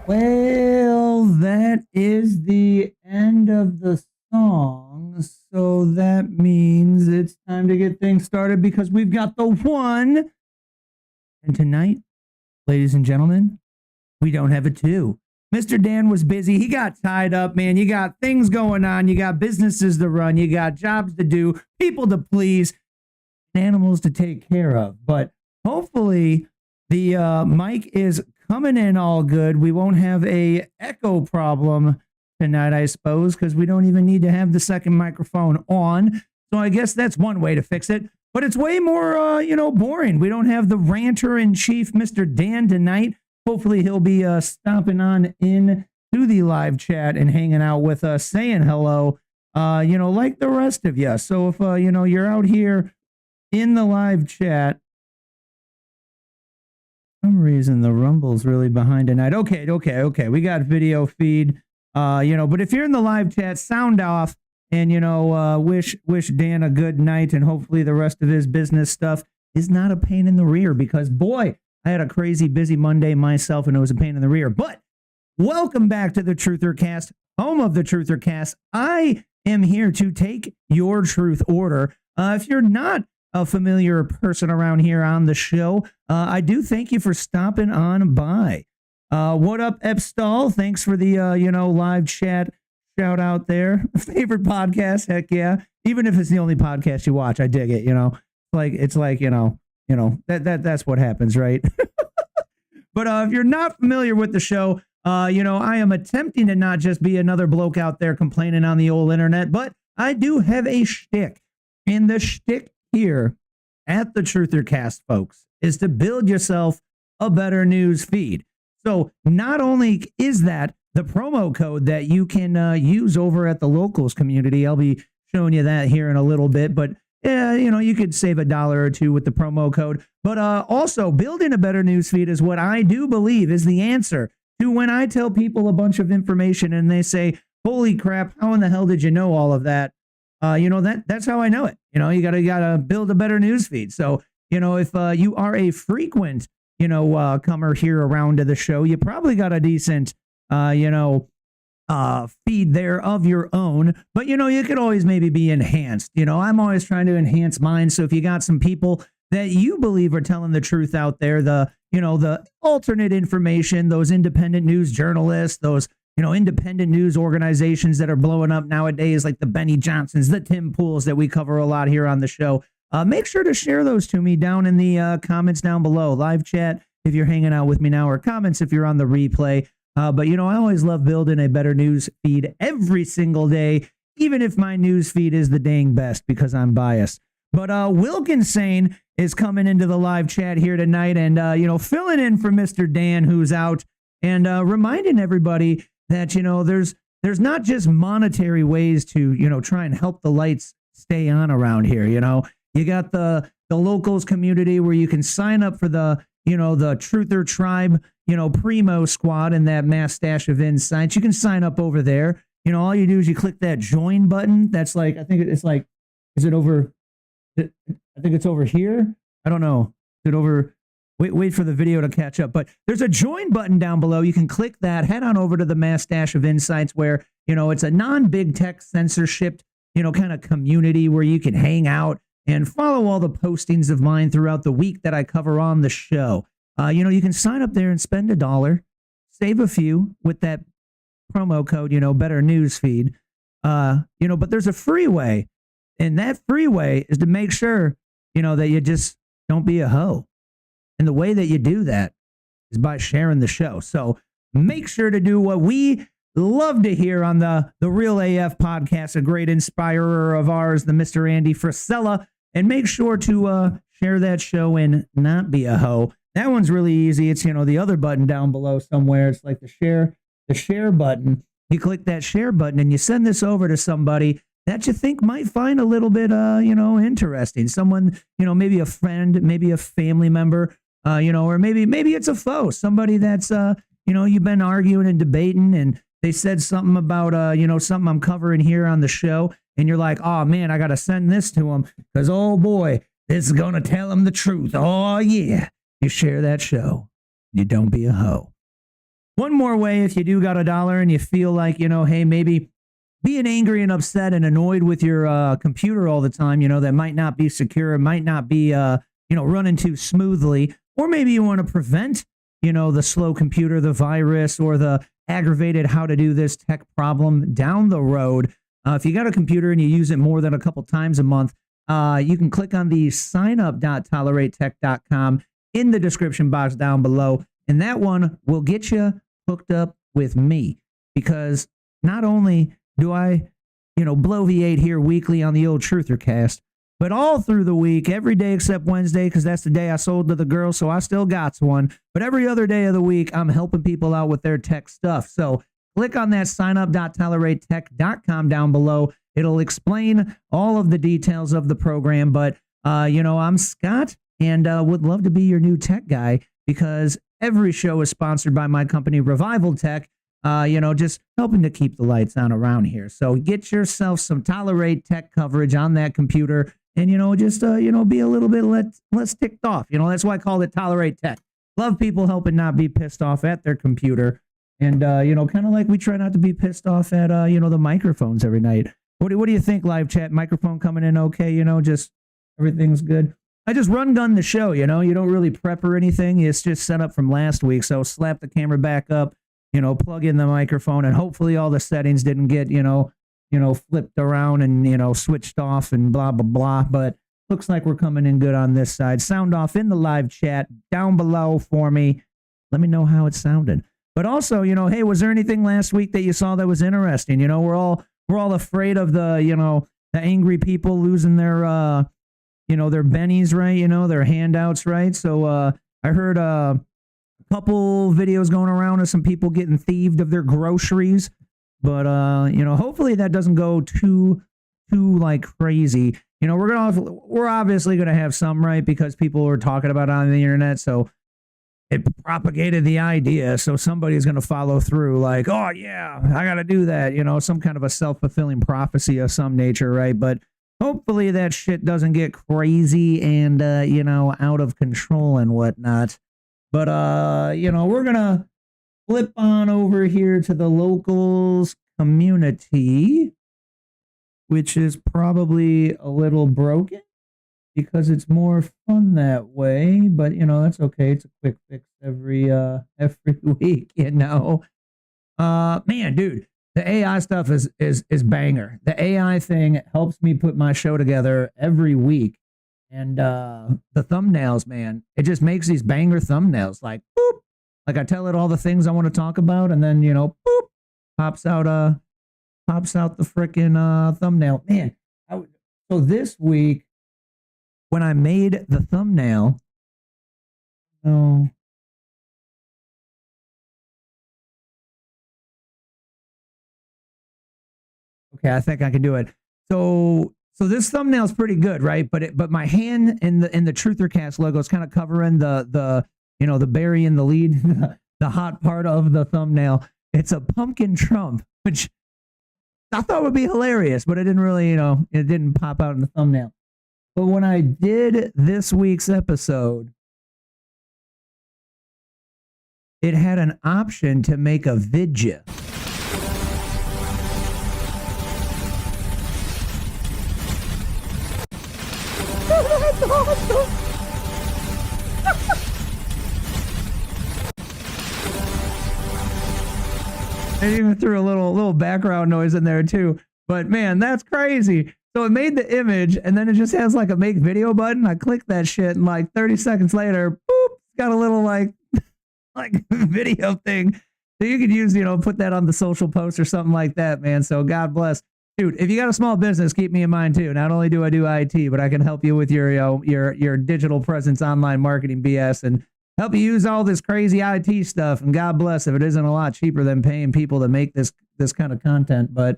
Well, that is the end of the song. So that means it's time to get things started because we've got the one. And tonight, ladies and gentlemen, we don't have a two. Mr. Dan was busy. He got tied up, man. You got things going on. You got businesses to run. You got jobs to do, people to please, animals to take care of. But hopefully the mic is coming in all good. We won't have a echo problem tonight, I suppose, because we don't even need to have the second microphone on. So I guess that's one way to fix it. But it's way more, boring. We don't have the ranter-in-chief, Mr. Dan, tonight. Hopefully he'll be stopping on in to the live chat and hanging out with us, saying hello, like the rest of you. So if, you're out here in the live chat, for some reason the rumble's really behind tonight. Okay. We got video feed, but if you're in the live chat, sound off and, wish Dan a good night, and hopefully the rest of his business stuff is not a pain in the rear, because boy, I had a crazy busy Monday myself and it was a pain in the rear. But welcome back to the Truther Cast, home of the Truther Cast. I am here to take your truth order. If you're not a familiar person around here on the show, I do thank you for stopping on by. What up, Epstein? Thanks for the, live chat shout out there. Favorite podcast? Heck yeah. Even if it's the only podcast you watch, I dig it, It's like, that's what happens, right? But if you're not familiar with the show, I am attempting to not just be another bloke out there complaining on the old internet, but I do have a shtick. And the shtick here at the Truther Cast, folks, is to build yourself a better news feed. So not only is that the promo code that you can use over at the locals community, I'll be showing you that here in a little bit, but yeah, you could save $1 or $2 with the promo code. But also, building a better newsfeed is what I do believe is the answer to when I tell people a bunch of information and they say, holy crap, how in the hell did you know all of that? That's how I know it. You gotta build a better news feed. So, if you are a frequent, comer here around to the show, you probably got a decent, feed there of your own, but you could always maybe be enhanced. I'm always trying to enhance mine. So if you got some people that you believe are telling the truth out there, the alternate information, those independent news journalists, those independent news organizations that are blowing up nowadays, like the Benny Johnsons, the Tim Pools that we cover a lot here on the show, make sure to share those to me down in the comments down below, live chat if you're hanging out with me now, or comments if you're on the replay. But I always love building a better news feed every single day, even if my news feed is the dang best, because I'm biased. But Wilkinsane is coming into the live chat here tonight, and filling in for Mr. Dan, who's out, and reminding everybody that there's not just monetary ways to try and help the lights stay on around here. You got the locals community where you can sign up for the Truther Tribe, Primo Squad and that mass stash of insights. You can sign up over there. All you do is you click that join button. That's like, I think it's like, is it over? I think it's over here. I don't know. Is it over? Wait for the video to catch up. But there's a join button down below. You can click that, head on over to the mass stash of insights where, it's a non-big tech censorship, kind of community where you can hang out and follow all the postings of mine throughout the week that I cover on the show. You can sign up there and spend $1, save a few with that promo code, better news feed. But there's a free way, and that free way is to make sure, that you just don't be a hoe. And the way that you do that is by sharing the show. So make sure to do what we love to hear on the Real AF podcast, a great inspirer of ours, the Mr. Andy Frisella, and make sure to share that show and not be a hoe. That one's really easy. It's, the other button down below somewhere. It's like the share button. You click that share button and you send this over to somebody that you think might find a little bit, interesting. Someone, maybe a friend, maybe a family member, or maybe it's a foe, somebody that's, you've been arguing and debating and they said something about, something I'm covering here on the show. And you're like, oh man, I got to send this to them because, oh boy, this is going to tell them the truth. Oh yeah. You share that show. You don't be a hoe. One more way, if you do got $1 and you feel like, hey, maybe being angry and upset and annoyed with your computer all the time, that might not be secure, it might not be, running too smoothly, or maybe you want to prevent, the slow computer, the virus, or the aggravated how to do this tech problem down the road. If you got a computer and you use it more than a couple times a month, you can click on the signup.toleratetech.com in the description box down below. And that one will get you hooked up with me, because not only do I, bloviate here weekly on the old Truther Cast, but all through the week, every day except Wednesday, because that's the day I sold to the girl, so I still got one. But every other day of the week, I'm helping people out with their tech stuff. So click on that signup.toleratetech.com down below. It'll explain all of the details of the program. But, I'm Scott, and would love to be your new tech guy, because every show is sponsored by my company, Revival Tech, just helping to keep the lights on around here. So get yourself some Tolerate Tech coverage on that computer and, just, be a little bit less ticked off. That's why I called it Tolerate Tech. Love people helping not be pissed off at their computer. And, kind of like we try not to be pissed off at, the microphones every night. What do you think, live chat? Microphone coming in okay? Just everything's good. I just run gun the show, you don't really prep or anything. It's just set up from last week. So slap the camera back up, plug in the microphone, and hopefully all the settings didn't get, flipped around and, switched off and blah, blah, blah. But looks like we're coming in good on this side. Sound off in the live chat down below for me. Let me know how it sounded. But also, hey, was there anything last week that you saw that was interesting? We're all afraid of the angry people losing their, their bennies, right? Their handouts, right? So I heard a couple videos going around of some people getting thieved of their groceries. But, hopefully that doesn't go too like crazy. We're obviously going to have some, right? Because people are talking about it on the internet. So it propagated the idea, so somebody's going to follow through, like, oh yeah, I got to do that, some kind of a self-fulfilling prophecy of some nature, right? But hopefully that shit doesn't get crazy and out of control and whatnot. But we're gonna flip on over here to the locals community, which is probably a little broken because it's more fun that way, but that's okay. It's a quick fix every week, man, dude, the AI stuff is banger. The AI thing helps me put my show together every week. And the thumbnails, man, it just makes these banger thumbnails, like boop, like I tell it all the things I want to talk about, and then boop, pops out the freaking thumbnail, man. So this week, when I made the thumbnail, okay, I think I can do it. So this thumbnail is pretty good, right? But my hand in the Truthercast logo is kind of covering the berry in the lead, the hot part of the thumbnail. It's a pumpkin Trump, which I thought would be hilarious, but it didn't really, it didn't pop out in the thumbnail. But when I did this week's episode, it had an option to make a vidya. That's awesome. It even threw a little background noise in there too. But man, that's crazy. So it made the image, and then it just has like a make video button. I click that shit, and like 30 seconds later, boop, it's got a little like video thing. So you could use, put that on the social post or something like that, man. So God bless. Dude, if you got a small business, keep me in mind too. Not only do I do IT, but I can help you with your digital presence, online marketing BS, and help you use all this crazy IT stuff. And God bless if it isn't a lot cheaper than paying people to make this kind of content. But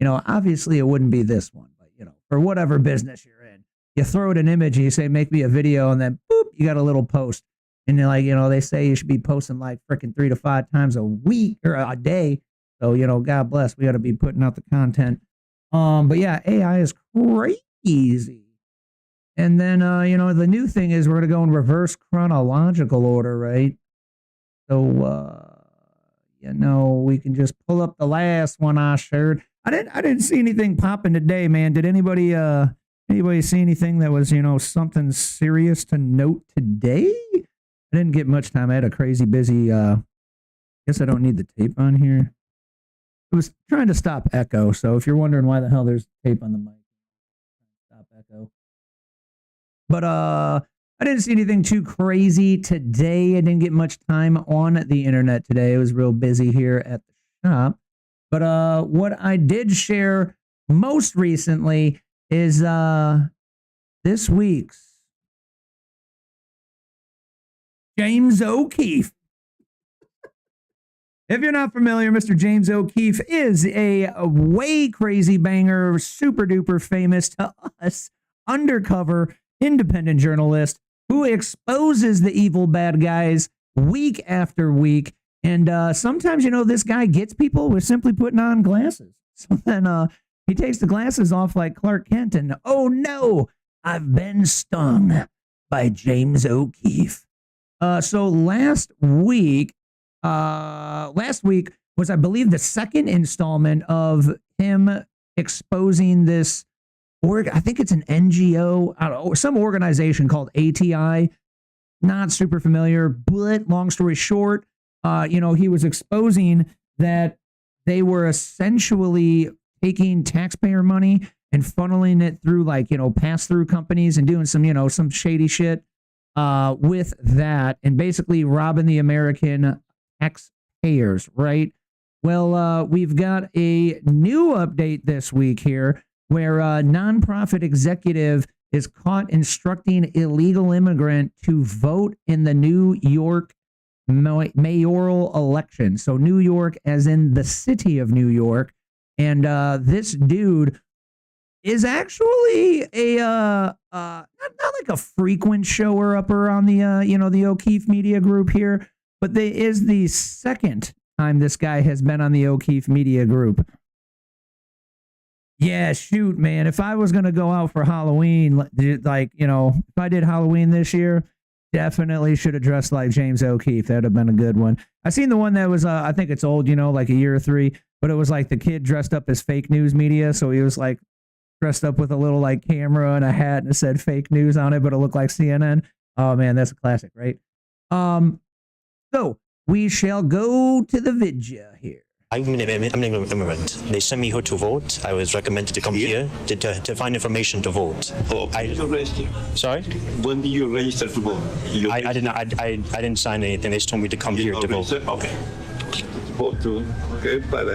obviously it wouldn't be this one. But for whatever business you're in, you throw it an image and you say, make me a video, and then boop, you got a little post. And they're like, they say you should be posting like freaking 3 to 5 times a week or a day. So, God bless, we got to be putting out the content. But yeah, AI is crazy. And then, the new thing is we're going to go in reverse chronological order, right? So, we can just pull up the last one I shared. I didn't see anything popping today, man. Did anybody see anything that was, something serious to note today? I didn't get much time. I had a crazy busy, guess I don't need the tape on here. It was trying to stop echo. So if you're wondering why the hell there's tape on the mic, stop echo. But I didn't see anything too crazy today. I didn't get much time on the internet today. I was real busy here at the shop. But what I did share most recently is this week's James O'Keefe. If you're not familiar, Mr. James O'Keefe is a way crazy banger, super duper famous to us, undercover independent journalist who exposes the evil bad guys week after week. And sometimes, this guy gets people with simply putting on glasses. So then he takes the glasses off like Clark Kent and, oh no, I've been stung by James O'Keefe. So last week was, I believe, the second installment of him exposing this, I think it's an NGO, I don't know, some organization called ATI. Not super familiar, but long story short, he was exposing that they were essentially taking taxpayer money and funneling it through pass-through companies and doing some shady shit with that, and basically robbing the American taxpayers, right? Well, we've got a new update this week here where a nonprofit executive is caught instructing illegal immigrant to vote in the New York mayoral election. So New York as in the city of New York. And this dude is actually a not like a frequent shower upper on the the O'Keefe Media Group here, but they is the second time this guy has been on the O'Keefe Media Group. Yeah, shoot, man. If I was gonna go out for Halloween, like if I did Halloween this year, definitely should have dressed like James O'Keefe. That'd have been a good one. I seen the one that was I think it's old, like a year or three, but it was like the kid dressed up as fake news media, so he was like dressed up with a little like camera and a hat and it said fake news on it, but it looked like CNN. Oh man, that's a classic, right? So we shall go to the vidya here. I'm an immigrant. They sent me here to vote. I was recommended to come here to find information to vote. Oh, Sorry? When did you register to vote? I didn't sign anything. They just told me to come here to vote. Okay. Vote to, okay, but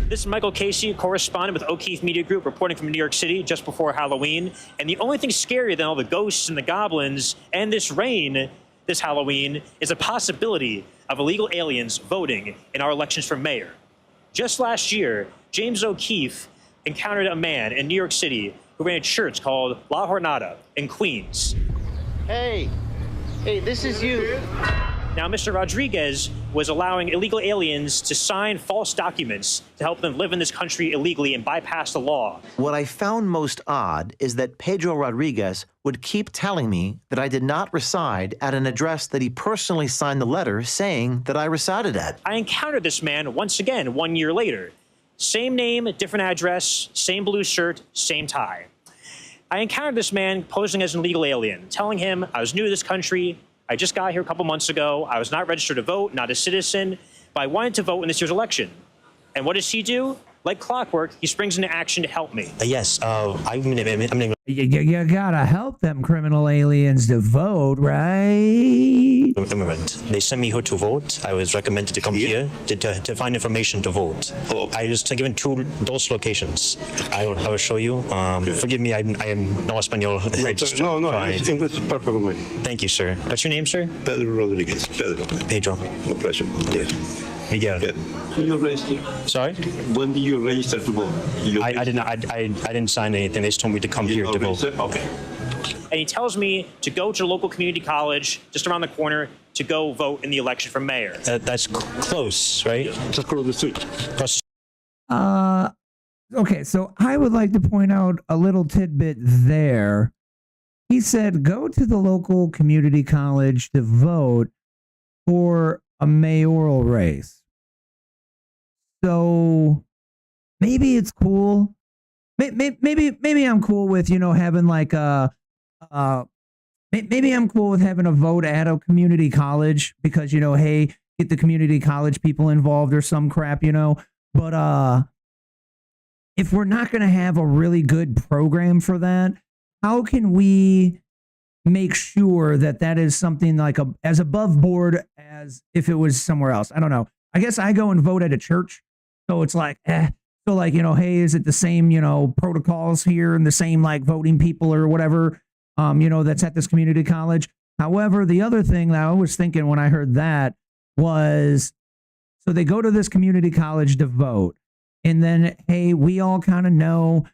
This is Michael Casey, correspondent with O'Keefe Media Group, reporting from New York City just before Halloween. And the only thing scarier than all the ghosts and the goblins and this rain this Halloween is a possibility of illegal aliens voting in our elections for mayor. Just last year, James O'Keefe encountered a man in New York City who ran a church called La Jornada in Queens. Hey, this is you. Now, Mr. Rodriguez was allowing illegal aliens to sign false documents to help them live in this country illegally and bypass the law. What I found most odd is that Pedro Rodriguez would keep telling me that I did not reside at an address that he personally signed the letter saying that I resided at. I encountered this man once again 1 year later. Same name, different address, same blue shirt, same tie. I encountered this man posing as an illegal alien, telling him I was new to this country, I just got here a couple months ago, I was not registered to vote, not a citizen, but I wanted to vote in this year's election. And what does he do? Like clockwork, he springs into action to help me. Yes, I'm an immigrant. You gotta help them criminal aliens to vote, right? They sent me here to vote. I was recommended to come here to find information to vote. I just given those locations. I will show you. Forgive me, I am no Espanol. No, I think that's perfect. Thank you, sir. What's your name, sir? Pedro Rodriguez. Pedro. No pleasure. Yes. Miguel. When you register? Sorry? When did you register to vote? I didn't sign anything. They just told me to come here to vote. Okay. And he tells me to go to a local community college just around the corner to go vote in the election for mayor. That's close, right? Just across the street. Okay, so I would like to point out a little tidbit there. He said, go to the local community college to vote for a mayoral race. So maybe it's cool. Maybe I'm cool with, having like maybe I'm cool with having a vote at a community college because, hey, get the community college people involved or some crap, but if we're not going to have a really good program for that, how can we make sure that that is something like as above board as if it was somewhere else? I don't know. I guess I go and vote at a church. So it's like, So like, hey, is it the same, protocols here and the same like voting people or whatever, that's at this community college? However, the other thing that I was thinking when I heard that was, so they go to this community college to vote. And then, hey, we all kind of know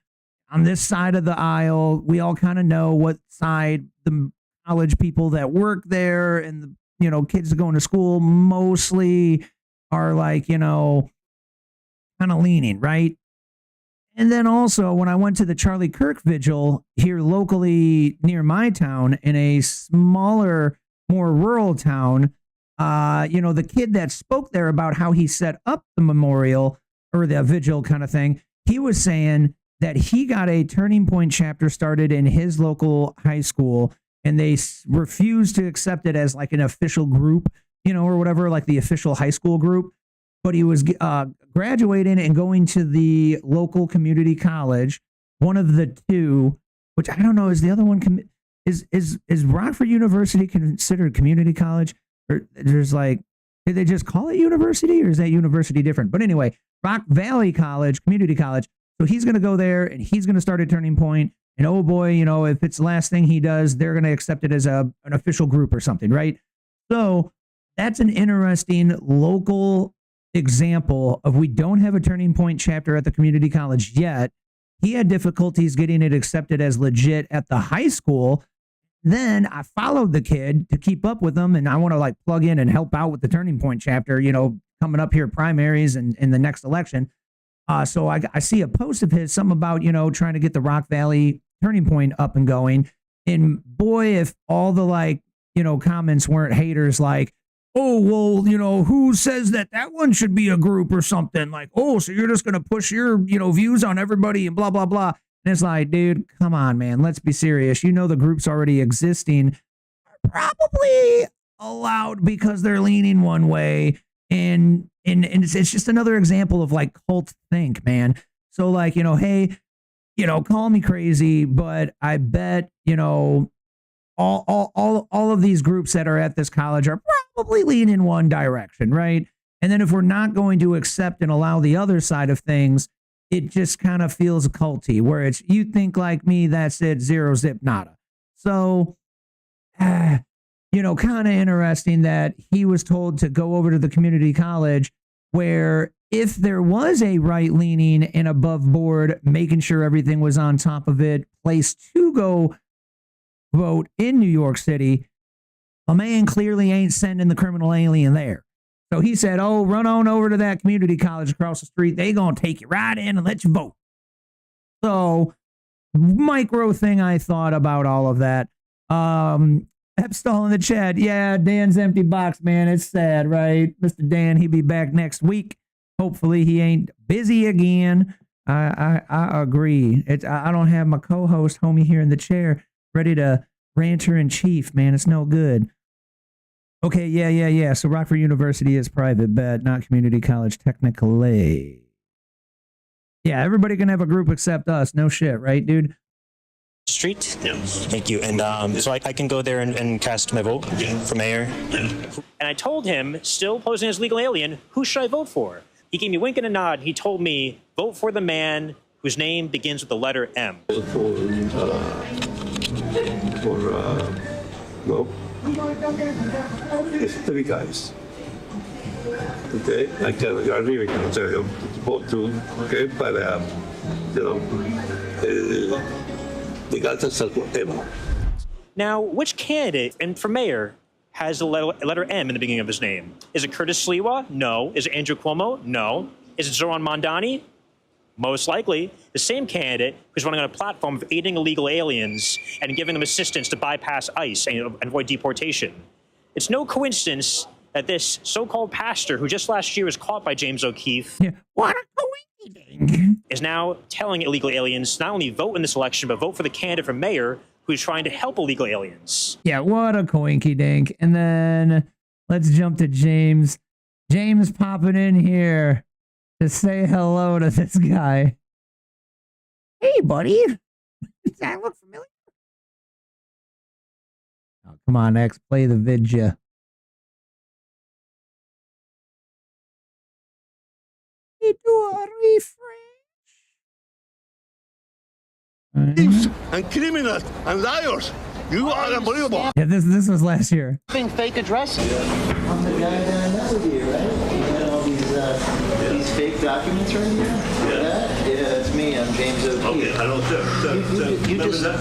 on this side of the aisle, we all kind of know what side the college people that work there and the, kids going to school mostly are like, kind of leaning, right? And then also when I went to the Charlie Kirk vigil here locally near my town in a smaller, more rural town, the kid that spoke there about how he set up the memorial or the vigil kind of thing, he was saying that he got a Turning Point chapter started in his local high school and they refused to accept it as like an official group, or whatever, like the official high school group. But he was graduating and going to the local community college, one of the two, which I don't know, is the other one, is Rockford University considered community college? Or there's like, did they just call it university or is that university different? But anyway, Rock Valley College, community college. So he's going to go there and he's going to start a Turning Point. And oh boy, if it's the last thing he does, they're going to accept it as an official group or something, right? So that's an interesting local example of we don't have a Turning Point chapter at the community college yet. He had difficulties getting it accepted as legit at the high school. Then I followed the kid to keep up with him, and I want to like plug in and help out with the Turning Point chapter, you know, coming up here, primaries and in the next election. So I see a post of his, something about, you know, trying to get the Rock Valley Turning Point up and going. And boy, if all the like, you know, comments weren't haters like, oh, well, you know, who says that one should be a group or something, like, oh, so you're just going to push your, you know, views on everybody and blah, blah, blah. And it's like, dude, come on, man, let's be serious. You know, the groups already existing are probably allowed because they're leaning one way. And it's just another example of like cult think, man. So like, you know, hey, you know, call me crazy, but I bet, you know, all of these groups that are at this college are probably leaning one direction, right? And then if we're not going to accept and allow the other side of things, it just kind of feels culty, where it's you think like me, that's it, zero zip nada. So, you know, kind of interesting that he was told to go over to the community college where if there was a right-leaning and above board, making sure everything was on top of it, place to go vote in New York City, a man clearly ain't sending the criminal alien there. So he said, oh, run on over to that community college across the street. They going to take you right in and let you vote. So micro thing I thought about all of that. Epstein in the chat. Yeah, Dan's empty box, man. It's sad, right? Mr. Dan, he'll be back next week. Hopefully he ain't busy again. I agree. I don't have my co-host homie here in the chair ready to ranter in chief, man. It's no good. Okay, yeah. So Rockford University is private, but not community college technically. Yeah, everybody can have a group except us. No shit, right, dude? Street. Yes. Thank you. And so I can go there and cast my vote for mayor. And I told him, still posing as legal alien, who should I vote for? He gave me a wink and a nod. He told me, vote for the man whose name begins with the letter M. No. It's three guys. Okay, I really cannot tell you vote to. Okay, but you know, the guys that support them. Now, which candidate and for mayor has the letter M in the beginning of his name? Is it Curtis Sliwa? No. Is it Andrew Cuomo? No. Is it Zoran Mondani? Most likely, the same candidate who's running on a platform of aiding illegal aliens and giving them assistance to bypass ICE and avoid deportation. It's no coincidence that this so-called pastor, who just last year was caught by James O'Keefe, What a coincidence. is now telling illegal aliens not only vote in this election, but vote for the candidate for mayor who's trying to help illegal aliens. Yeah, what a coinky dink. And then let's jump to James. James popping in here to say hello to this guy. Hey, buddy. Does that look familiar? Oh, come on, X. Play the vidya. Do a refresh. Thieves and criminals and liars. You are unbelievable. Yeah, this was last year. Fake addresses. I'm the guy that I know you, right? You got all these fake documents right here? Yeah, that's me. I'm James O'Keefe. Okay, hello, sir.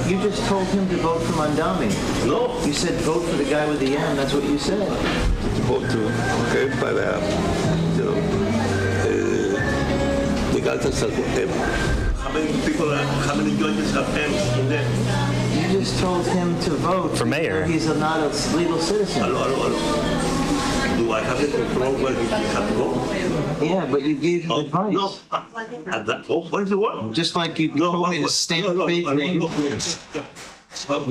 You just told him to vote for Mondami. No. You said vote for the guy with the M. That's what you said. Vote to. Okay, but you know, the guys that support them. How many judges have M's in there? You just told him to vote For mayor. He's not a legal citizen. Hello. Do I have to control where you have to go? Yeah, but you gave him advice. No. What is the word? Just like you told me to stamp fake names. But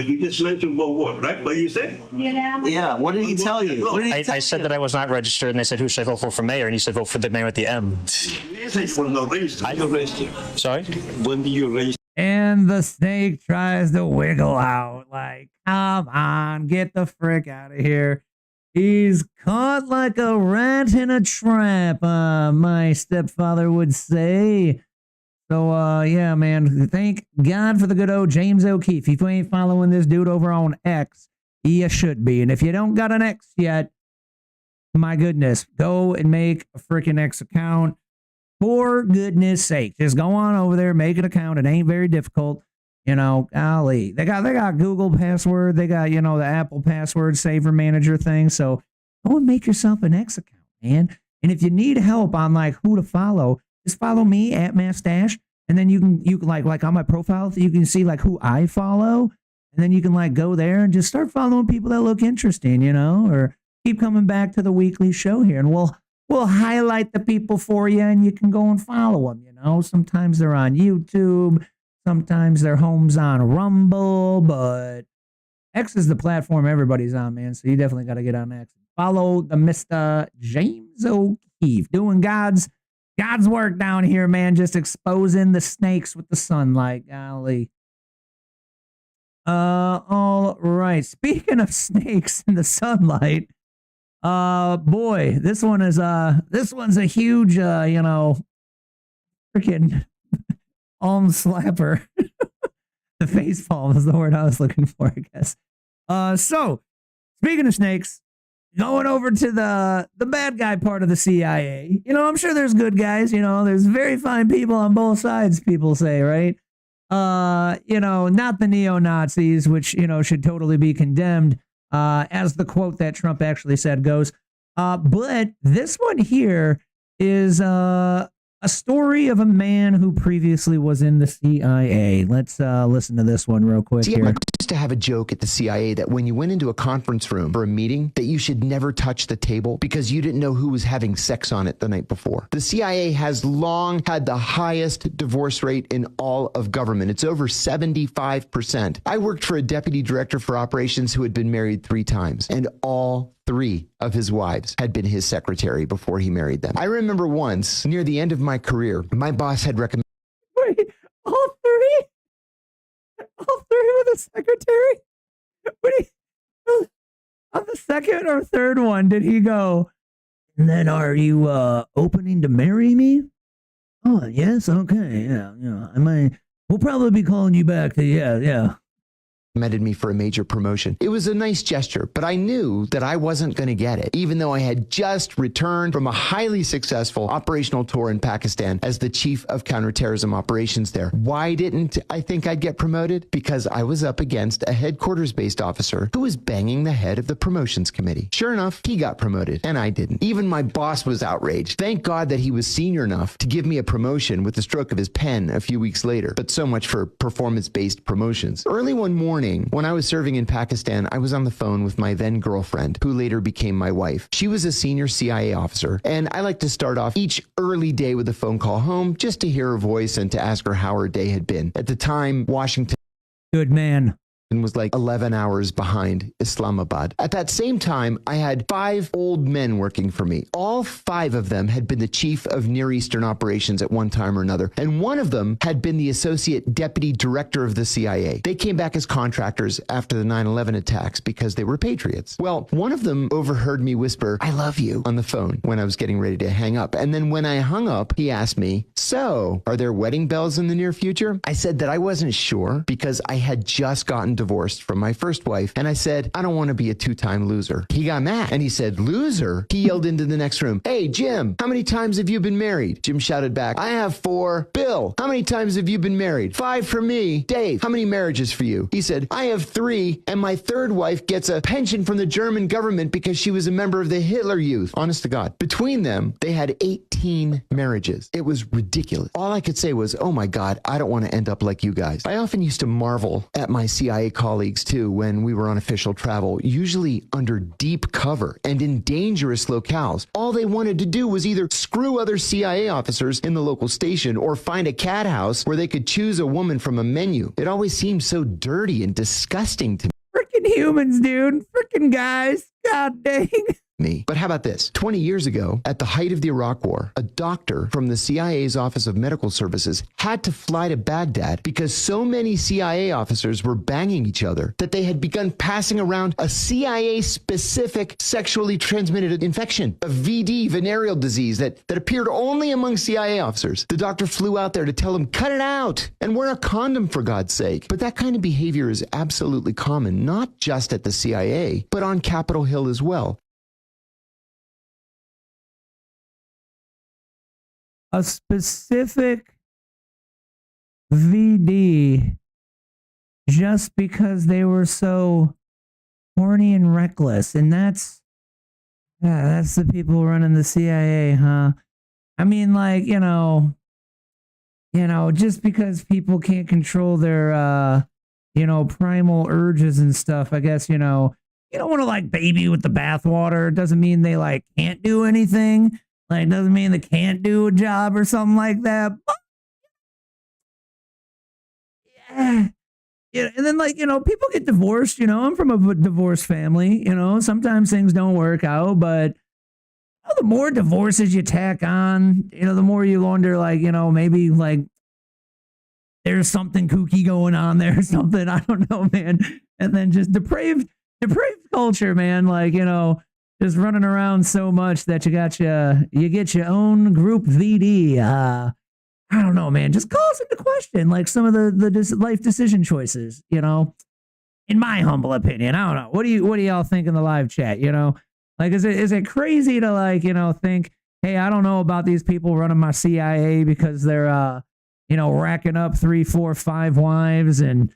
you just mentioned one word, right? What you said? Yeah, what did he tell you? What did he tell I said you? that I was not registered, and I said, who should I vote for mayor? And he said, vote for the mayor with the M. This is for no reason. You raised it. Sorry? When did you raise? And the snake tries to wiggle out. Like, come on, get the frick out of here. He's caught like a rat in a trap, my stepfather would say. So, yeah, man, thank God for the good old James O'Keefe. If you ain't following this dude over on X, you should be. And if you don't got an X yet, my goodness, go and make a freaking X account. For goodness sake, just go on over there, make an account. It ain't very difficult. You know, golly, they got Google password. They got, you know, the Apple password saver manager thing. So go and make yourself an X account, man. And if you need help on like who to follow, just follow me at Mastache. And then you can like on my profile, you can see like who I follow. And then you can like go there and just start following people that look interesting, you know, or keep coming back to the weekly show here. And we'll highlight the people for you and you can go and follow them, you know. Sometimes they're on YouTube. Sometimes their home's on Rumble, but X is the platform everybody's on, man. So you definitely got to get on X. Follow the Mr. James O'Keefe doing God's work down here, man. Just exposing the snakes with the sunlight. Golly. All right. Speaking of snakes in the sunlight, boy, this one's a huge, you know, freaking arm slapper. The face palm is the word I was looking for, I guess. So speaking of snakes, going over to the bad guy part of the CIA. You know, I'm sure there's good guys, you know, there's very fine people on both sides, people say, right? You know, not the neo-Nazis, which, you know, should totally be condemned, as the quote that Trump actually said goes. But this one here is a story of a man who previously was in the CIA. Let's listen to this one real quick here. I used to have a joke at the CIA that when you went into a conference room for a meeting, that you should never touch the table because you didn't know who was having sex on it the night before. The CIA has long had the highest divorce rate in all of government. It's over 75%. I worked for a deputy director for operations who had been married 3 times, and all 3 of his wives had been his secretary before he married them. I remember once, near the end of my career, my boss had recommended... Wait, all 3? All 3 with a secretary? On the second or third one, did he go, and then are you opening to marry me? Oh, yes, okay, yeah, we'll probably be calling you back to, yeah. Recommended me for a major promotion. It was a nice gesture, but I knew that I wasn't going to get it, even though I had just returned from a highly successful operational tour in Pakistan as the chief of counterterrorism operations there. Why didn't I think I'd get promoted? Because I was up against a headquarters-based officer who was banging the head of the promotions committee. Sure enough, he got promoted, and I didn't. Even my boss was outraged. Thank God that he was senior enough to give me a promotion with the stroke of his pen a few weeks later. But so much for performance-based promotions. Early one morning, when I was serving in Pakistan, I was on the phone with my then girlfriend, who later became my wife. She was a senior CIA officer, and I like to start off each early day with a phone call home just to hear her voice and to ask her how her day had been. At the time, Washington... Good man. Was like 11 hours behind Islamabad. At that same time, I had 5 old men working for me. All 5 of them had been the chief of Near Eastern operations at one time or another, and one of them had been the associate deputy director of the CIA. They came back as contractors after the 9/11 attacks because they were patriots. Well, one of them overheard me whisper, "I love you," on the phone when I was getting ready to hang up. And then when I hung up, he asked me, "So, are there wedding bells in the near future?" I said that I wasn't sure because I had just gotten divorced from my first wife, and I said, "I don't want to be a 2-time loser." He got mad and he said, "Loser?" He yelled into the next room, "Hey, Jim, how many times have you been married?" Jim shouted back, "I have 4. Bill, how many times have you been married?" 5 for me. Dave, how many marriages for you? He said, "I have 3, and my third wife gets a pension from the German government because she was a member of the Hitler Youth." Honest to God. Between them, they had 18 marriages. It was ridiculous. All I could say was, "Oh my God, I don't want to end up like you guys." I often used to marvel at my CIA colleagues too when we were on official travel, usually under deep cover and in dangerous locales. All they wanted to do was either screw other CIA officers in the local station or find a cat house where they could choose a woman from a menu. It always seemed so dirty and disgusting to me. Freaking humans, dude. Freaking guys. God dang. But how about this? 20 years ago, at the height of the Iraq War, a doctor from the CIA's Office of Medical Services had to fly to Baghdad because so many CIA officers were banging each other that they had begun passing around a CIA-specific sexually transmitted infection, a VD, venereal disease, that appeared only among CIA officers. The doctor flew out there to tell them, "Cut it out and wear a condom, for God's sake." But that kind of behavior is absolutely common, not just at the CIA, but on Capitol Hill as well. a specific VD just because they were so horny and reckless. And that's the people running the CIA, huh? I mean, like, just because people can't control their, primal urges and stuff, I guess, you don't want to like baby with the bathwater. It doesn't mean they like can't do anything. Like, it doesn't mean they can't do a job or something like that. But, yeah. And then, like, people get divorced. I'm from a divorced family. Sometimes things don't work out, but the more divorces you tack on, the more you wonder, like, maybe like there's something kooky going on there or something. I don't know, man. And then just depraved culture, man. Like, just running around so much that you get your own group VD. I don't know, man. Just calls into question like some of the life decision choices, in my humble opinion. I don't know. What do y'all think in the live chat? Like, is it crazy to like, think, hey, I don't know about these people running my CIA because they're, racking up 3, 4, 5 wives and,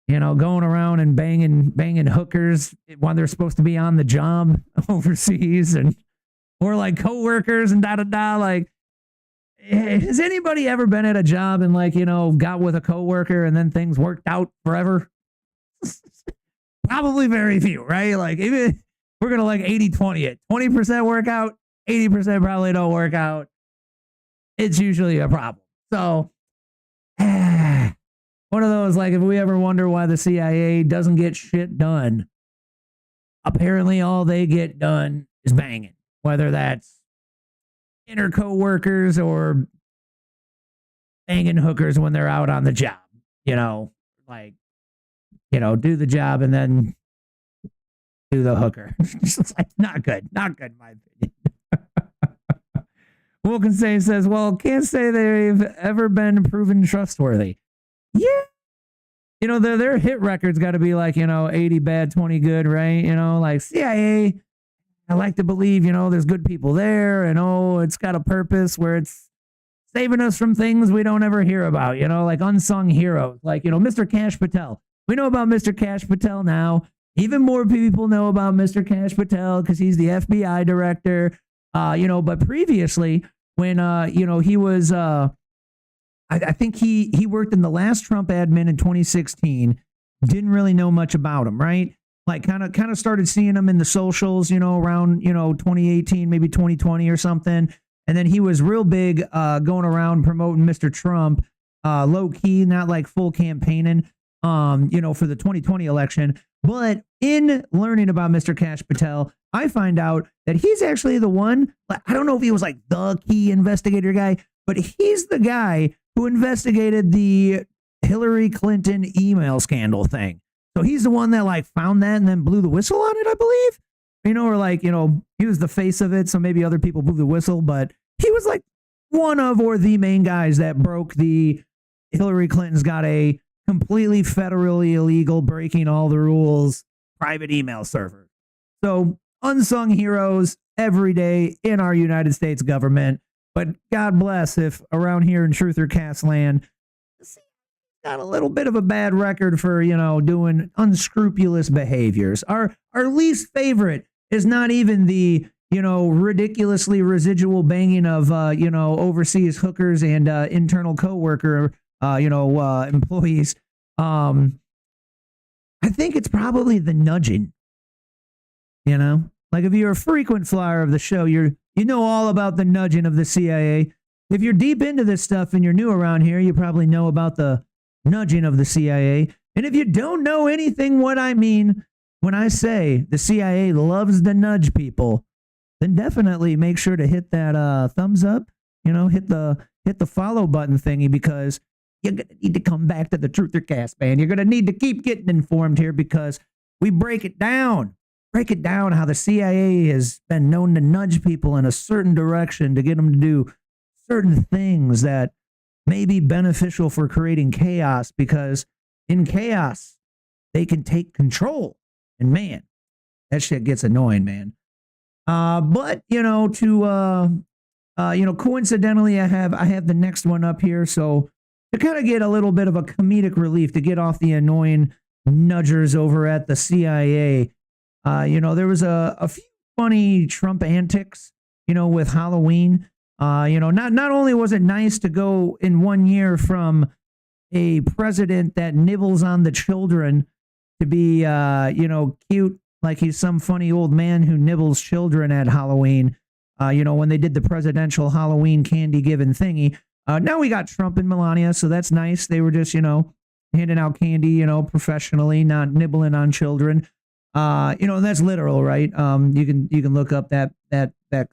going around and banging hookers while they're supposed to be on the job overseas or like coworkers and da. Like, has anybody ever been at a job and like, got with a coworker and then things worked out forever? Probably very few, right? Like, even we're going to like 80-20 it. 20% work out, 80% probably don't work out. It's usually a problem. So, one of those, like, if we ever wonder why the CIA doesn't get shit done, apparently all they get done is banging, whether that's inner co-workers or banging hookers when they're out on the job, like, do the job and then do the hooker. It's like, not good, in my opinion. Wilkinson says, well, can't say they've ever been proven trustworthy. Yeah. Their hit record's got to be like, 80 bad, 20 good, right? Like CIA, I like to believe, there's good people there and, it's got a purpose where it's saving us from things we don't ever hear about, like unsung heroes, like, Mr. Kash Patel. We know about Mr. Kash Patel now. Even more people know about Mr. Kash Patel because he's the FBI director, but previously when, he was, I think he worked in the last Trump admin in 2016, didn't really know much about him, right? Like kind of started seeing him in the socials, around, 2018, maybe 2020 or something. And then he was real big going around promoting Mr. Trump, low key, not like full campaigning, for the 2020 election. But in learning about Mr. Kash Patel, I find out that he's actually the one, I don't know if he was like the key investigator guy, but he's the guy who investigated the Hillary Clinton email scandal thing. So he's the one that like found that and then blew the whistle on it, I believe. Or like, he was the face of it. So maybe other people blew the whistle, but he was like one of or the main guys that broke the Hillary Clinton's got a completely federally illegal, breaking all the rules, private email server. So unsung heroes every day in our United States government. But God bless if around here in Truth or Cast land, got a little bit of a bad record for, doing unscrupulous behaviors. Our least favorite is not even the, ridiculously residual banging of, overseas hookers and internal coworker, employees. I think it's probably the nudging, like if you're a frequent flyer of the show, you know all about the nudging of the CIA. If you're deep into this stuff and you're new around here, you probably know about the nudging of the CIA. And if you don't know anything what I mean when I say the CIA loves to nudge people, then definitely make sure to hit that thumbs up, hit the follow button thingy, because you're going to need to come back to the Truther Cast, man. You're going to need to keep getting informed here because we break it down how the CIA has been known to nudge people in a certain direction to get them to do certain things that may be beneficial for creating chaos, because in chaos, they can take control. And man, that shit gets annoying, man. But, to Coincidentally, I have the next one up here. So to kind of get a little bit of a comedic relief, to get off the annoying nudgers over at the CIA, there was a few funny Trump antics, with Halloween. Not only was it nice to go in 1 year from a president that nibbles on the children to be, cute, like he's some funny old man who nibbles children at Halloween, when they did the presidential Halloween candy giving thingy. Now we got Trump and Melania, so that's nice. They were just, handing out candy, professionally, not nibbling on children. That's literal, right? You can look up that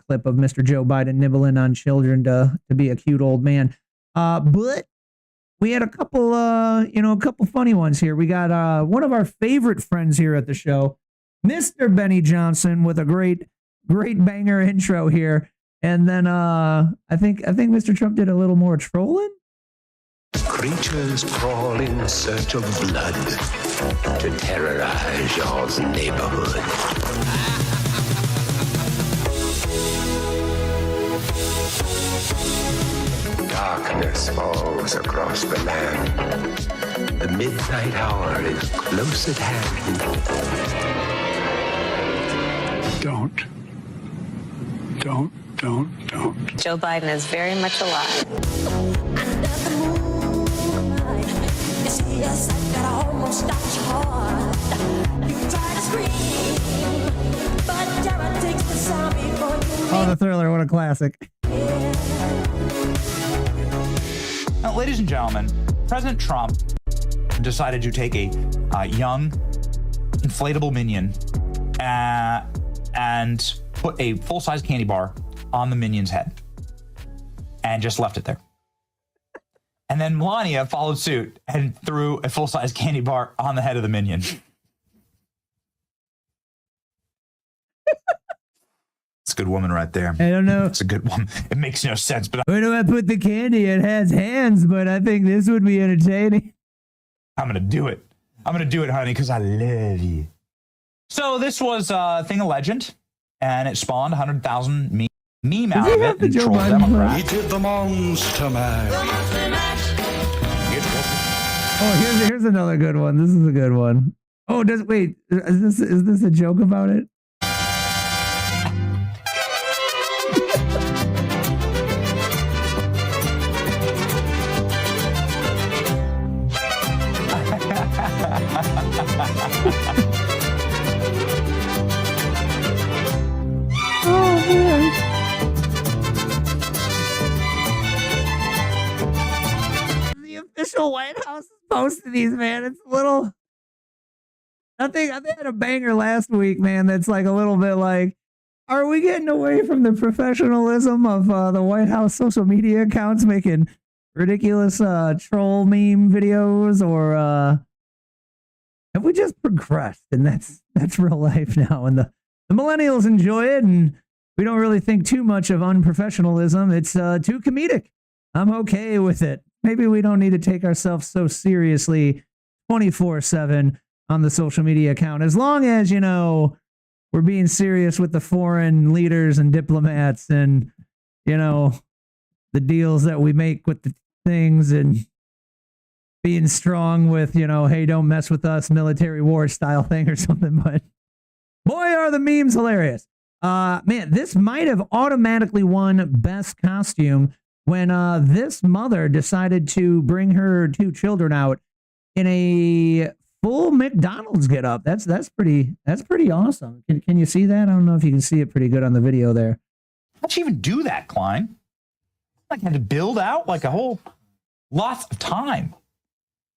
clip of Mr. Joe Biden nibbling on children to be a cute old man. But we had a couple funny ones here. We got one of our favorite friends here at the show, Mr. Benny Johnson, with a great banger intro here. And then I think Mr. Trump did a little more trolling. Creatures crawl in search of blood to terrorize y'all's neighborhood. Darkness falls across the land. The midnight hour is close at hand. Don't. Joe Biden is very much alive. Oh, the Thriller, what a classic. Now, ladies and gentlemen, President Trump decided to take a young, inflatable minion and put a full-size candy bar on the minion's head and just left it there. And then Melania followed suit and threw a full-size candy bar on the head of the minion. It's a good woman right there. I don't know. It's a good woman. It makes no sense, but Where do I put the candy? It has hands, but I think this would be entertaining. I'm going to do it. I'm going to do it, honey, because I love you. So this was a thing of legend, and it spawned 100,000 meme out of it and troll Democrats. He did the Monster Mash. Oh, here's another good one. This is a good one. Oh, is this a joke about it? Oh man. The official White House is posting these, man. It's a little. I think they had a banger last week, man. That's like a little bit like, are we getting away from the professionalism of the White House social media accounts making ridiculous troll meme videos, or have we just progressed and that's real life now, and the millennials enjoy it and we don't really think too much of unprofessionalism? It's too comedic. I'm okay with it. Maybe we don't need to take ourselves so seriously 24/7 on the social media account, as long as we're being serious with the foreign leaders and diplomats and the deals that we make with the things, and being strong with, hey, don't mess with us, military war style thing or something. But boy, are the memes hilarious. Man, this might have automatically won best costume when this mother decided to bring her two children out in a full McDonald's get up. That's pretty awesome. Can you see that? I don't know if you can see it pretty good on the video there. How'd she even do that, Klein? Like, had to build out like a whole lots of time,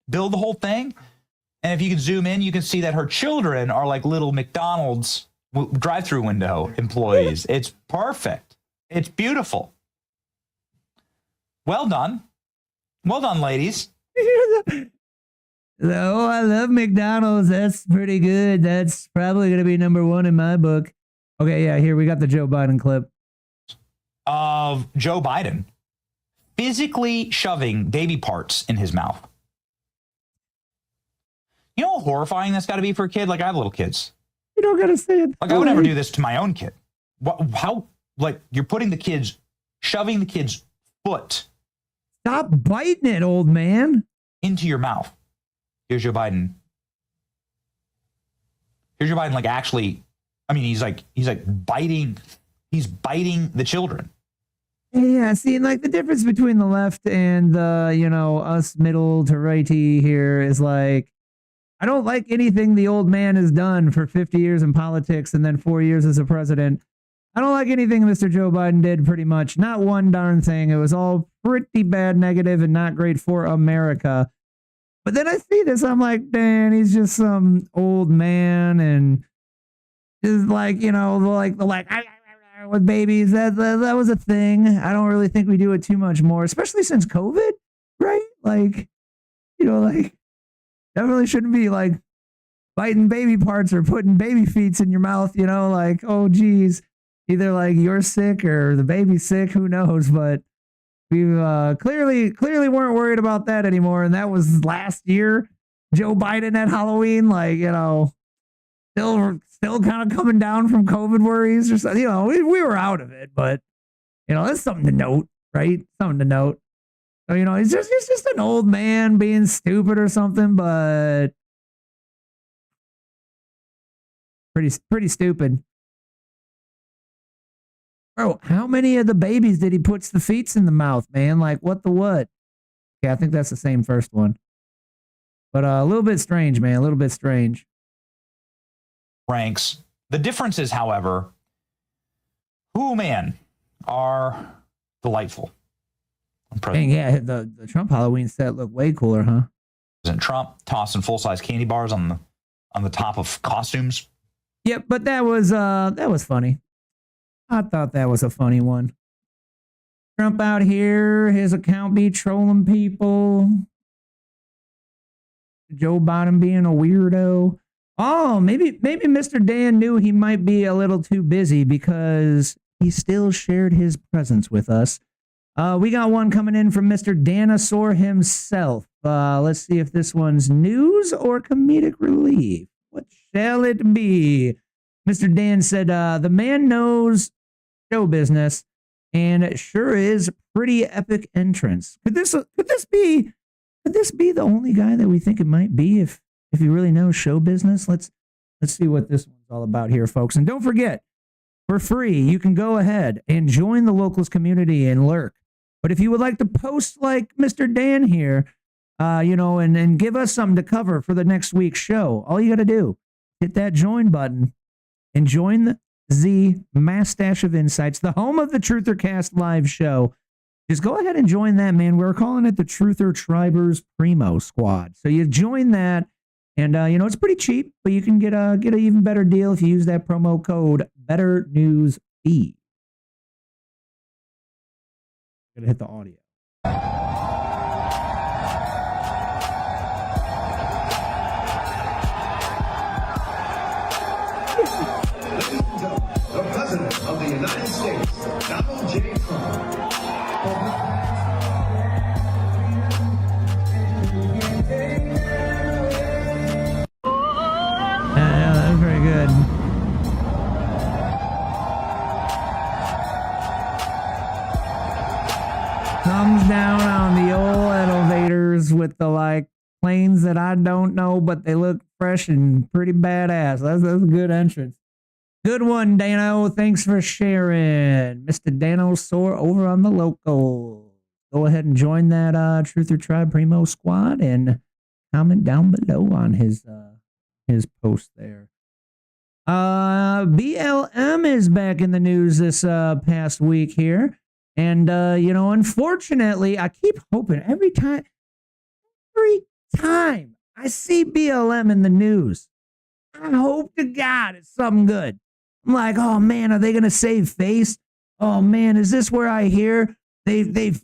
build the whole thing. And if you can zoom in, you can see that her children are like little McDonald's drive-through window employees. It's perfect. It's beautiful. Well done, ladies. Oh, I love McDonald's. That's pretty good. That's probably going to be number one in my book. Okay, yeah, here we got the Joe Biden clip of Joe Biden physically shoving baby parts in his mouth. You know how horrifying that's got to be for a kid? Like, I have little kids. You don't got to say it. Like, I would never do this to my own kid. How, like, you're putting the kid's shoving the kid's foot. Stop biting it, old man. Into your mouth. Here's Joe Biden. Here's Joe Biden, like, actually, I mean, he's like biting the children. Yeah, see, like the difference between the left and the, us middle to righty here is like, I don't like anything the old man has done for 50 years in politics and then 4 years as a president. I don't like anything Mr. Joe Biden did, pretty much. Not one darn thing. It was all pretty bad, negative, and not great for America. But then I see this, I'm like, Dan, he's just some old man and just like, with babies. That was a thing. I don't really think we do it too much more, especially since COVID, right? Like, definitely shouldn't be like biting baby parts or putting baby feet in your mouth, like, oh, geez, either like you're sick or the baby's sick, who knows? But we've clearly weren't worried about that anymore. And that was last year. Joe Biden at Halloween, like, still kind of coming down from COVID worries or something. We were out of it, but that's something to note, right? Something to note. So, he's just an old man being stupid or something, but pretty stupid. Bro, how many of the babies did he put the feet in the mouth, man? Like, what the what? Yeah, I think that's the same first one. But a little bit strange, man. A little bit strange. Ranks. The differences, however, are delightful. Dang, yeah, the Trump Halloween set looked way cooler, huh? President Trump tossing full-size candy bars on the top of costumes. Yep, but that was funny. I thought that was a funny one. Trump out here, his account be trolling people. Joe Biden being a weirdo. Oh, maybe Mr. Dan knew he might be a little too busy because he still shared his presence with us. We got one coming in from Mr. Dinosaur himself. Let's see if this one's news or comedic relief. What shall it be? Mr. Dan said, the man knows show business and it sure is pretty epic entrance. Could this be the only guy that we think it might be if he really knows show business? Let's see what this one's all about here, folks. And don't forget, for free, you can go ahead and join the locals community and lurk. But if you would like to post like Mr. Dan here, and give us something to cover for the next week's show, all you got to do, hit that join button and join the Mass Stash of Insights, the home of the Truthercast live show. Just go ahead and join that, man. We're calling it the Truther Tribers Primo Squad. So you join that, and it's pretty cheap, but you can get an even better deal if you use that promo code Better News Feed. Gonna hit the audio. The President of the United States, Donald J. Trump. Yeah, that was very good. Comes down on the old elevators with the planes that I don't know, but they look fresh and pretty badass. That's a good entrance. Good one, Dano. Thanks for sharing. Mr. Danosaur over on the local. Go ahead and join that Truther Tribe Primo Squad and comment down below on his post there. BLM is back in the news this past week here. And, unfortunately, I keep hoping every time I see BLM in the news, I hope to God it's something good. I'm like, oh man, are they going to save face? Oh man, is this where I hear they've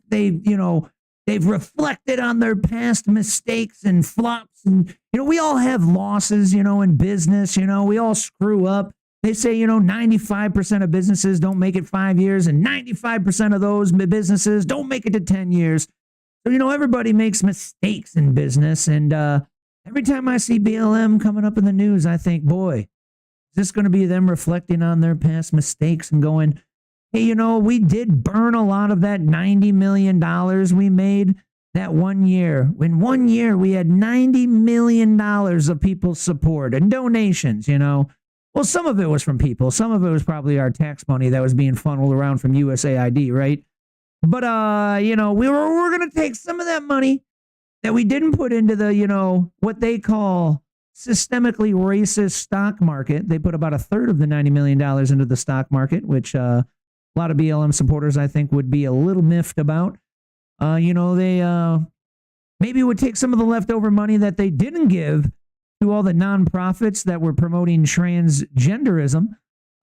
reflected on their past mistakes and flops? And, we all have losses, in business, we all screw up. They say, 95% of businesses don't make it 5 years and 95% of those businesses don't make it to 10 years. So, everybody makes mistakes in business. And every time I see BLM coming up in the news, I think, boy, is this going to be them reflecting on their past mistakes and going, hey, you know, we did burn a lot of that $90 million we made that 1 year. In 1 year, we had $90 million of people's support and donations, you know. Well, some of it was from people. Some of it was probably our tax money that was being funneled around from USAID, right? But, you know, we're going to take some of that money that we didn't put into the, you know, what they call systemically racist stock market. They put about a third of the $90 million into the stock market, which a lot of BLM supporters, I think, would be a little miffed about. You know, they maybe would take some of the leftover money that they didn't give to all the nonprofits that were promoting transgenderism,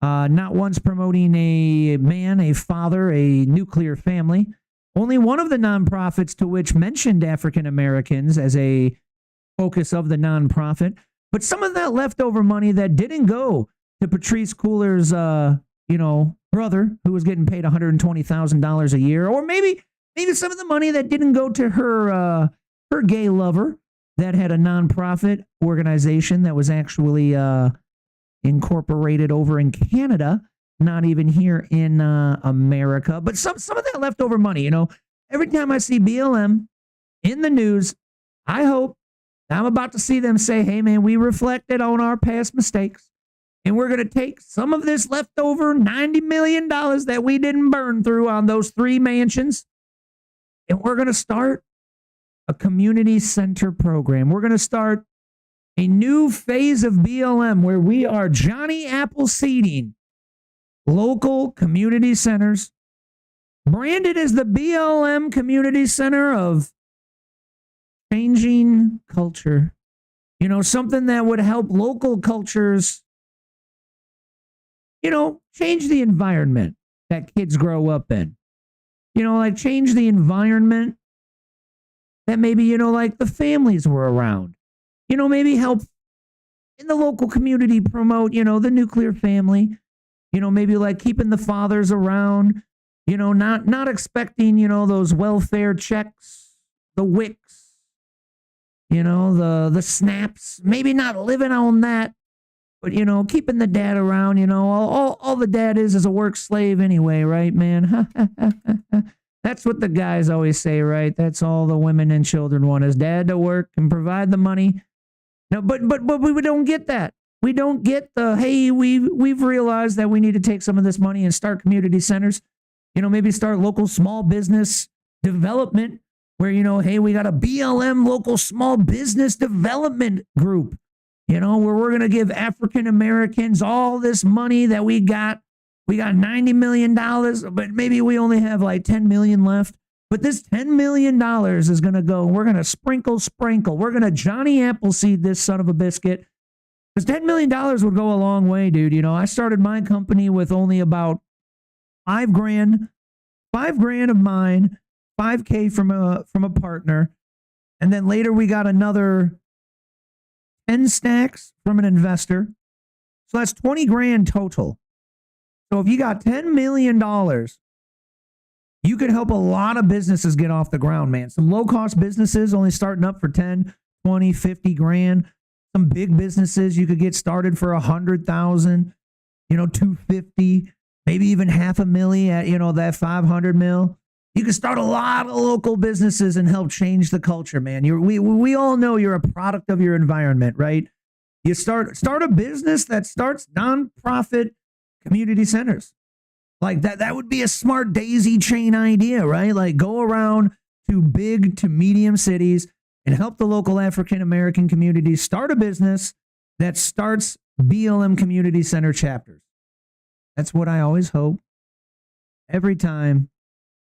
not once promoting a man, a father, a nuclear family. Only one of the nonprofits to which mentioned African Americans as a focus of the nonprofit. But some of that leftover money that didn't go to Patrice Cooler's, you know, brother, who was getting paid $120,000 a year, or maybe some of the money that didn't go to her gay lover that had a nonprofit organization that was actually incorporated over in Canada, not even here in America. But some of that leftover money, you know, every time I see BLM in the news, I hope I'm about to see them say, hey, man, we reflected on our past mistakes, and we're going to take some of this leftover $90 million that we didn't burn through on those 3 mansions, and we're going to start a community center program. We're going to start a new phase of BLM where we are Johnny Appleseeding local community centers, branded as the BLM Community Center of Changing Culture. You know, something that would help local cultures, you know, change the environment that kids grow up in. You know, like change the environment that maybe, you know, like the families were around. You know, maybe help in the local community promote, you know, the nuclear family. You know, maybe like keeping the fathers around, you know, not expecting, you know, those welfare checks, the WICs, you know, the snaps, maybe not living on that, but, you know, keeping the dad around, you know, all the dad is a work slave anyway, right, man? That's what the guys always say, right? That's all the women and children want is dad to work and provide the money. No, but we don't get that. We don't get the, hey, we've realized that we need to take some of this money and start community centers. You know, maybe start local small business development where, you know, hey, we got a BLM local small business development group, you know, where we're going to give African Americans all this money that we got. We got $90 million, but maybe we only have like 10 million left. But this $10 million is going to go, we're going to sprinkle. We're going to Johnny Appleseed this son of a biscuit. Because $10 million would go a long way, dude. You know, I started my company with only about $5,000 of mine, $5K from a partner. And then later we got another 10 stacks from an investor. So that's 20 grand total. So if you got $10 million, you could help a lot of businesses get off the ground, man. Some low-cost businesses only starting up for 10, 20, 50 grand. Some big businesses you could get started for 100,000, you know, 250, maybe even $500,000 at, you know, that 500 mil. You can start a lot of local businesses and help change the culture, man. We all know you're a product of your environment, right? You start a business that starts nonprofit community centers. Like that would be a smart daisy chain idea, right? Like go around to big to medium cities and help the local African American communities start a business that starts BLM community center chapters. That's what I always hope every time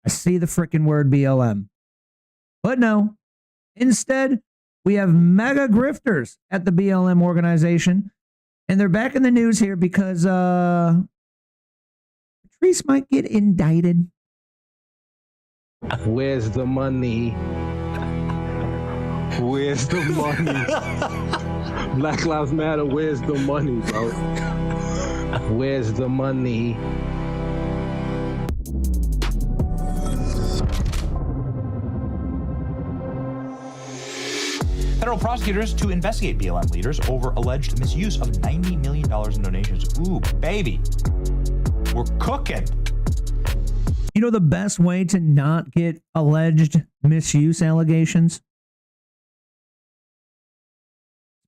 I see the frickin' word BLM. But no, instead, we have mega grifters at the BLM organization. And they're back in the news here because Patrice might get indicted. Where's the money? Where's the money? Black Lives Matter, where's the money, bro? Where's the money? Federal prosecutors to investigate BLM leaders over alleged misuse of $90 million in donations. Ooh, baby. We're cooking. You know the best way to not get alleged misuse allegations?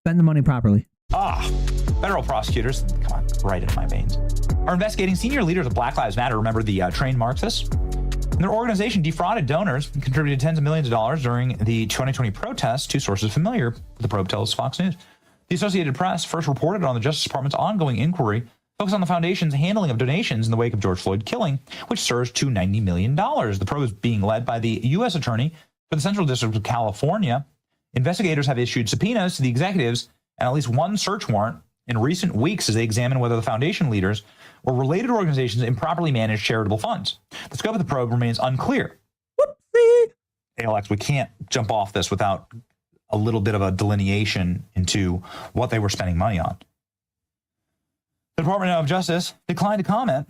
Spend the money properly. Federal prosecutors, come on, right in my veins, are investigating senior leaders of Black Lives Matter. Remember the trained Marxists? And their organization defrauded donors and contributed tens of millions of dollars during the 2020 protests. Two sources familiar with the probe tells Fox News. The Associated Press first reported on the Justice Department's ongoing inquiry focused on the foundation's handling of donations in the wake of George Floyd killing, which surged to $90 million. The probe is being led by the U.S. Attorney for the Central District of California. Investigators have issued subpoenas to the executives and at least one search warrant in recent weeks as they examine whether the foundation leaders or related organizations improperly managed charitable funds. The scope of the probe remains unclear. Whoopsie. ALX, we can't jump off this without a little bit of a delineation into what they were spending money on. The Department of Justice declined to comment.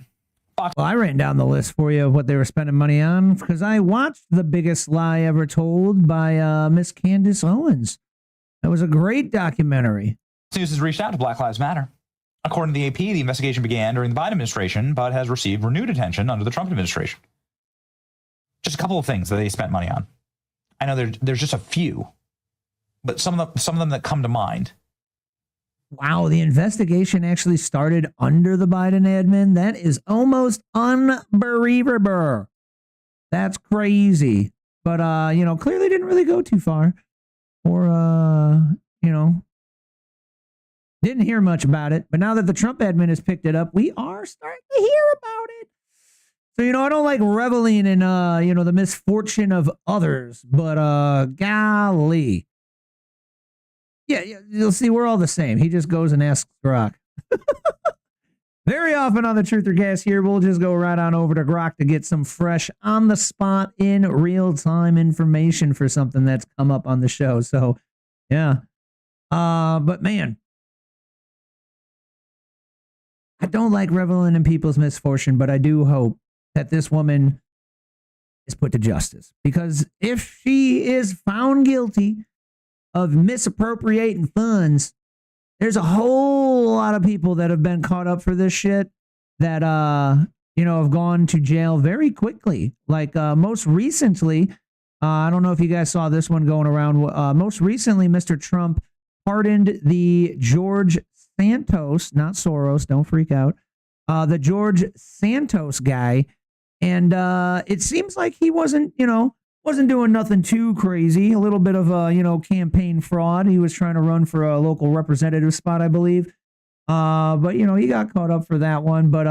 Well, I ran down the list for you of what they were spending money on because I watched The Biggest Lie Ever Told by Miss Candace Owens. That was a great documentary. News has reached out to Black Lives Matter. According to the AP, the investigation began during the Biden administration, but has received renewed attention under the Trump administration. Just a couple of things that they spent money on. I know there's just a few, but some of them that come to mind. Wow, the investigation actually started under the Biden admin. That is almost unbelievable. That's crazy. But clearly didn't really go too far. Or didn't hear much about it. But now that the Trump admin has picked it up, we are starting to hear about it. So, I don't like reveling in the misfortune of others, but golly. Yeah, you'll see we're all the same. He just goes and asks Grok. Very often on the Truth or Gas here, we'll just go right on over to Grok to get some fresh, on the spot, in real time information for something that's come up on the show. So, yeah. But man, I don't like reveling in people's misfortune, but I do hope that this woman is put to justice. Because if she is found guilty of misappropriating funds, there's a whole lot of people that have been caught up for this shit that, have gone to jail very quickly. Like most recently, I don't know if you guys saw this one going around. Most recently, Mr. Trump pardoned the George Santos, not Soros, don't freak out, the George Santos guy. And it seems like he wasn't doing nothing too crazy. A little bit of campaign fraud. He was trying to run for a local representative spot, I believe. But he got caught up for that one. But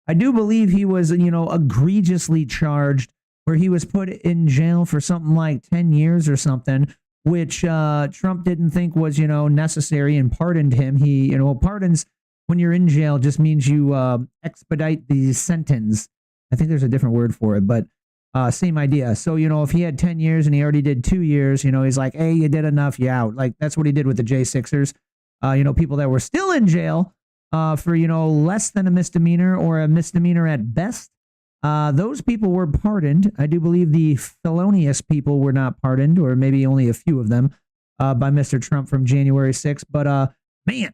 I do believe he was, egregiously charged, where he was put in jail for something like 10 years or something, which Trump didn't think was, necessary, and pardoned him. He, pardons when you're in jail just means you expedite the sentence. I think there's a different word for it, but same idea. So, if he had 10 years and he already did 2 years, he's like, hey, you did enough, you out. Like, that's what he did with the J6ers. People that were still in jail for, less than a misdemeanor or a misdemeanor at best. Those people were pardoned. I do believe the felonious people were not pardoned, or maybe only a few of them, by Mr. Trump from January 6th. But, man,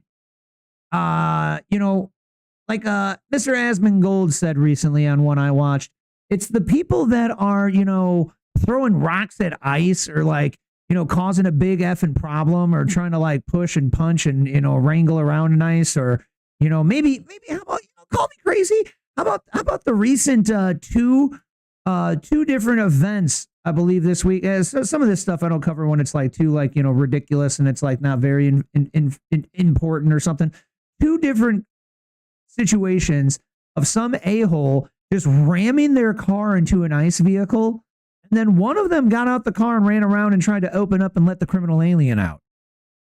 like Mr. Asmongold said recently on one I watched, it's the people that are, throwing rocks at ICE, or like, causing a big effing problem, or trying to like push and punch and, wrangle around ICE, or, maybe how about, call me crazy. How about the recent two different events, I believe, this week? So some of this stuff I don't cover when it's like too like, ridiculous and it's like not very important or something. Two different situations of some a-hole just ramming their car into an ICE vehicle, and then one of them got out the car and ran around and tried to open up and let the criminal alien out.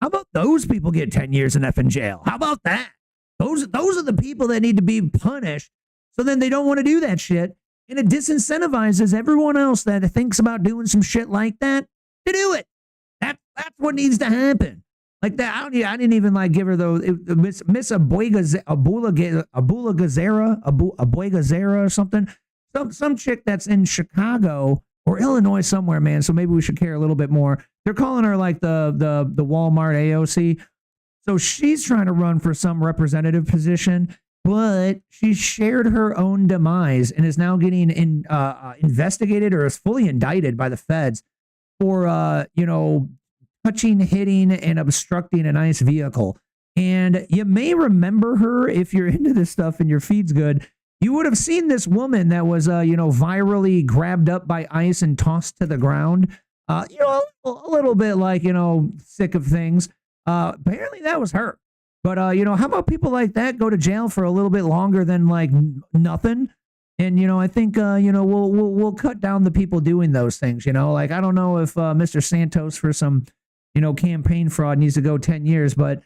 How about those people get 10 years in effing jail? How about that? Those are the people that need to be punished. So then they don't want to do that shit, and it disincentivizes everyone else that thinks about doing some shit like that to do it. That's what needs to happen. Like that, I didn't even like give her Miss Abulagazera or something. Some chick that's in Chicago or Illinois somewhere, man. So maybe we should care a little bit more. They're calling her like the Walmart AOC. So she's trying to run for some representative position, but she shared her own demise and is now getting investigated or is fully indicted by the feds for, touching, hitting, and obstructing an ICE vehicle. And you may remember her if you're into this stuff and your feed's good. You would have seen this woman that was, virally grabbed up by ICE and tossed to the ground. A little bit like, sick of things. Apparently that was her. But, how about people like that go to jail for a little bit longer than like nothing? And, I think, we'll cut down the people doing those things, like, I don't know if Mr. Santos for some, campaign fraud needs to go 10 years, but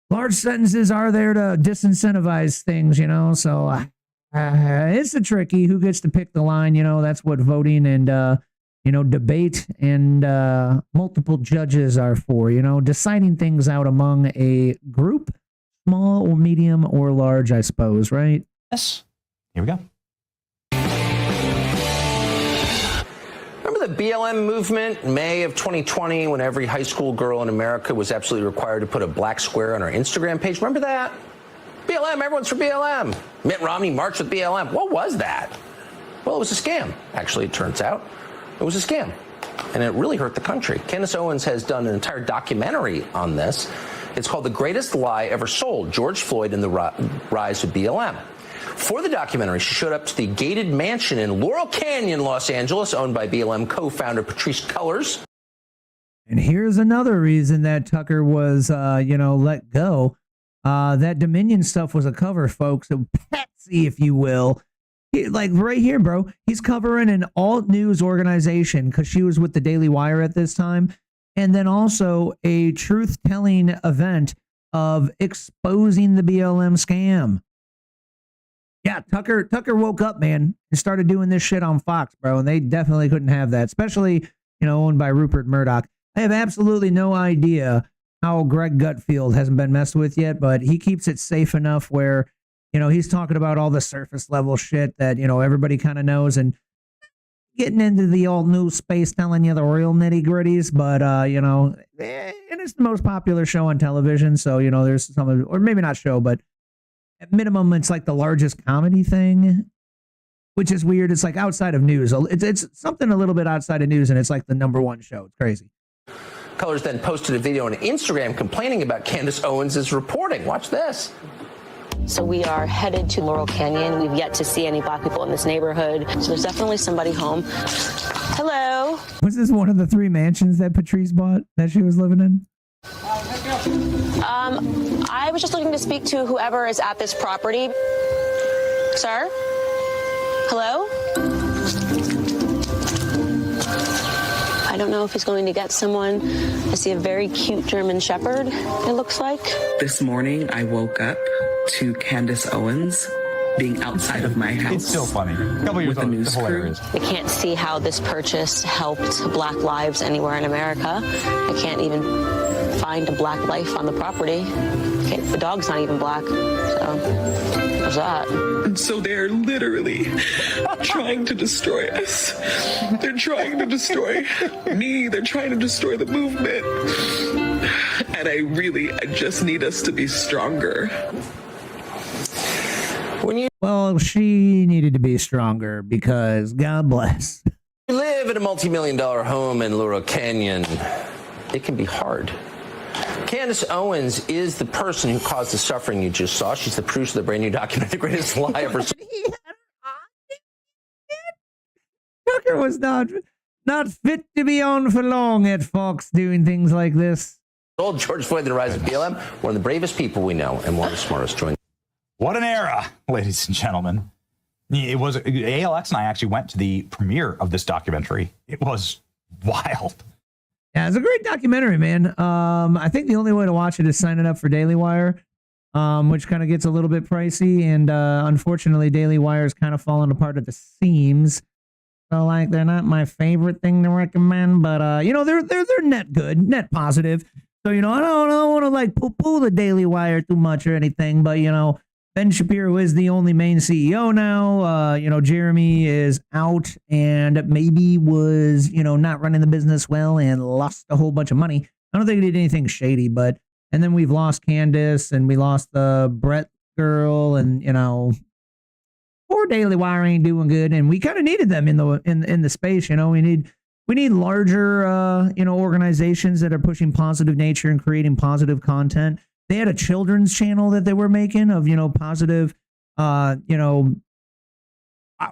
large sentences are there to disincentivize things, so it's a tricky who gets to pick the line, that's what voting and, debate and multiple judges are for, deciding things out among a group, small or medium or large, I suppose, right? Yes. Here we go. Remember the BLM movement, May of 2020, when every high school girl in America was absolutely required to put a black square on her Instagram page? Remember that? BLM, everyone's for BLM. Mitt Romney marched with BLM. What was that? Well, it was a scam. Actually, it turns out it was a scam. And it really hurt the country. Candace Owens has done an entire documentary on this. It's called The Greatest Lie Ever Sold, George Floyd and the Rise of BLM. For the documentary, she showed up to the gated mansion in Laurel Canyon, Los Angeles, owned by BLM co-founder Patrisse Cullors. And here's another reason that Tucker was, let go. That Dominion stuff was a cover, folks. So patsy, if you will. Like right here, bro. He's covering an alt news organization because she was with the Daily Wire at this time. And then also a truth-telling event of exposing the BLM scam. Yeah, Tucker woke up, man, and started doing this shit on Fox, bro. And they definitely couldn't have that, especially, owned by Rupert Murdoch. I have absolutely no idea how Greg Gutfield hasn't been messed with yet, but he keeps it safe enough where, he's talking about all the surface level shit that, everybody kind of knows and getting into the old news space, telling you the real nitty gritties. But, and it's the most popular show on television. So, there's some, or maybe not show, but at minimum, it's like the largest comedy thing, which is weird. It's like outside of news. It's something a little bit outside of news, and it's like the #1 show. It's crazy. Cullors then posted a video on Instagram complaining about Candace Owens' reporting. Watch this. So we are headed to Laurel Canyon. We've yet to see any black people in this neighborhood. So there's definitely somebody home. Hello. Was this one of the 3 mansions that Patrisse bought that she was living in? I was just looking to speak to whoever is at this property. Sir? Hello? I don't know if he's going to get someone. I see a very cute German Shepherd, it looks like. This morning, I woke up to Candace Owens being outside of my house. It's still funny. A couple years with a news crew. I can't see how this purchase helped black lives anywhere in America. I can't even find a black life on the property. The dog's not even black, so there's that. And so they're literally trying to destroy us. They're trying to destroy me. They're trying to destroy the movement. And I just need us to be stronger. Well, she needed to be stronger because God bless. You live in a multi-million-dollar home in Laurel Canyon. It can be hard. Candace Owens is the person who caused the suffering you just saw. She's the producer of the brand new documentary, The Greatest Lie Ever Sold. Tucker was not fit to be on for long at Fox doing things like this. Old George Floyd, The Rise of BLM, one of the bravest people we know and one of the smartest. What an era, ladies and gentlemen. It was ALX and I actually went to the premiere of this documentary. It was wild. Yeah, it's a great documentary, man. I think the only way to watch it is signing up for Daily Wire, which kind of gets a little bit pricey. And unfortunately, Daily Wire is kind of falling apart at the seams. So, like, they're not my favorite thing to recommend, but they're net good, net positive. So, I don't want to like poo-poo the Daily Wire too much or anything, but Ben Shapiro is the only main CEO now. Jeremy is out and maybe was, not running the business well and lost a whole bunch of money. I don't think he did anything shady, and then we've lost Candace and we lost Brett girl, and poor Daily Wire ain't doing good, and we kind of needed them in the space. We need larger organizations that are pushing positive nature and creating positive content. They had a children's channel that they were making of positive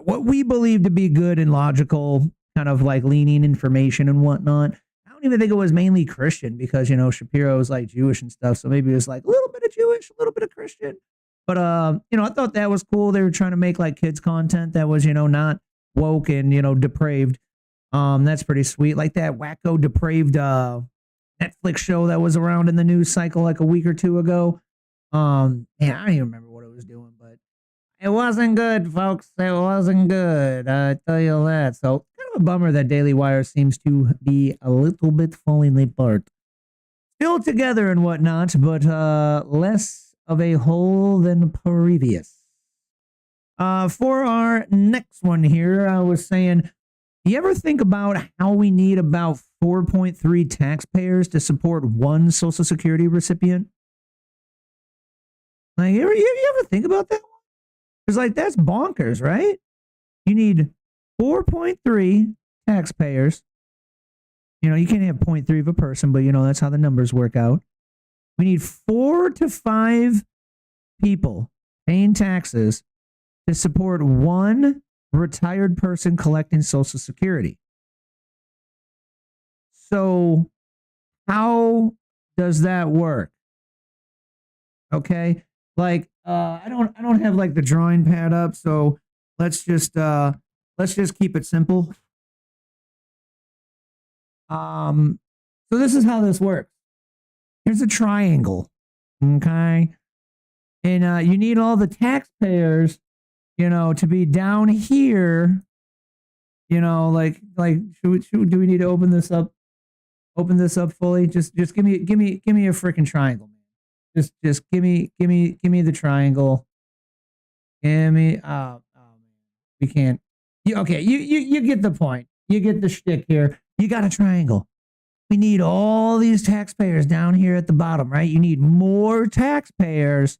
what we believe to be good and logical kind of like leaning information and whatnot. I don't even think it was mainly Christian because Shapiro is like Jewish and stuff, so maybe it was like a little bit of Jewish, a little bit of Christian. But I thought that was cool. They were trying to make like kids content that was not woke and depraved. That's pretty sweet. Like that wacko depraved Netflix show that was around in the news cycle like a week or two ago. I don't even remember what it was doing, but it wasn't good, folks. It wasn't good. I tell you that. So kind of a bummer that Daily Wire seems to be a little bit falling apart. Still together and whatnot, but less of a whole than previous. For our next one here, I was saying, you ever think about how we need about 4.3 taxpayers to support one Social Security recipient? Like, you ever think about that one? Because, like, that's bonkers, right? You need 4.3 taxpayers. You can't have 0.3 of a person, but, that's how the numbers work out. We need 4 to 5 people paying taxes to support one retired person collecting Social Security. So, how does that work? Okay, like I don't have like the drawing pad up, so let's just keep it simple. So this is how this works. Here's a triangle, okay, and you need all the taxpayers, to be down here. Like do we need to open this up? Open this up fully. Just give me a freaking triangle, man. Just give me the triangle. Give me we can't. You get the point. You get the shtick here. You got a triangle. We need all these taxpayers down here at the bottom, right? You need more taxpayers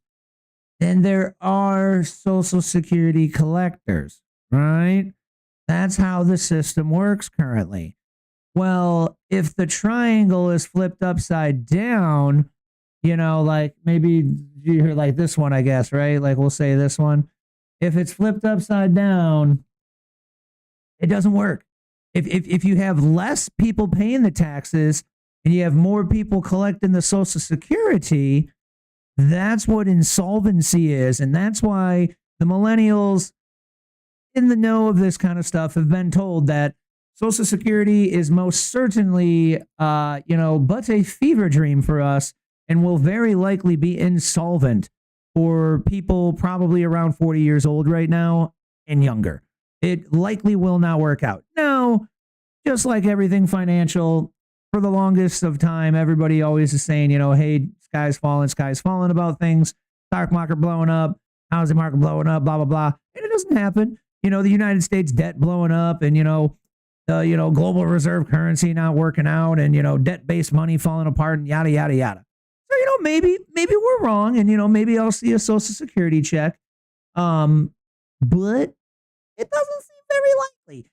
than there are Social Security collectors, right? That's how the system works currently. Well, if the triangle is flipped upside down, like maybe you hear like this one, I guess, right? Like we'll say this one. If it's flipped upside down, it doesn't work. If you have less people paying the taxes and you have more people collecting the Social Security, that's what insolvency is. And that's why the millennials in the know of this kind of stuff have been told that Social Security is most certainly, but a fever dream for us and will very likely be insolvent for people probably around 40 years old right now and younger. It likely will not work out. Now, just like everything financial, for the longest of time, everybody always is saying, hey, sky's falling about things, stock market blowing up, housing market blowing up, blah, blah, blah. And it doesn't happen. The United States debt blowing up and, global reserve currency not working out and, debt-based money falling apart and yada, yada, yada. So, maybe we're wrong and, maybe I'll see a Social Security check. But it doesn't seem very likely.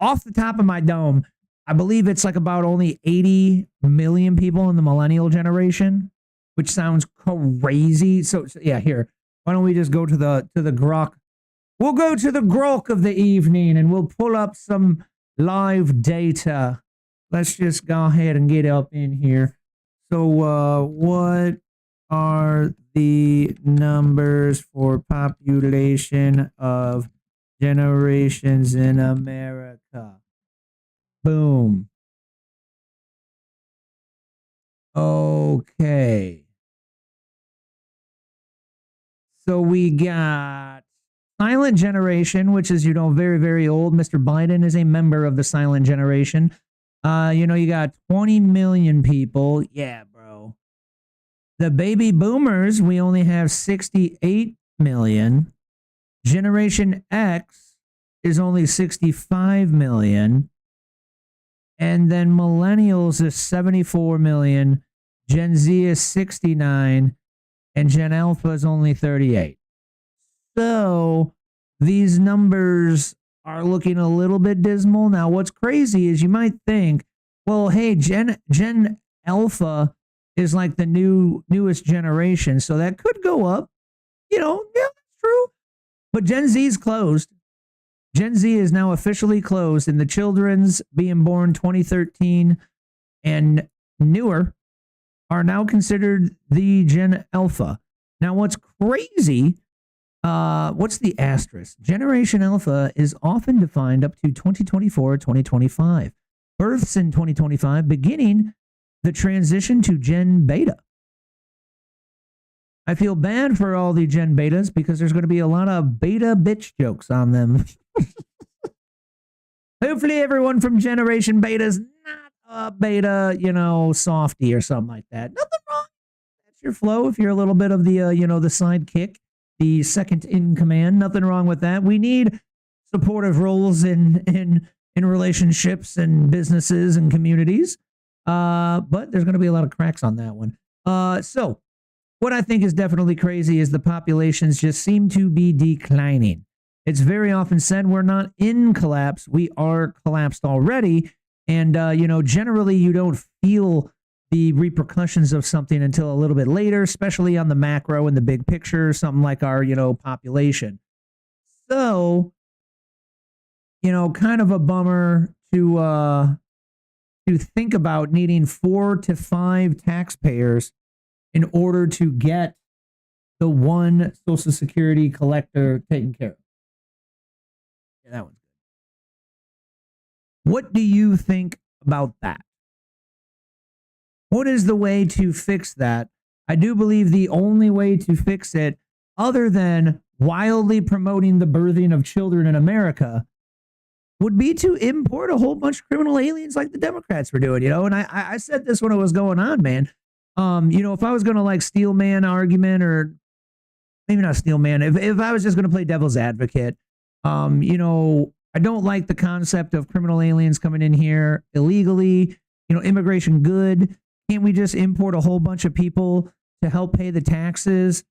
Off the top of my dome, I believe it's like about only 80 million people in the millennial generation, which sounds crazy. So yeah, here, why don't we just go to the grok? We'll go to the grok of the evening and we'll pull up some live data. Let's just go ahead and get up in here. So what are the numbers for population of generations in America? Boom. Okay. So we got silent generation, which is, very, very old. Mr. Biden is a member of the silent generation. You got 20 million people. Yeah, bro. The baby boomers, we only have 68 million. Generation X is only 65 million. And then millennials is 74 million. Gen Z is 69. and Gen Alpha is only 38. So these numbers are looking a little bit dismal. Now, what's crazy is you might think, well, hey, Gen Alpha is like the newest generation, so that could go up. Yeah, that's true. But Gen Z is closed. Gen Z is now officially closed, and the children's being born 2013 and newer are now considered the Gen Alpha. Now, what's crazy, what's the asterisk? Generation Alpha is often defined up to 2024, 2025. Births in 2025, beginning the transition to Gen Beta. I feel bad for all the Gen Betas because there's going to be a lot of beta bitch jokes on them. Hopefully everyone from Generation Beta is not a beta, softy or something like that. Nothing wrong. That's your flow if you're a little bit of the, the sidekick, the second in command. Nothing wrong with that. We need supportive roles in relationships and businesses and communities. But there's going to be a lot of cracks on that one. So what I think is definitely crazy is the populations just seem to be declining. It's very often said we're not in collapse. We are collapsed already. And, generally you don't feel the repercussions of something until a little bit later, especially on the macro and the big picture, something like our, population. So, kind of a bummer to think about needing 4 to 5 taxpayers in order to get the one Social Security collector taken care of. Yeah, that one's good. What do you think about that? What is the way to fix that? I do believe the only way to fix it, other than wildly promoting the birthing of children in America, would be to import a whole bunch of criminal aliens like the Democrats were doing, And I said this when it was going on, man. If I was going to steel man argument, or maybe not steel man, if I was just going to play devil's advocate, I don't like the concept of criminal aliens coming in here illegally, immigration good. Can't we just import a whole bunch of people to help pay the taxes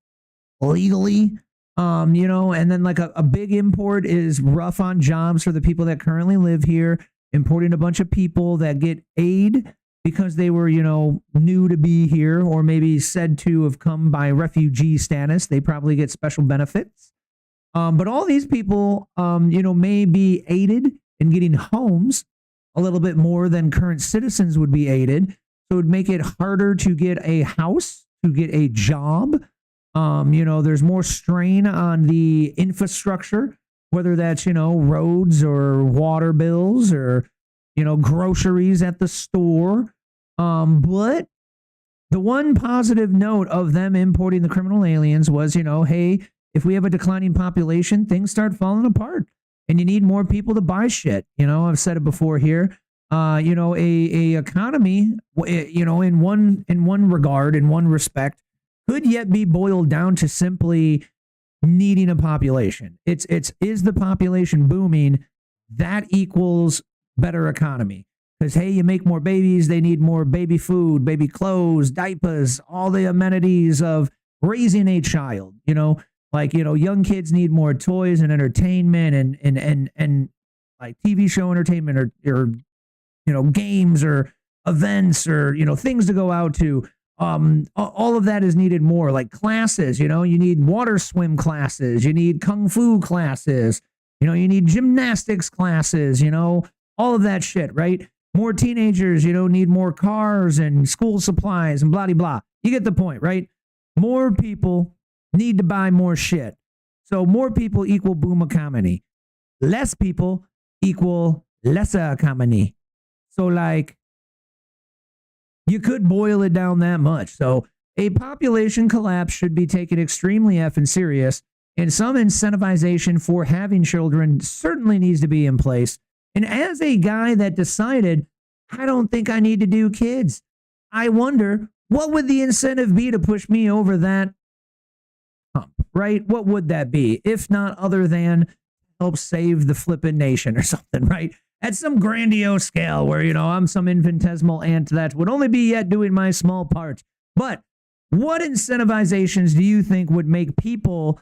legally? And then a big import is rough on jobs for the people that currently live here, importing a bunch of people that get aid because they were, new to be here, or maybe said to have come by refugee status. They probably get special benefits. But all these people, may be aided in getting homes a little bit more than current citizens would be aided. So it would make it harder to get a house, to get a job. There's more strain on the infrastructure, whether that's, roads or water bills or, groceries at the store. But the one positive note of them importing the criminal aliens was, hey, if we have a declining population, things start falling apart and you need more people to buy shit. I've said it before here. A economy, in one regard, in one respect, could yet be boiled down to simply needing a population. Is the population booming? That equals better economy. Because, hey, you make more babies, they need more baby food, baby clothes, diapers, all the amenities of raising a child. Young kids need more toys and entertainment and like TV show entertainment or games or events or, things to go out to. All of that is needed more, like classes. You need water swim classes, you need kung fu classes, you need gymnastics classes, all of that shit, right? More teenagers, need more cars and school supplies and blah, blah, blah. You get the point, right? More people need to buy more shit. So more people equal boom economy. Less people equal lesser economy. So you could boil it down that much. So a population collapse should be taken extremely effing serious, and some incentivization for having children certainly needs to be in place. And as a guy that decided, I don't think I need to do kids, I wonder, what would the incentive be to push me over that hump, right? What would that be? If not other than help save the flippin' nation or something, right? At some grandiose scale where, I'm some infinitesimal ant that would only be yet doing my small part. But what incentivizations do you think would make people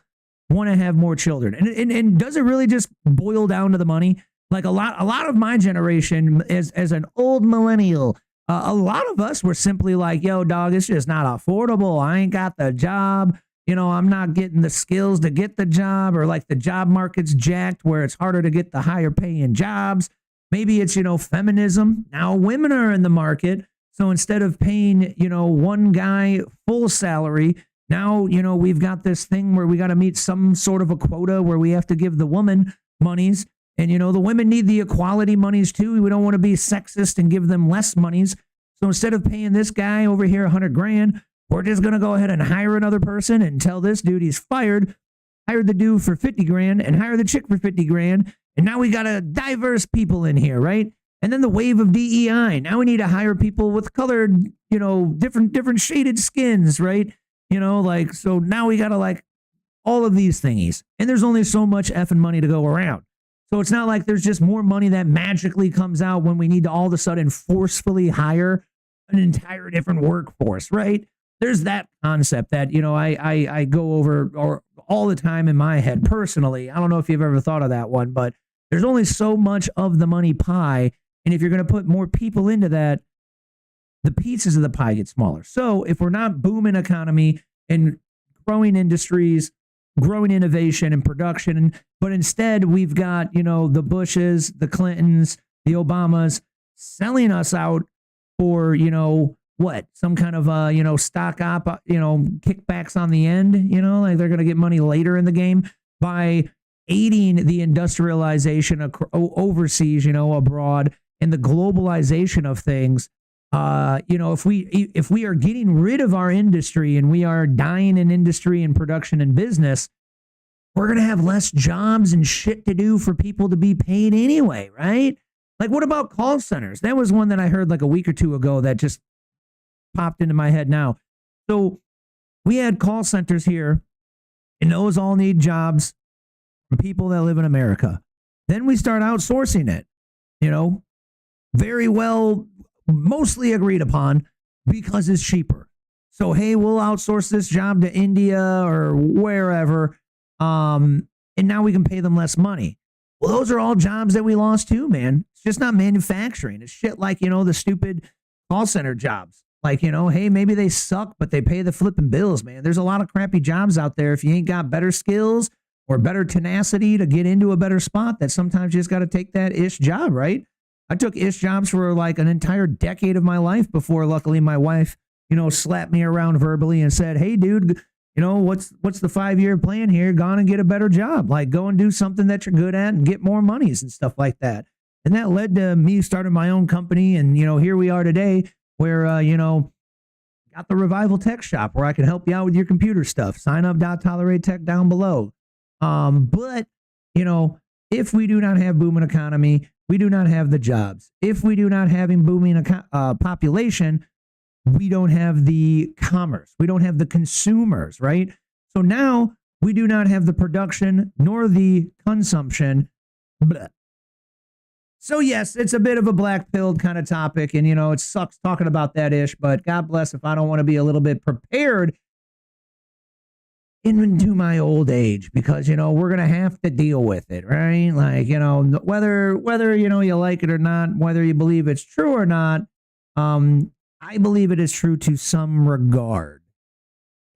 want to have more children? And does it really just boil down to the money? Like a lot of my generation, as an old millennial, a lot of us were simply like, yo, dog, it's just not affordable. I ain't got the job. I'm not getting the skills to get the job, or like the job market's jacked where it's harder to get the higher paying jobs. Maybe it's, feminism. Now women are in the market. So instead of paying, one guy full salary, now, we've got this thing where we got to meet some sort of a quota where we have to give the woman monies. And, the women need the equality monies too. We don't want to be sexist and give them less monies. So instead of paying this guy over here $100,000, we're just going to go ahead and hire another person and tell this dude he's fired, hire the dude for $50,000 and hire the chick for $50,000. And now we got a diverse people in here, right? And then the wave of DEI. Now we need to hire people with colored, different shaded skins, right? So now we got to all of these thingies. And there's only so much effing money to go around. So it's not like there's just more money that magically comes out when we need to all of a sudden forcefully hire an entire different workforce, right? There's that concept that, I go over or all the time in my head personally. I don't know if you've ever thought of that one, but there's only so much of the money pie. And if you're going to put more people into that, the pieces of the pie get smaller. So if we're not booming economy and growing industries, growing innovation and production, but instead we've got, the Bushes, the Clintons, the Obamas selling us out for, some kind of, stock op, kickbacks on the end, like they're going to get money later in the game by aiding the industrialization overseas, abroad, and the globalization of things. If we are getting rid of our industry and we are dying in industry and production and business, we're going to have less jobs and shit to do for people to be paid anyway, right? Like, what about call centers? That was one that I heard like a week or two ago that just popped into my head now. So we had call centers here, and those all need jobs from people that live in America. Then we start outsourcing it, very well, mostly agreed upon because it's cheaper. So, hey, we'll outsource this job to India or wherever. And now we can pay them less money. Well, those are all jobs that we lost too, man. It's just not manufacturing. It's shit like, the stupid call center jobs. Like, hey, maybe they suck, but they pay the flipping bills, man. There's a lot of crappy jobs out there. If you ain't got better skills or better tenacity to get into a better spot, that sometimes you just got to take that ish job, right? I took ish jobs for like an entire decade of my life before, luckily, my wife, slapped me around verbally and said, hey, dude, what's the 5-year plan here? Go on and get a better job. Like, go and do something that you're good at and get more monies and stuff like that. And that led to me starting my own company. And, here we are today where, got the Revival Tech Shop where I can help you out with your computer stuff. Sign up .tolerate tech down below. But, if we do not have booming economy, we do not have the jobs. If we do not have a booming population, we don't have the commerce. We don't have the consumers, right? So now we do not have the production nor the consumption. Blah. So yes, it's a bit of a black-pilled kind of topic, and it sucks talking about that ish, but God bless if I don't want to be a little bit prepared into my old age, because we're gonna have to deal with it, right? Like, whether you like it or not, whether you believe it's true or not, I believe it is true to some regard.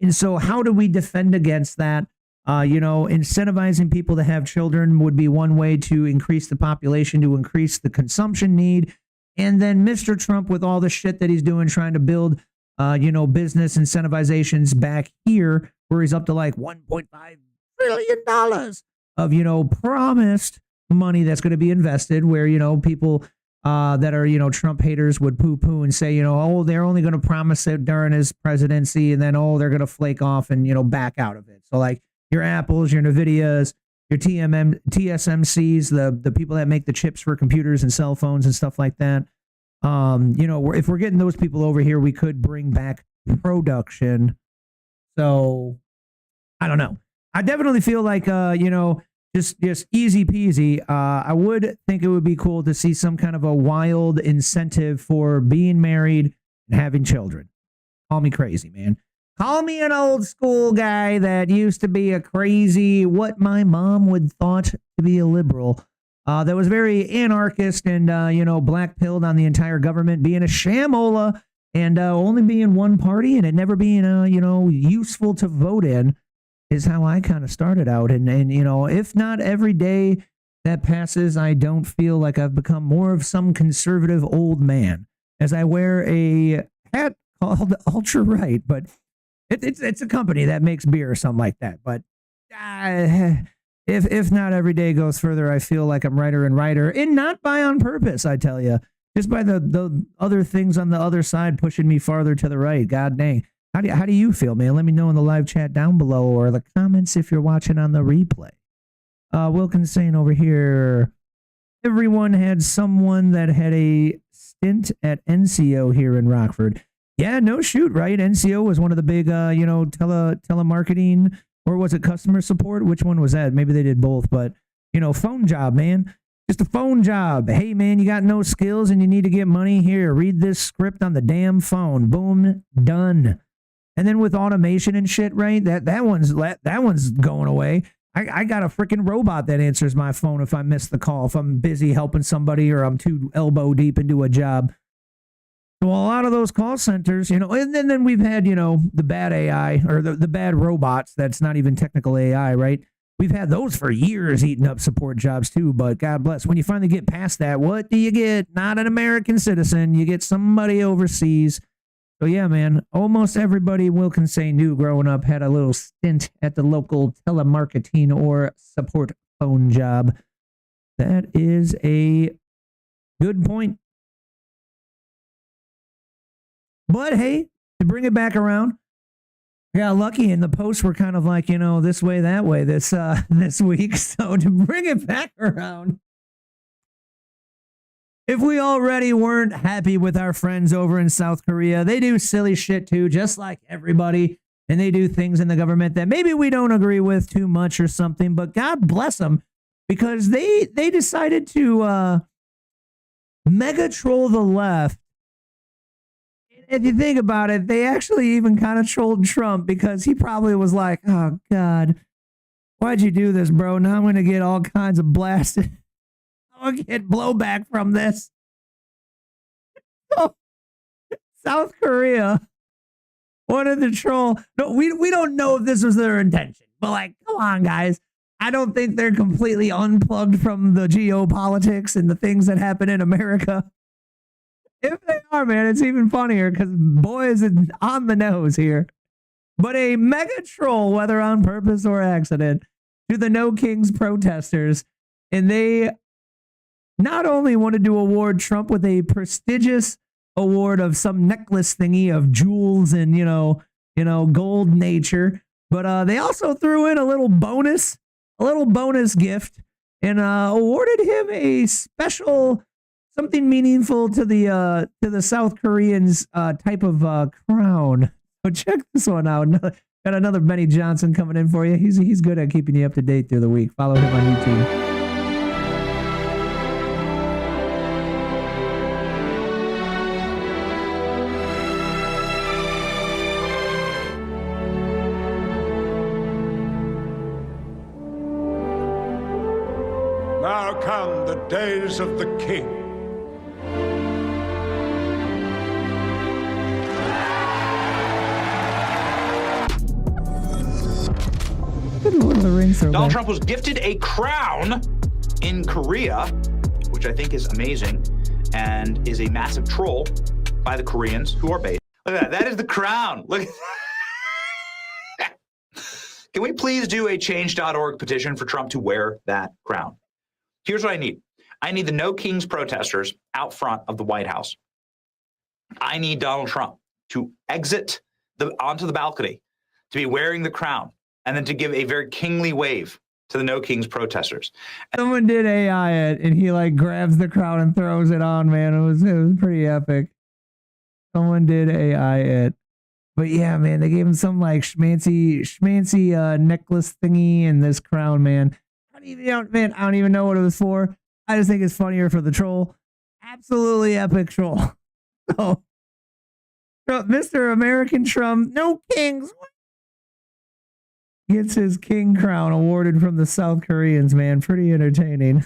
And so how do we defend against that? Incentivizing people to have children would be one way to increase the population, to increase the consumption need. And then Mr. Trump, with all the shit that he's doing, trying to build, business incentivizations back here, where he's up to like $1.5 trillion of, promised money that's going to be invested, where, people that are, Trump haters would poo-poo and say, oh, they're only going to promise it during his presidency, and then, they're going to flake off and, back out of it. So like your Apples, your Nvidias, your TSMCs, the people that make the chips for computers and cell phones and stuff like that. If we're getting those people over here, we could bring back production. So I don't know. I definitely feel like, just easy peasy. I would think it would be cool to see some kind of a wild incentive for being married and having children. Call me crazy, man. Call me an old school guy that used to be a crazy, what my mom would thought to be a liberal. That was very anarchist and, black pilled on the entire government, being a shamola and only being one party and it never being, useful to vote in is how I kind of started out. And, if not every day that passes, I don't feel like I've become more of some conservative old man as I wear a hat called Ultra Right, but it's a company that makes beer or something like that. But if not every day goes further, I feel like I'm righter and righter, and not by on purpose, I tell you, just by the other things on the other side pushing me farther to the right. God dang. How do you feel, man? Let me know in the live chat down below or the comments if you're watching on the replay. Wilkins saying over here, everyone had someone that had a stint at NCO here in Rockford. Yeah, no shoot, right? NCO was one of the big, telemarketing, or was it customer support? Which one was that? Maybe they did both, but, phone job, man. Just a phone job. Hey, man, you got no skills and you need to get money? Here, read this script on the damn phone. Boom, done. And then with automation and shit, right? That one's going away. I got a freaking robot that answers my phone if I miss the call, if I'm busy helping somebody or I'm too elbow deep into a job. So a lot of those call centers, and then we've had, the bad AI or the bad robots. That's not even technical AI, right? We've had those for years eating up support jobs too, but God bless. When you finally get past that, what do you get? Not an American citizen. You get somebody overseas. So yeah, man, almost everybody Wilkins say knew growing up had a little stint at the local telemarketing or support phone job. That is a good point. But hey, to bring it back around, I got lucky and the posts were kind of like, this way, that way this week. So to bring it back around, if we already weren't happy with our friends over in South Korea, they do silly shit too, just like everybody. And they do things in the government that maybe we don't agree with too much or something, but God bless them because they decided to mega troll the left. If you think about it, they actually even kind of trolled Trump because he probably was like, oh, God, why'd you do this, bro? Now I'm going to get all kinds of blasted. I'm going to get blowback from this. So, South Korea wanted to troll. No, we don't know if this was their intention, but like, come on, guys. I don't think they're completely unplugged from the geopolitics and the things that happen in America. If they are, man, it's even funnier because boy, is it on the nose here. But a mega troll, whether on purpose or accident, to the No Kings protesters. And they not only wanted to award Trump with a prestigious award of some necklace thingy of jewels and, gold nature, but they also threw in a little bonus gift and awarded him a special something meaningful to the South Koreans type of crown. So check this one out. Got another Benny Johnson coming in for you. He's good at keeping you up to date through the week. Follow him on YouTube. Now come the days of the king. Lord of the Rings. Donald Trump was gifted a crown in Korea, which I think is amazing and is a massive troll by the Koreans who are based. Look at that. That is the crown. Look. Can we please do a change.org petition for Trump to wear that crown? Here's what I need. I need the No Kings protesters out front of the White House. I need Donald Trump to exit onto the balcony, to be wearing the crown, and then to give a very kingly wave to the No Kings protesters. Someone did AI it, and he like grabs the crown and throws it on, man. It was pretty epic. Someone did AI it. But yeah, man, they gave him some like schmancy necklace thingy and this crown, man. I don't even know what it was for. I just think it's funnier for the troll. Absolutely epic troll. So Mr. American Trump, no kings. Gets his king crown awarded from the South Koreans, man. Pretty entertaining.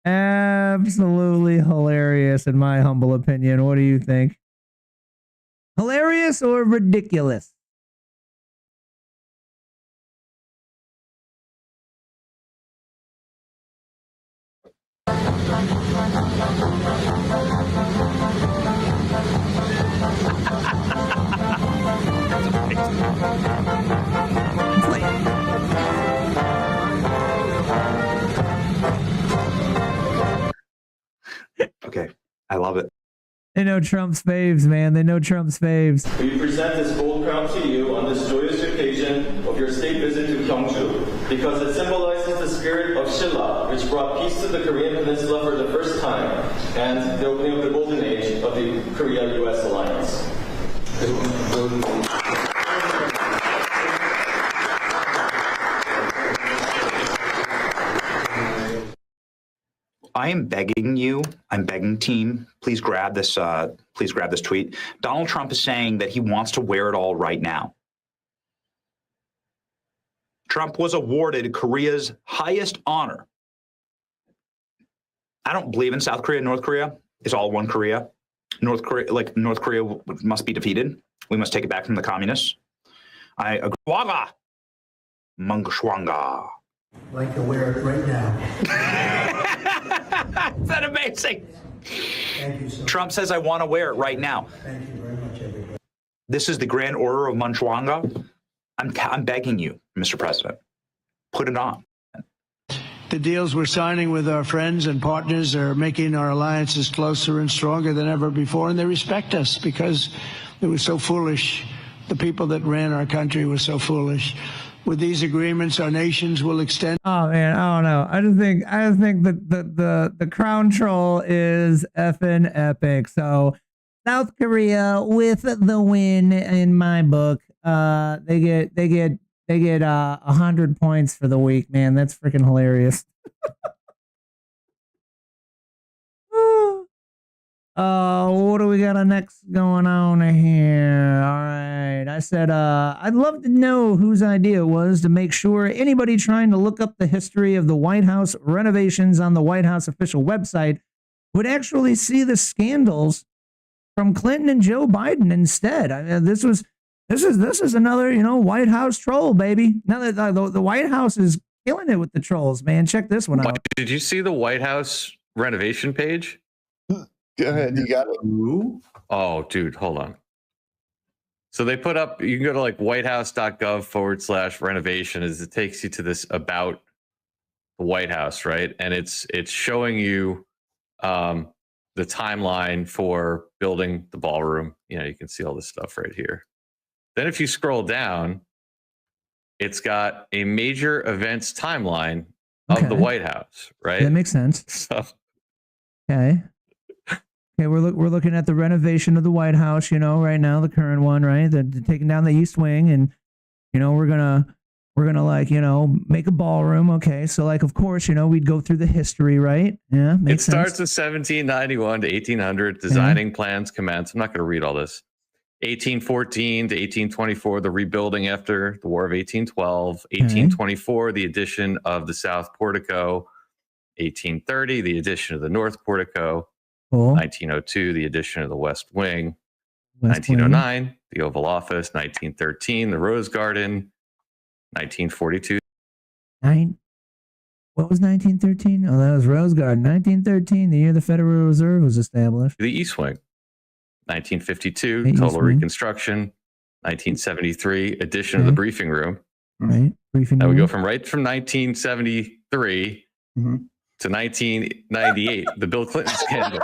Absolutely hilarious, in my humble opinion. What do you think? Hilarious or ridiculous? Okay, I love it. They know Trump's faves, man. They know Trump's faves. We present this gold crown to you on this joyous occasion of your state visit to Gyeongju because it symbolizes the spirit of Shilla, which brought peace to the Korean Peninsula for the first time, and the opening of the golden age of the Korea-U.S. alliance. I am begging you, I'm begging team, please grab this tweet. Donald Trump is saying that he wants to wear it all right now. Trump was awarded Korea's highest honor. I don't believe in South Korea, North Korea. It's all one Korea. North Korea must be defeated. We must take it back from the communists. I agree. Waga! Mungshwanga. Like to wear it right now. Is that amazing? Thank you so much. Trump says, I want to wear it right now. Thank you very much, everybody. This is the grand order of Munchwanga. I'm begging you, Mr. President, put it on. The deals we're signing with our friends and partners are making our alliances closer and stronger than ever before, and they respect us because it was so foolish. The people that ran our country were so foolish. With these agreements, our nations will extend. Oh man, I don't know. I just think that the crown troll is effing epic. So South Korea with the win in my book. They get 100 points for the week, man. That's freaking hilarious. What do we got next going on here? All right. I said, I'd love to know whose idea it was to make sure anybody trying to look up the history of the White House renovations on the White House official website would actually see the scandals from Clinton and Joe Biden instead. I mean, this is another, White House troll, baby. Now that the White House is killing it with the trolls, man. Check this one out. Did you see the White House renovation page? Go ahead, you got it. Oh, dude, hold on. So they put up, you can go to like whitehouse.gov/renovation as it takes you to this about the White House, right? And it's showing you the timeline for building the ballroom. You can see all this stuff right here. Then if you scroll down, it's got a major events timeline of the White House, right? That makes sense. So, okay. Okay, we're looking at the renovation of the White House, right now, the current one, right? The taking down the East Wing, and we're gonna like make a ballroom. Okay, so like of course we'd go through the history, right? Yeah, makes sense. Starts with 1791 to 1800. Designing plans commence. I'm not going to read all this. 1814 to 1824, the rebuilding after the War of 1812. 1824, the addition of the South Portico. 1830, the addition of the North Portico. Cool. 1902, the addition of the West Wing. 1909, the Oval Office. 1913, the Rose Garden. 1942. What was 1913? Oh, that was Rose Garden. 1913, the year the Federal Reserve was established. The East Wing. 1952, total reconstruction. 1973, addition of the briefing room. Right, briefing room. Now we go from 1973 to 1998, the Bill Clinton scandal.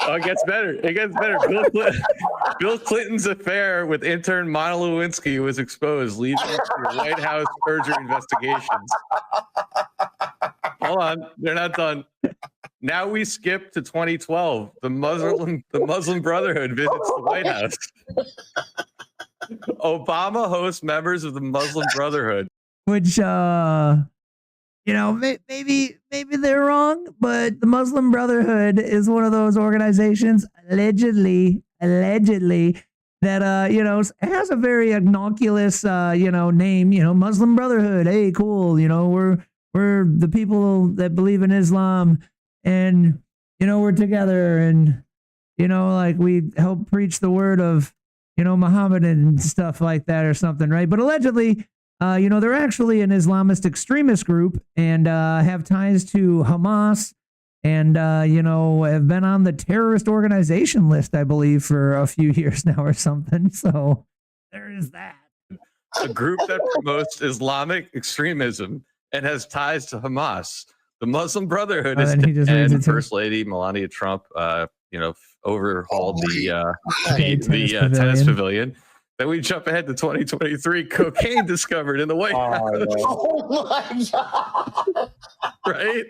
Oh, it gets better. It gets better. Bill Clinton's affair with intern Monica Lewinsky was exposed, leading to the White House perjury investigations. Hold on, they're not done. Now we skip to 2012. The Muslim Brotherhood visits the White House. Obama hosts members of the Muslim Brotherhood. Which, maybe they're wrong, but the Muslim Brotherhood is one of those organizations, allegedly, that has a very innocuous name. Muslim Brotherhood. Hey, cool. We're the people that believe in Islam, and we're together, and like we help preach the word of Muhammad and stuff like that or something, right? But allegedly, they're actually an Islamist extremist group and have ties to Hamas and, have been on the terrorist organization list, I believe, for a few years now or something. So there is that. A group that promotes Islamic extremism and has ties to Hamas. The Muslim Brotherhood is and First Lady Melania Trump, overhauled the tennis pavilion. Then we jump ahead to 2023. Cocaine discovered in the White House. Oh my God. Right?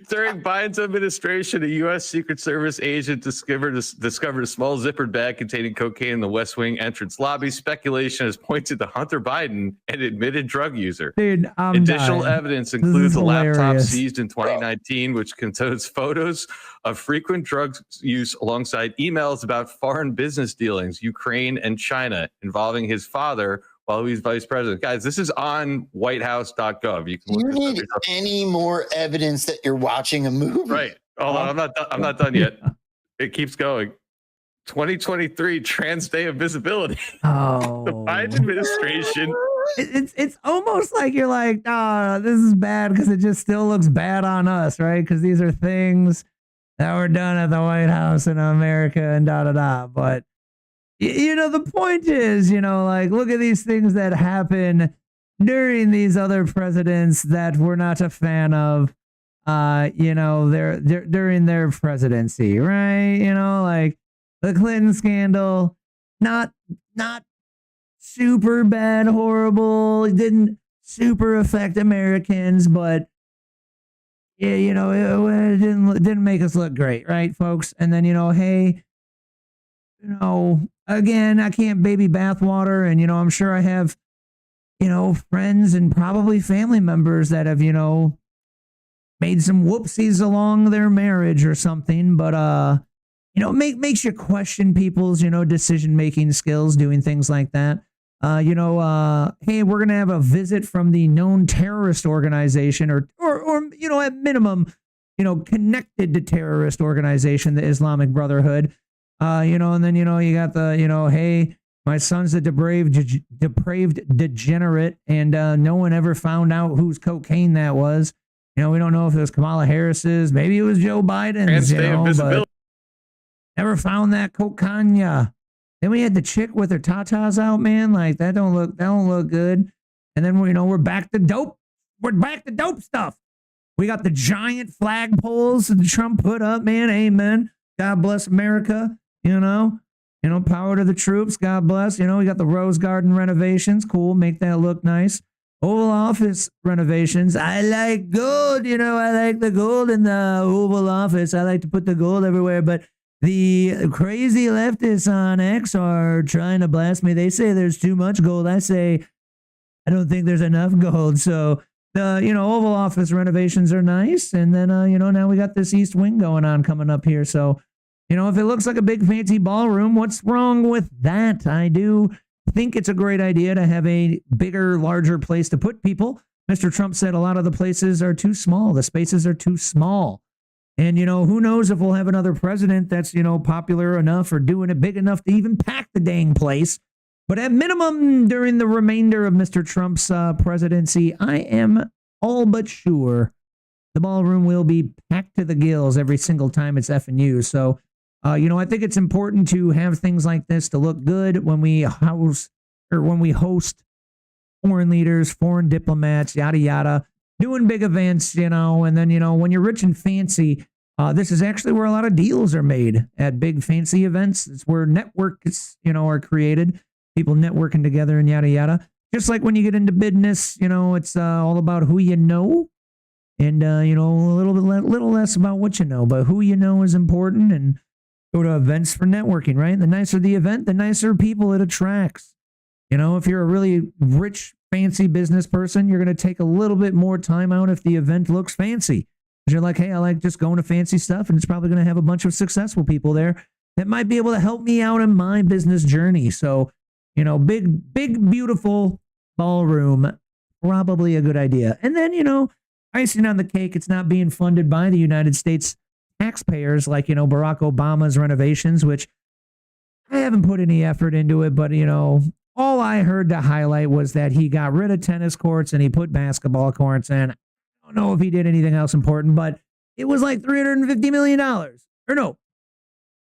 During Biden's administration, a U.S. Secret Service agent discovered a small zippered bag containing cocaine in the West Wing entrance lobby. Speculation has pointed to Hunter Biden, an admitted drug user. Dude, additional evidence includes a laptop seized in 2019, which contains photos of frequent drug use alongside emails about foreign business dealings, Ukraine and China, involving his father while he was vice president. Guys, this is on whitehouse.gov. You can look You need any more evidence that you're watching a movie? Right. Hold on, I'm not done yet. It keeps going. 2023 Trans Day of Visibility. Oh. The Biden administration. It's almost like you're like, this is bad because it just still looks bad on us, right? Because these are things that were done at the White House in America and da-da-da. But the point is, like, look at these things that happen during these other presidents that we're not a fan of, during their presidency, right? Like the Clinton scandal, not super bad, horrible. It didn't super affect Americans, but it didn't make us look great, right, folks? And then, hey, again, I can't baby bathwater, and I'm sure I have, friends and probably family members that have, made some whoopsies along their marriage or something, but makes you question people's, decision making skills doing things like that. Hey, we're gonna have a visit from the known terrorist organization, or at minimum, connected to terrorist organization, the Islamic Brotherhood. And then, you got the, hey, my son's a depraved degenerate, and no one ever found out whose cocaine that was. We don't know if it was Kamala Harris's, maybe it was Joe Biden's, but never found that cocaine. Then we had the chick with her tatas out, man. Like that don't look good. And then we're back to dope. We're back to dope stuff. We got the giant flagpoles that Trump put up, man. Amen. God bless America. Power to the troops. God bless. We got the Rose Garden renovations. Cool. Make that look nice. Oval Office renovations. I like gold. I like the gold in the Oval Office. I like to put the gold everywhere. But the crazy leftists on X are trying to blast me. They say there's too much gold. I say, I don't think there's enough gold. So the, Oval Office renovations are nice. And then, now we got this East Wing going on coming up here. So, if it looks like a big fancy ballroom, what's wrong with that? I do think it's a great idea to have a bigger, larger place to put people. Mr. Trump said a lot of the places are too small. The spaces are too small. And, who knows if we'll have another president that's, popular enough or doing it big enough to even pack the dang place. But at minimum, during the remainder of Mr. Trump's presidency, I am all but sure the ballroom will be packed to the gills every single time it's effing used. So, I think it's important to have things like this to look good when we host foreign leaders, foreign diplomats, yada, yada, doing big events, and then, when you're rich and fancy, this is actually where a lot of deals are made at big fancy events. It's where networks, are created, people networking together and yada, yada. Just like when you get into business, it's all about who you know and, a little less about what you know, but who you know is important, and go to events for networking, right? The nicer the event, the nicer people it attracts. You know, if you're a really rich, fancy business person, you're going to take a little bit more time out if the event looks fancy. Because you're like, hey, I like just going to fancy stuff, and it's probably going to have a bunch of successful people there that might be able to help me out in my business journey. So, you know, big, beautiful ballroom, probably a good idea. And then, you know, icing on the cake, it's not being funded by the United States taxpayers like, you know, Barack Obama's renovations, which I haven't put any effort into it, but, you know, all I heard to highlight was that he got rid of tennis courts and he put basketball courts in. I don't know if he did anything else important, but it was like $350 million. Or no.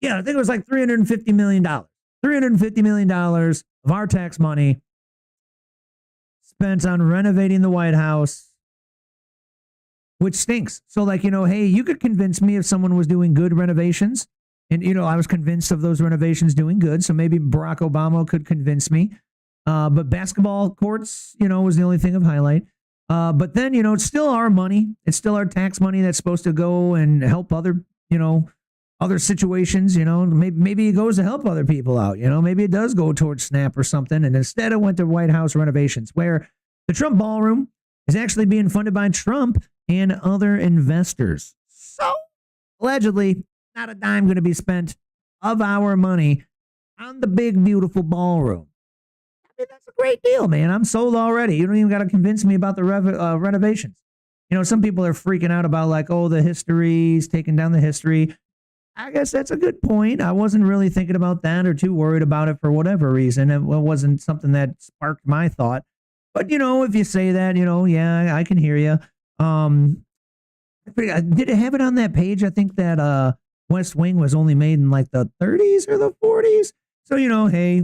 Yeah, I think it was like $350 million. $350 million of our tax money spent on renovating the White House, which stinks. So, like, you know, hey, you could convince me if someone was doing good renovations. And, you know, I was convinced of those renovations doing good. So maybe Barack Obama could convince me. But basketball courts, you know, was the only thing of highlight. But then, you know, it's still our money. It's still our tax money that's supposed to go and help other, you know, other situations. You know, maybe it goes to help other people out. You know, maybe it does go towards SNAP or something. And instead it went to White House renovations, where the Trump ballroom is actually being funded by Trump and other investors. So allegedly, not a dime going to be spent of our money on the big, beautiful ballroom. I mean, that's a great deal, man. I'm sold already. You don't even got to convince me about the renovations. You know, some people are freaking out about like, oh, the history's taking down the history. I guess that's a good point. I wasn't really thinking about that or too worried about it for whatever reason. It wasn't something that sparked my thought. But, you know, if you say that, you know, yeah, I can hear you. Did it have it on that page? I think that West Wing was only made in like the 30s or the 40s. So, you know, hey,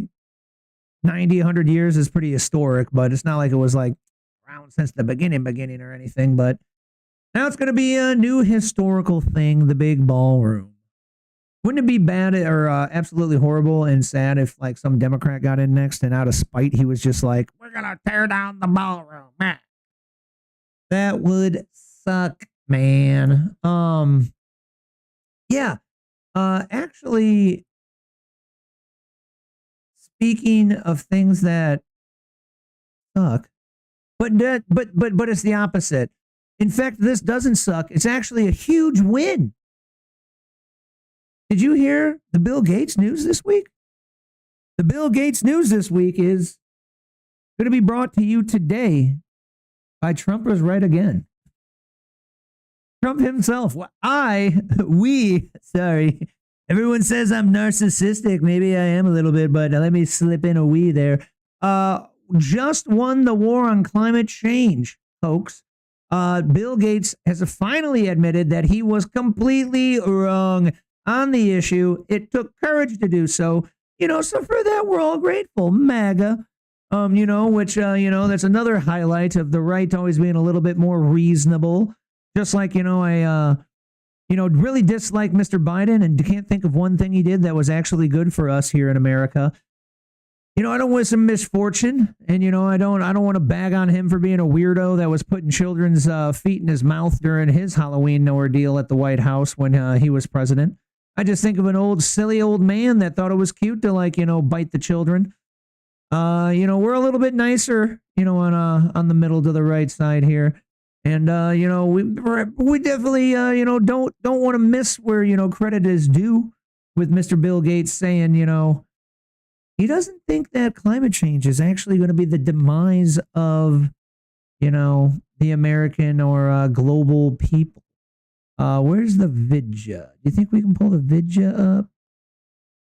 90, 100 years is pretty historic, but it's not like it was like around since the beginning or anything. But now it's going to be a new historical thing, the big ballroom. Wouldn't it be bad or absolutely horrible and sad if like some Democrat got in next and out of spite, he was just like, we're going to tear down the ballroom. That would suck, man. Yeah. Actually, speaking of things that suck, but it's the opposite. In fact, this doesn't suck. It's actually a huge win. Did you hear the Bill Gates news this week? The Bill Gates news this week is going to be brought to you today by Trump is right again. Trump himself. Sorry. Everyone says I'm narcissistic. Maybe I am a little bit, but let me slip in a we there. Just won the war on climate change, folks. Bill Gates has finally admitted that he was completely wrong on the issue. It took courage to do so. You know, so for that, we're all grateful. MAGA. You know, which, you know, that's another highlight of the right always being a little bit more reasonable. Just like, you know, I, you know, really dislike Mr. Biden and can't think of one thing he did that was actually good for us here in America. You know, I don't wish him misfortune, and you know, I don't want to bag on him for being a weirdo that was putting children's feet in his mouth during his Halloween ordeal at the White House when he was president. I just think of an old silly old man that thought it was cute to like, you know, bite the children. You know, we're a little bit nicer, you know, on the middle to the right side here. And, you know, we definitely, you know, don't want to miss where, you know, credit is due with Mr. Bill Gates saying, you know, he doesn't think that climate change is actually going to be the demise of, you know, the American or global people. Where's the vidya? Do you think we can pull the vidya up?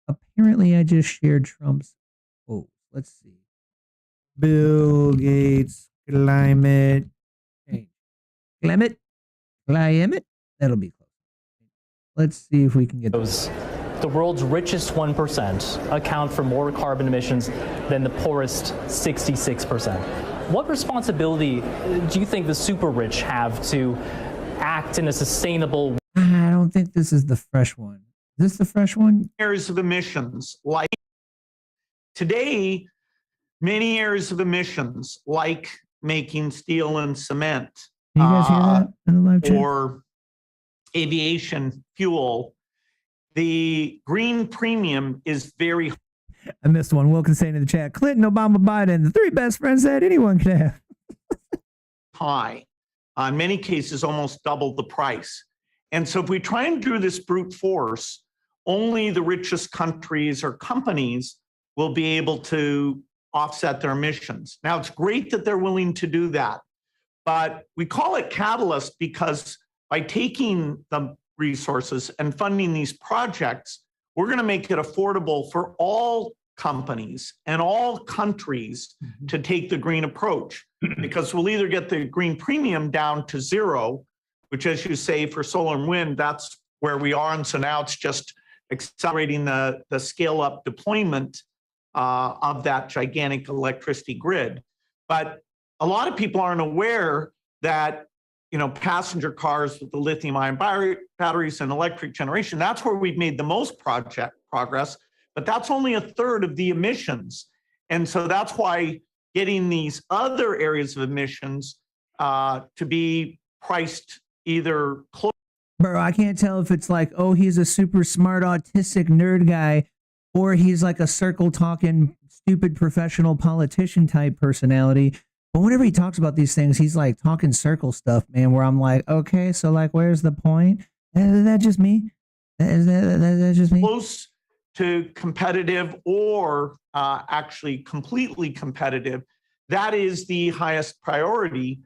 Apparently, I just shared Trump's. Oh, let's see. Bill Gates, climate change. Climate? That'll be close. Let's see if we can get those. The world's richest 1% account for more carbon emissions than the poorest 66%. What responsibility do you think the super rich have to act in a sustainable way? I don't think this is the fresh one. Is this the fresh one? Areas of emissions, like today, many areas of emissions, like making steel and cement, you guys hear that in the live chat? Or aviation fuel, the green premium is very. I missed one. Wilkins saying in the chat, Clinton, Obama, Biden, the three best friends that anyone could have. High. In many cases, almost double the price. And so if we try and do this brute force, only the richest countries or companies will be able to offset their emissions. Now, it's great that they're willing to do that, but we call it catalyst because by taking the resources and funding these projects, we're going to make it affordable for all companies and all countries to take the green approach, because we'll either get the green premium down to zero, which, as you say, for solar and wind, that's where we are. And so now it's just accelerating the scale up deployment of that gigantic electricity grid. But a lot of people aren't aware that, you know, passenger cars with the lithium ion batteries and electric generation, that's where we've made the most progress, but that's only a third of the emissions. And so that's why getting these other areas of emissions to be priced either close. Bro, I can't tell if it's like, oh, he's a super smart autistic nerd guy, or he's like a circle talking stupid professional politician type personality. But whenever he talks about these things, he's like talking circle stuff, man, where I'm like, okay, so like, where's the point? Is that just me? Is that just me? Close to competitive or actually completely competitive. That is the highest priority.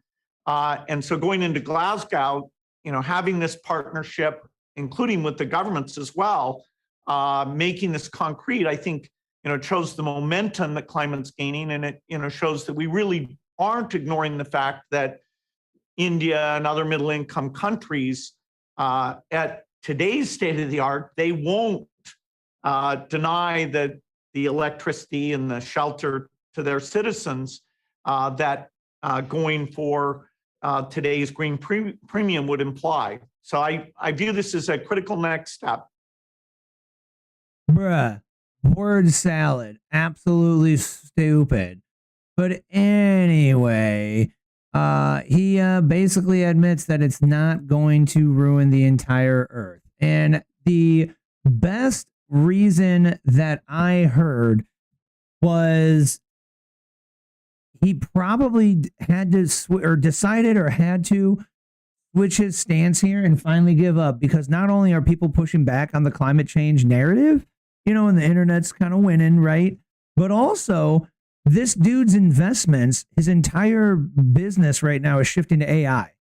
And so going into Glasgow, you know, having this partnership, including with the governments as well, making this concrete, I think, you know, shows the momentum that climate's gaining, and it, you know, shows that we really aren't ignoring the fact that India and other middle-income countries, at today's state of the art, they won't deny that the electricity and the shelter to their citizens that going for today's green premium would imply. So I view this as a critical next step. Bruh, word salad, absolutely stupid. But anyway, he basically admits that it's not going to ruin the entire earth. And the best reason that I heard was he probably had to decided or had to switch his stance here and finally give up, because not only are people pushing back on the climate change narrative, you know, and the internet's kind of winning, right? But also, this dude's investments, his entire business right now is shifting to AI.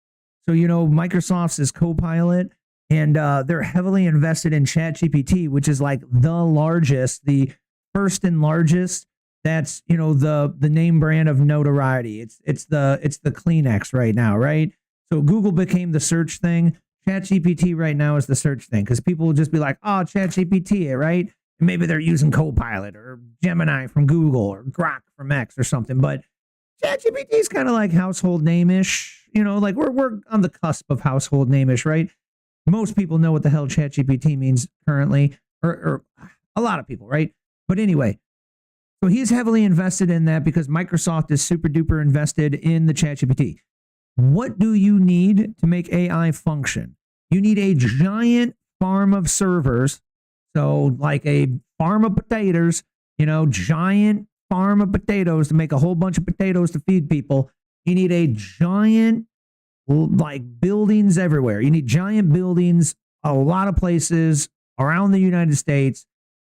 So, you know, Microsoft's is Copilot, and they're heavily invested in ChatGPT, which is like the largest, the first and largest. That's, you know, the name brand of notoriety. It's the Kleenex right now, right? So Google became the search thing. ChatGPT right now is the search thing, because people will just be like, oh, ChatGPT, right? And maybe they're using Copilot or Gemini from Google or Grok from X or something. But ChatGPT is kind of like household name-ish. You know, like we're on the cusp of household name-ish, right? Most people know what the hell ChatGPT means currently, or a lot of people, right? But anyway, so he's heavily invested in that because Microsoft is super duper invested in the ChatGPT. What do you need to make AI function? You need a giant farm of servers. So like a farm of potatoes, you know, giant farm of potatoes to make a whole bunch of potatoes to feed people. You need a giant, like, buildings everywhere. You need giant buildings, a lot of places around the United States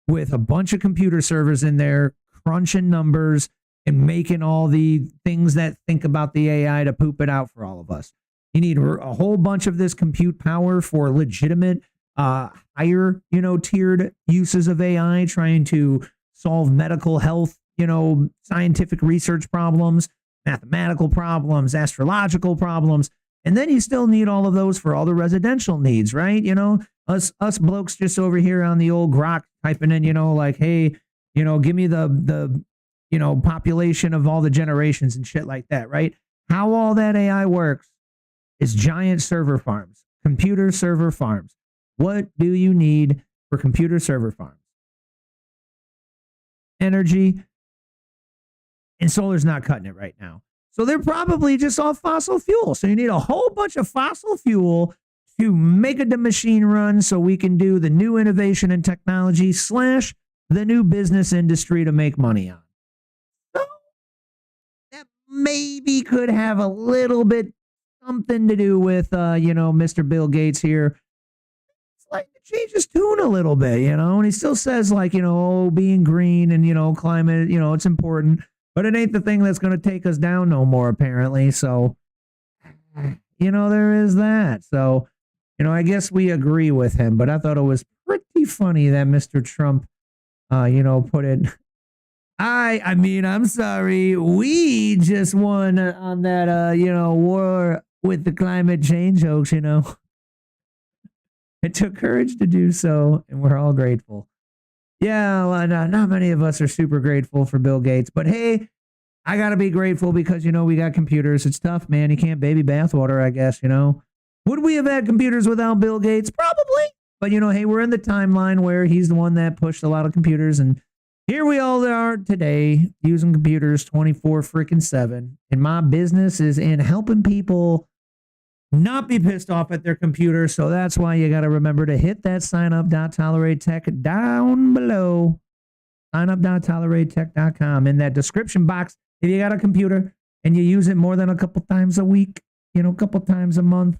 with a bunch of computer servers in there, crunching numbers and making all the things that think about the AI to poop it out for all of us. You need a whole bunch of this compute power for legitimate, higher, you know, tiered uses of AI, trying to solve medical health, you know, scientific research problems, mathematical problems, astrological problems. And then you still need all of those for all the residential needs, right? You know, us blokes just over here on the old Grok typing in, you know, like, hey, you know, give me the you know, population of all the generations and shit like that, right? How all that AI works is giant server farms, computer server farms. What do you need for computer server farms? Energy. And solar's not cutting it right now. So they're probably just all fossil fuel. So you need a whole bunch of fossil fuel to make the machine run so we can do the new innovation and technology / the new business industry to make money on. So that maybe could have a little bit something to do with, Mr. Bill Gates here. It's like to change his tune a little bit, and he still says like, being green and, climate, it's important, but it ain't the thing that's going to take us down no more, apparently. So, there is that. So, I guess we agree with him, but I thought it was pretty funny that Mr. Trump, put it. I mean, I'm sorry. We just won on that, war with the climate change hoax, It took courage to do so, and we're all grateful. Yeah, well, not many of us are super grateful for Bill Gates, but hey, I got to be grateful because, we got computers. It's tough, man. You can't baby bathwater, I guess, Would we have had computers without Bill Gates? Probably. But, hey, we're in the timeline where he's the one that pushed a lot of computers, and here we all are today using computers 24/7. And my business is in helping people not be pissed off at their computer. So that's why you got to remember to hit that signup.toleratetech down below. Signup.toleratetech.com. In that description box, if you got a computer and you use it more than a couple times a week, a couple times a month,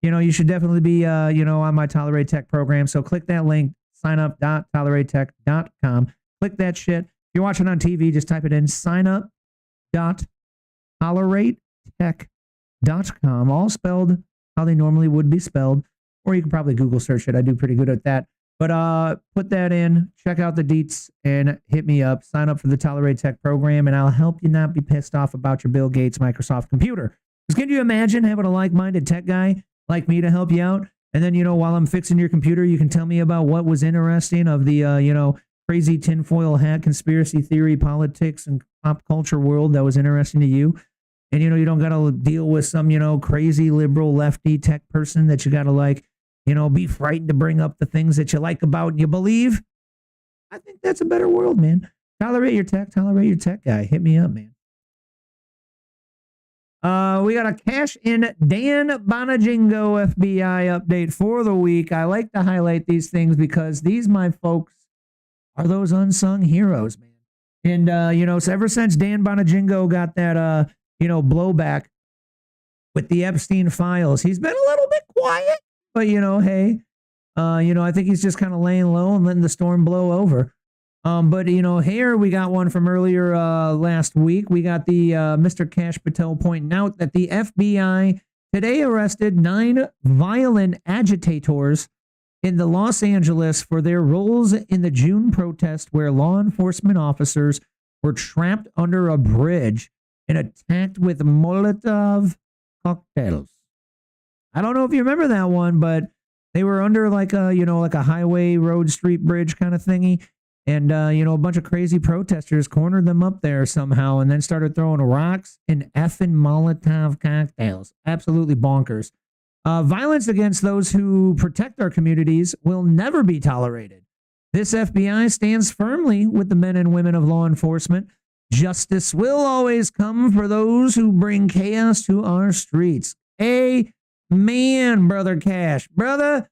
you should definitely be, on my Tolerate Tech program. So click that link, signup.toleratetech.com. Click that shit. If you're watching on TV, just type it in, signup.toleratetech.com, all spelled how they normally would be spelled, or you can probably Google search it. I do pretty good at that. But put that in, check out the deets, and hit me up. Sign up for the Tolerate Tech program, and I'll help you not be pissed off about your Bill Gates Microsoft computer. Because can you imagine having a like-minded tech guy like me to help you out? And then, while I'm fixing your computer, you can tell me about what was interesting of the, crazy tinfoil hat, conspiracy theory, politics, and pop culture world that was interesting to you. And, you don't got to deal with some, crazy liberal lefty tech person that you got to be frightened to bring up the things that you like about and you believe. I think that's a better world, man. Tolerate your tech guy. Hit me up, man. We got a cash in Dan Bongino FBI update for the week. I like to highlight these things because these, my folks, are those unsung heroes, man. And, so ever since Dan Bongino got that, blowback with the Epstein files, he's been a little bit quiet, but, hey, I think he's just kind of laying low and letting the storm blow over. But, here we got one from earlier last week. We got the Mr. Kash Patel pointing out that the FBI today arrested 9 violent agitators in the Los Angeles for their roles in the June protest where law enforcement officers were trapped under a bridge and attacked with Molotov cocktails. I don't know if you remember that one, but they were under like a highway, road, street, bridge kind of thingy. And, a bunch of crazy protesters cornered them up there somehow and then started throwing rocks and effing Molotov cocktails. Absolutely bonkers. Violence against those who protect our communities will never be tolerated. This FBI stands firmly with the men and women of law enforcement. Justice will always come for those who bring chaos to our streets. Amen, Brother Cash. Brother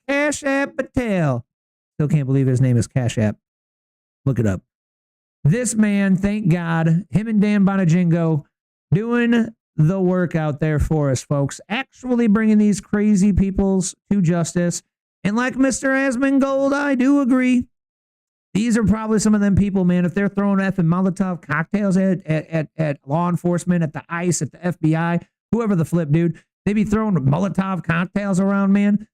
Cash App Patel. Still can't believe his name is Cash App. Look it up. This man, thank God, him and Dan Bongino doing the work out there for us, folks. Actually bringing these crazy peoples to justice. And like Mr. Asmongold, I do agree. These are probably some of them people, man. If they're throwing effing Molotov cocktails at law enforcement, at the ICE, at the FBI, whoever the flip, dude, they be throwing Molotov cocktails around, man.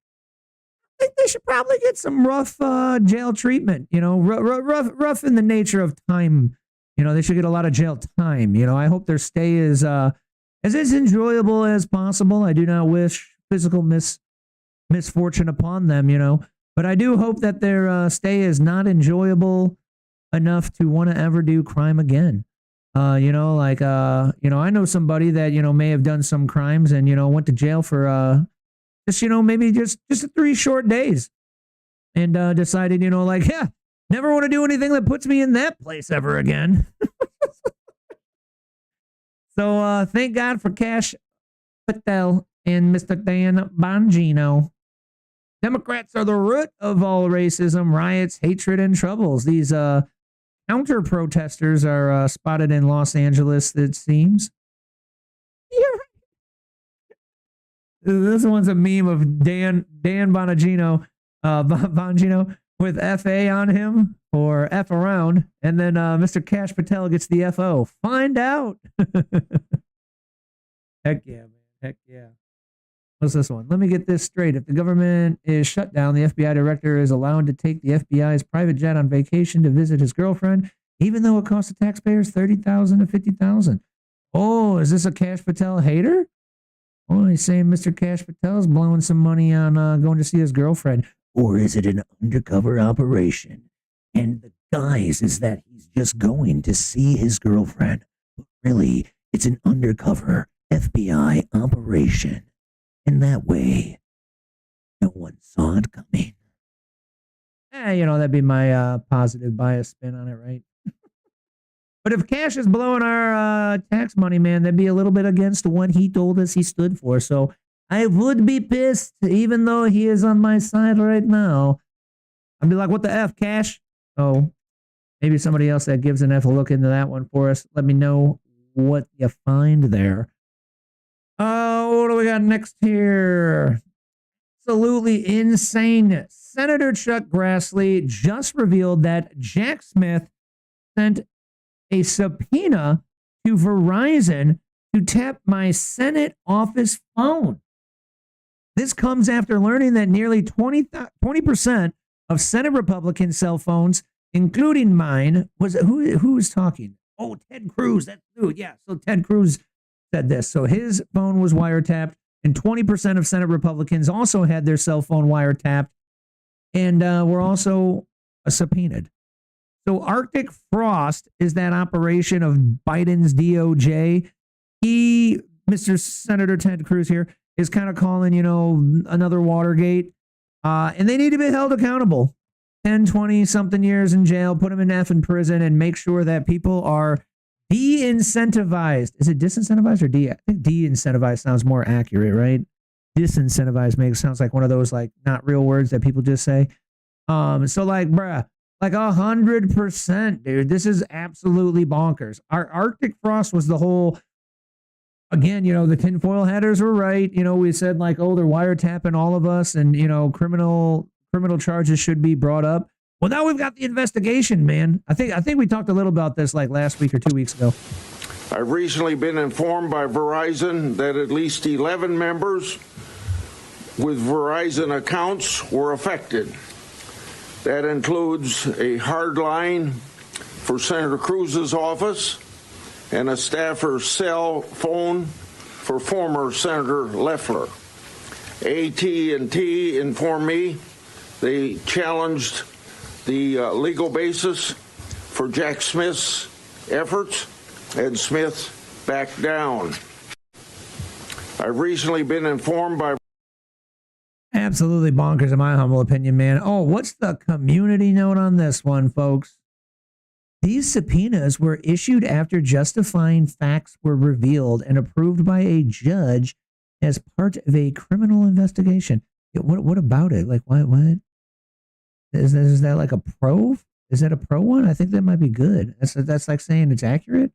I think they should probably get some rough jail treatment, rough in the nature of time. They should get a lot of jail time. I hope their stay is as enjoyable as possible. I do not wish physical misfortune upon them, but I do hope that their stay is not enjoyable enough to want to ever do crime again. I know somebody that, may have done some crimes and, went to jail for maybe just 3 short days and decided, never want to do anything that puts me in that place ever again. So thank God for Kash Patel and Mr. Dan Bongino Democrats are the root of all racism, riots, hatred, and troubles. These counter protesters are spotted in Los Angeles, it seems. This one's a meme of Dan Bongino, Bongino with FA on him or F around, and then Mr. Cash Patel gets the FO. Find out. Heck yeah, man. Heck yeah. What's this one? Let me get this straight. If the government is shut down, the FBI director is allowed to take the FBI's private jet on vacation to visit his girlfriend, even though it costs the taxpayers $30,000 to $50,000. Oh, is this a Cash Patel hater? Oh, he's saying Mr. Cash Patel's blowing some money on going to see his girlfriend. Or is it an undercover operation? And the guise is that he's just going to see his girlfriend. But really, it's an undercover FBI operation. And that way, no one saw it coming. That'd be my positive bias spin on it, right? But if Cash is blowing our tax money, man, that'd be a little bit against what he told us he stood for. So I would be pissed, even though he is on my side right now. I'd be like, what the F, Cash? Oh, maybe somebody else that gives an F will look into that one for us. Let me know what you find there. What do we got next here? Absolutely insane. Senator Chuck Grassley just revealed that Jack Smith sent a subpoena to Verizon to tap my Senate office phone. This comes after learning that nearly 20% of Senate Republican cell phones, including mine, who was talking? Oh, Ted Cruz. That dude. Yeah. So Ted Cruz said this. So his phone was wiretapped, and 20% of Senate Republicans also had their cell phone wiretapped and were also subpoenaed. So Arctic Frost is that operation of Biden's DOJ. Mr. Senator Ted Cruz here, is kind of calling, another Watergate. And they need to be held accountable. 10, 20 something years in jail, put them in F in prison, and make sure that people are de-incentivized. Is it disincentivized or de? I think de-incentivized sounds more accurate, right? Disincentivized sounds like one of those like not real words that people just say. So like, bruh, like 100%, dude. This is absolutely bonkers. Our Arctic Frost was the whole. Again, the tinfoil hatters were right. We said like, oh, they're wiretapping all of us, and criminal charges should be brought up. Well, now we've got the investigation, man. I think we talked a little about this like last week or 2 weeks ago. I've recently been informed by Verizon that at least 11 members with Verizon accounts were affected. That includes a hard line for Senator Cruz's office and a staffer's cell phone for former Senator Loeffler. AT&T informed me they challenged the legal basis for Jack Smith's efforts, and Smith backed down. I've recently been informed by... Absolutely bonkers, in my humble opinion, man. Oh, what's the community note on this one, folks? These subpoenas were issued after justifying facts were revealed and approved by a judge as part of a criminal investigation. What about it? Like, what? Is that like a pro? Is that a pro one? I think that might be good. That's like saying it's accurate.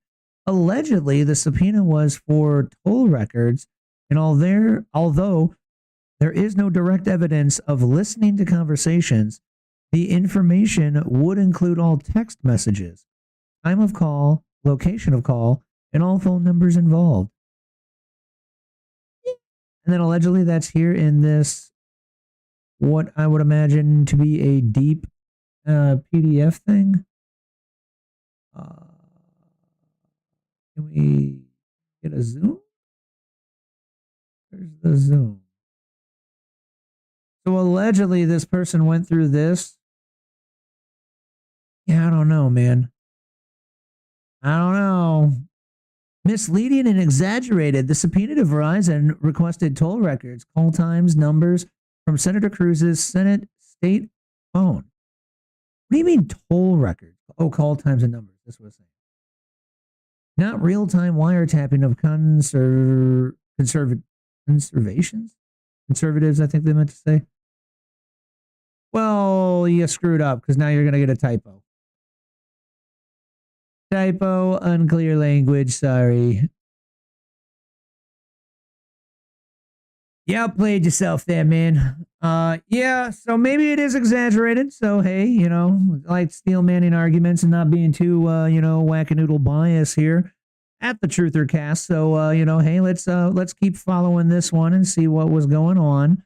Allegedly, the subpoena was for toll records, and although there is no direct evidence of listening to conversations, the information would include all text messages, time of call, location of call, and all phone numbers involved. And then allegedly that's here in this, what I would imagine to be a deep PDF thing. Can we get a zoom? Where's the zoom? So allegedly this person went through this. Yeah, I don't know, man. I don't know. Misleading and exaggerated. The subpoena to Verizon requested toll records, call times, numbers from Senator Cruz's Senate state phone. What do you mean toll records? Oh, call times and numbers. That's what I'm saying. Not real-time wiretapping of conservations? Conservatives, I think they meant to say. Well, you screwed up because now you're going to get a typo. Typo, unclear language, sorry. Yeah, played yourself there, man. Yeah, so maybe it is exaggerated. So, hey, you know, like steel manning arguments and not being too, you know, whack-a-noodle bias here at the Truther Cast. So, you know, hey, let's keep following this one and see what was going on.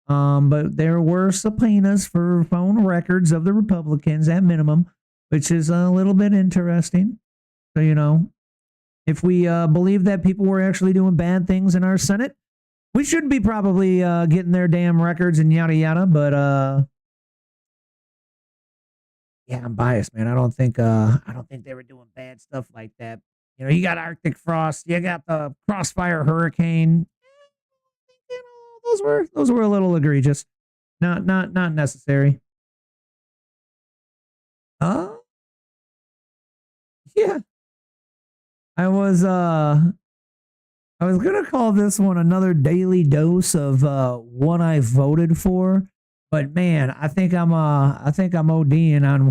But there were subpoenas for phone records of the Republicans at minimum, which is a little bit interesting. So, you know, if we believe that people were actually doing bad things in our Senate, we should be probably getting their damn records and yada yada. But yeah, I'm biased, man. I don't think they were doing bad stuff like that. You know, you got Arctic frost, you got the crossfire hurricane. You know, those were a little egregious. Not necessary. Yeah. I was gonna call this one another daily dose of what I voted for, but man, I think I'm ODing on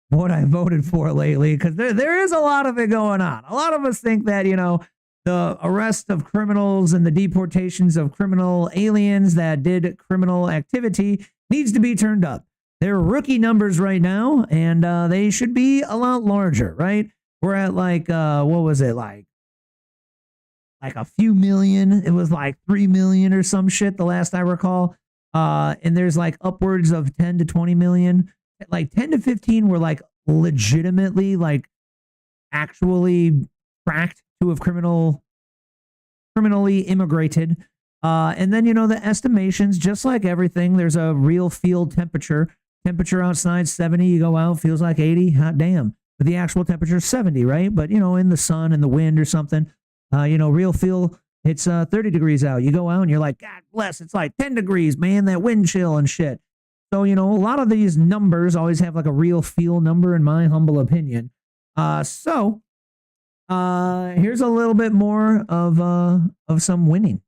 what I voted for lately, because there is a lot of it going on. A lot of us think that, you know, the arrest of criminals and the deportations of criminal aliens that did criminal activity needs to be turned up. They're rookie numbers right now, and they should be a lot larger, right? We're at like, what was it, like a few million? It was like 3 million or some shit the last I recall. And there's like upwards of 10 to 20 million. Like 10 to 15 were like legitimately, like actually cracked to have criminally immigrated. And then, you know, the estimations, just like everything, there's a real field temperature. Temperature outside 70, you go out, feels like 80. Hot damn. But the actual temperature is 70, right? But, you know, in the sun and the wind or something, you know, real feel, it's 30 degrees out. You go out and you're like, God bless, it's like 10 degrees, man, that wind chill and shit. So, you know, a lot of these numbers always have like a real feel number, in my humble opinion. So here's a little bit more of some winning.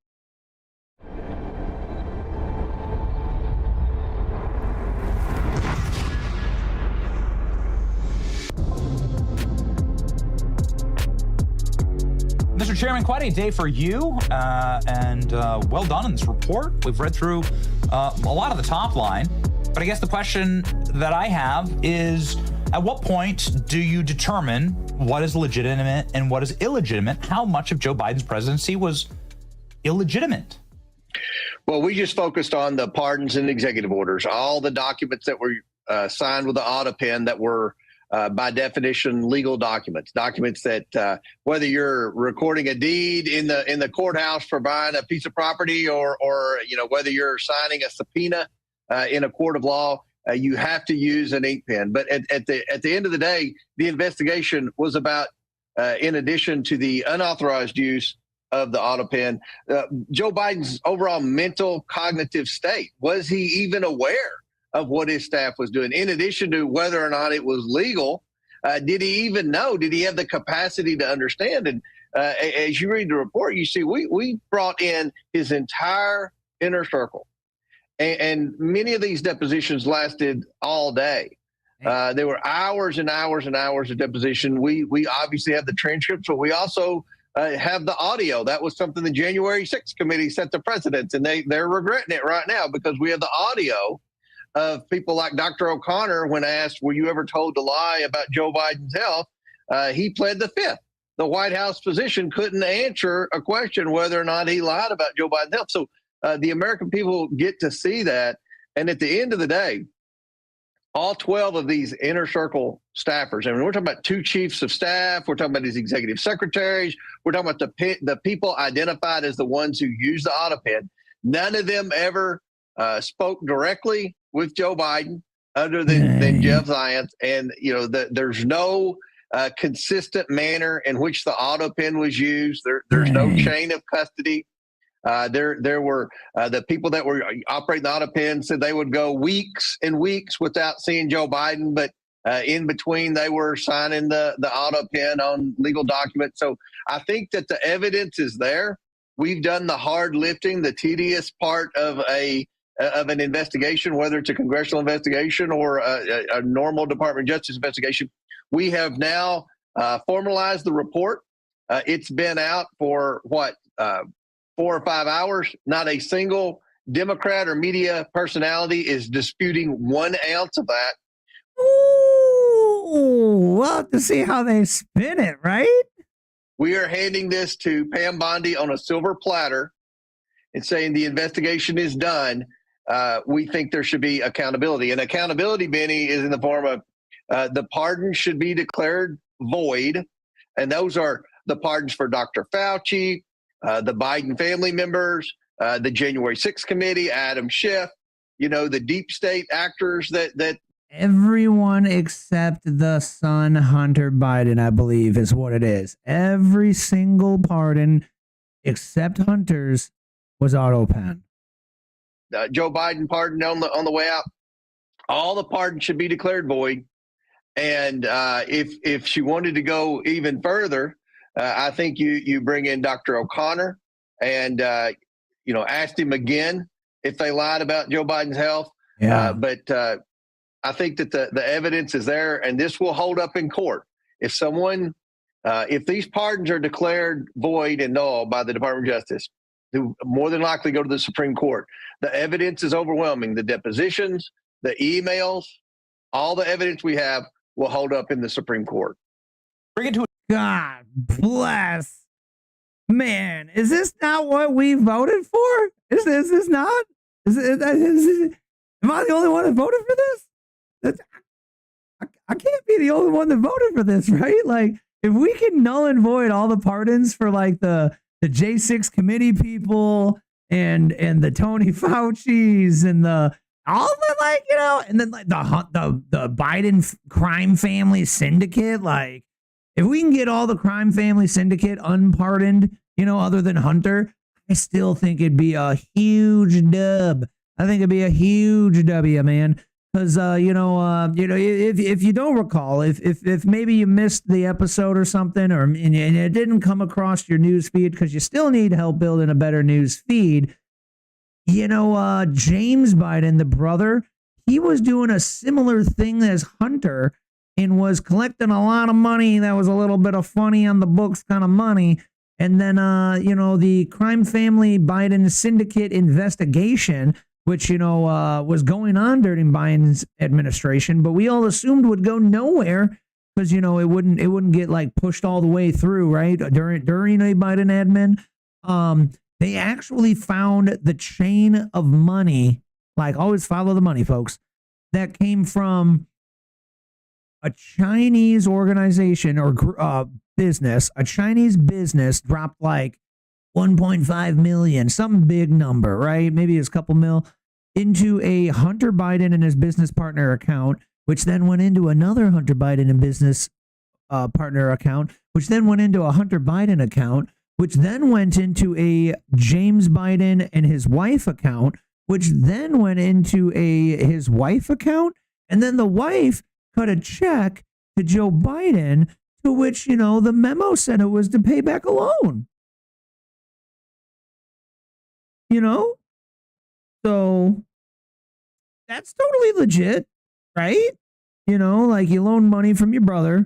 Mr. Chairman, quite a day for you, and well done in this report. We've read through a lot of the top line, but I guess the question that I have is, at what point do you determine what is legitimate and what is illegitimate? How much of Joe Biden's presidency was illegitimate? Well, we just focused on the pardons and executive orders, all the documents that were signed with the auto pen that were by definition, legal documents that whether you're recording a deed in the courthouse for buying a piece of property or you know, whether you're signing a subpoena in a court of law, you have to use an ink pen. But at the end of the day, the investigation was about, in addition to the unauthorized use of the auto pen, Joe Biden's overall mental cognitive state. Was he even aware of what his staff was doing? In addition to whether or not it was legal, did he even know? Did he have the capacity to understand? And as you read the report, you see we brought in his entire inner circle. And many of these depositions lasted all day. There were hours and hours and hours of deposition. We obviously have the transcripts, but we also have the audio. That was something the January 6th committee set the precedent, and they're regretting it right now because we have the audio of people like Dr. O'Connor when asked, were you ever told to lie about Joe Biden's health? He pled the fifth. The White House physician couldn't answer a question whether or not he lied about Joe Biden's health. So the American people get to see that. And at the end of the day, all 12 of these inner circle staffers, I mean, we're talking about 2 chiefs of staff, we're talking about his executive secretaries, we're talking about the people identified as the ones who use the auto pen. None of them ever spoke directly with Joe Biden other than Jeff Zients. And, you know, there's no consistent manner in which the auto pen was used. There's no chain of custody. There were the people that were operating the auto pen said they would go weeks and weeks without seeing Joe Biden, but in between they were signing the auto pen on legal documents. So I think that the evidence is there. We've done the hard lifting, the tedious part of a of an investigation, whether it's a congressional investigation or a normal Department of Justice investigation. We have now formalized the report. It's been out for 4 or 5 hours. Not a single Democrat or media personality is disputing 1 ounce of that. Ooh, we'll have to see how they spin it, right? We are handing this to Pam Bondi on a silver platter and saying the investigation is done. We think there should be accountability. And accountability, Benny, is in the form of the pardon should be declared void. And those are the pardons for Dr. Fauci, the Biden family members, the January 6th committee, Adam Schiff, the deep state actors that Everyone except the son, Hunter Biden, I believe is what it is. Every single pardon except Hunter's was auto-pen. Joe Biden pardon on the way out. All the pardons should be declared void. And if she wanted to go even further, I think you bring in Dr. O'Connor and ask him again if they lied about Joe Biden's health. Yeah. But I think that the evidence is there, and this will hold up in court. If these pardons are declared void and null by the Department of Justice, who more than likely go to the Supreme Court, the evidence is overwhelming. The depositions, the emails, all the evidence we have will hold up in the Supreme Court. Bring it to God bless. Man, is this not what we voted for? Is this not? Am I the only one that voted for this? I can't be the only one that voted for this, right? Like, if we can null and void all the pardons for like the J6 committee people and the Tony Fauci's and all the and then like the Biden crime family syndicate, like if we can get all the crime family syndicate unpardoned, other than Hunter, I still think it'd be a huge dub. I think it'd be a huge W, man. Because if you don't recall, if maybe you missed the episode or something, and it didn't come across your news feed because you still need help building a better news feed, James Biden, the brother, he was doing a similar thing as Hunter and was collecting a lot of money that was a little bit of funny on the books kind of money. And then, the crime family Biden syndicate investigation, which, was going on during Biden's administration, but we all assumed would go nowhere because, it wouldn't get like pushed all the way through, right? During a Biden admin. They actually found the chain of money, like always follow the money, folks, that came from a Chinese organization or business. A Chinese business dropped like 1.5 million, some big number, right? Maybe it's a couple mil, into a Hunter Biden and his business partner account, which then went into another Hunter Biden and business partner account, which then went into a Hunter Biden account, which then went into a James Biden and his wife account, which then went into his wife account. And then the wife cut a check to Joe Biden, to which, the memo said it was to pay back a loan. So that's totally legit, right? Like you loan money from your brother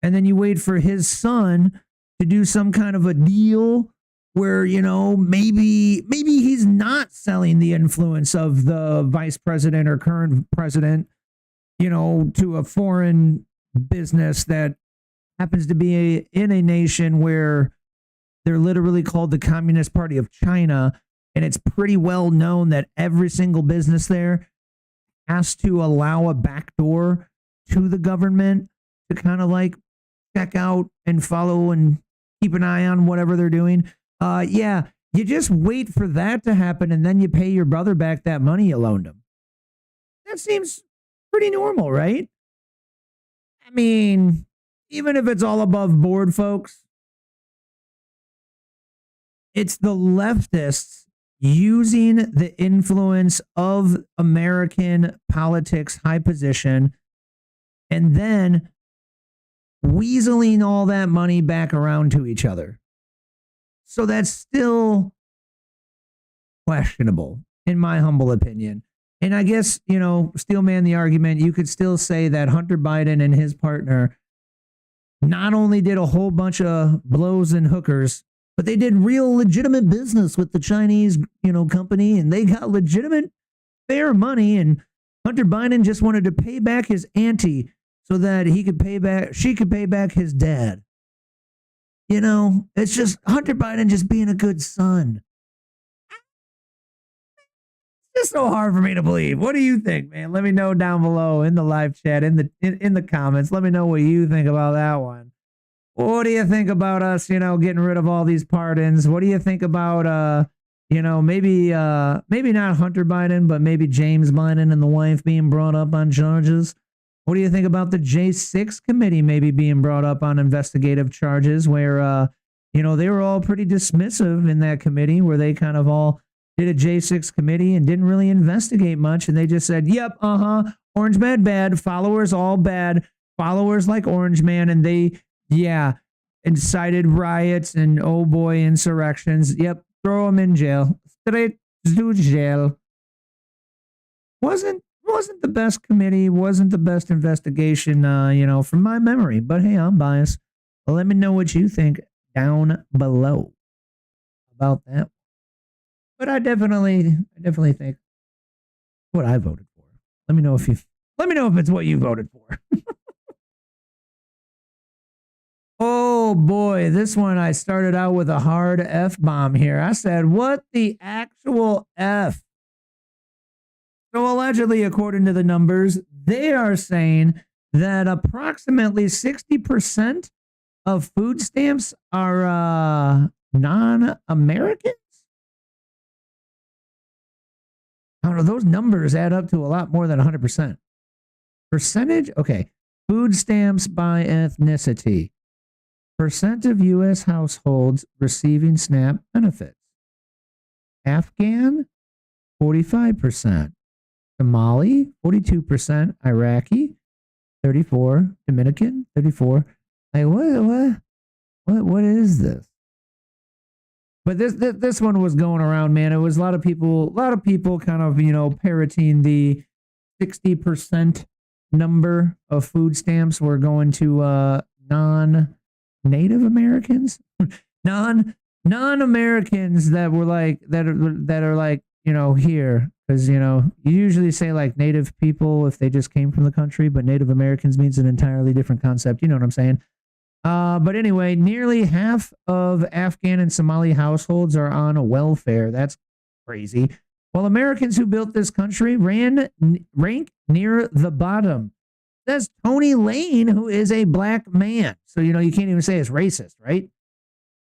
and then you wait for his son to do some kind of a deal where, maybe he's not selling the influence of the vice president or current president, to a foreign business that happens to be in a nation where they're literally called the Communist Party of China. And it's pretty well known that every single business there has to allow a backdoor to the government to kind of like check out and follow and keep an eye on whatever they're doing. You just wait for that to happen and then you pay your brother back that money you loaned him. That seems pretty normal, right? I mean, even if it's all above board, folks, it's the leftists using the influence of American politics, high position, and then weaseling all that money back around to each other. So that's still questionable. in my humble opinion. And I guess, steelman the argument, you could still say that Hunter Biden and his partner not only did a whole bunch of blows and hookers, but they did real legitimate business with the Chinese, company, and they got legitimate fair money. And Hunter Biden just wanted to pay back his auntie so that she could pay back his dad. It's just Hunter Biden just being a good son. It's so hard for me to believe. What do you think, man? Let me know down below in the live chat, in the comments. Let me know what you think about that one. What do you think about us, getting rid of all these pardons? What do you think about, maybe not Hunter Biden, but maybe James Biden and the wife being brought up on charges? What do you think about the J6 committee maybe being brought up on investigative charges where, they were all pretty dismissive in that committee where they kind of all did a J6 committee and didn't really investigate much. And they just said, yep, Orange Man bad, followers all bad, followers like Orange Man. And they, incited riots and oh boy, insurrections. Yep, throw them in jail. Straight to jail. Wasn't the best committee, wasn't the best investigation, from my memory. But hey, I'm biased. Well, let me know what you think down below about that. But I definitely think what I voted for. Let me know if it's what you voted for. Oh boy, this one I started out with a hard F-bomb here. I said, what the actual F? So allegedly, according to the numbers, they are saying that approximately 60% of food stamps are non-Americans. I don't know, those numbers add up to a lot more than 100%. Percentage? Okay. Food stamps by ethnicity. Percent of U.S. households receiving SNAP benefits. Afghan, 45%. Somali, 42%. Iraqi, 34%. Dominican, 34%. Like, what is this? But this one was going around, man. It was a lot of people kind of, parroting the 60% number of food stamps were going to non-Native Americans, non-Americans that were like that are like, here, because you usually say like Native people if they just came from the country, but Native Americans means an entirely different concept. You know what I'm saying? But anyway, nearly half of Afghan and Somali households are on welfare. That's crazy. While Americans who built this country rank near the bottom. That's Tony Lane, who is a black man. So, you can't even say it's racist, right?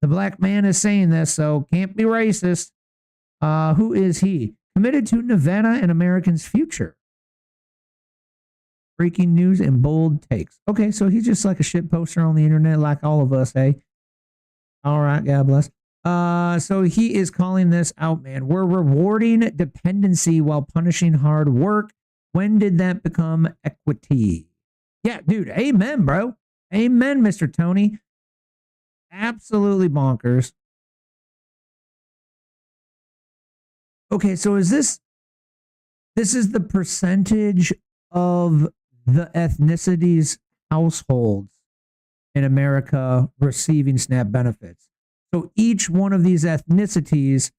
The black man is saying this, so can't be racist. Who is he? Committed to Nevada and Americans' future. Breaking news and bold takes. Okay, so he's just like a shit poster on the internet like all of us, eh? All right, God bless. So he is calling this out, man. We're rewarding dependency while punishing hard work. When did that become equity? Yeah, dude, amen, bro. Amen, Mr. Tony. Absolutely bonkers. Okay, so this is the percentage of the ethnicities households in America receiving SNAP benefits. So each one of these ethnicities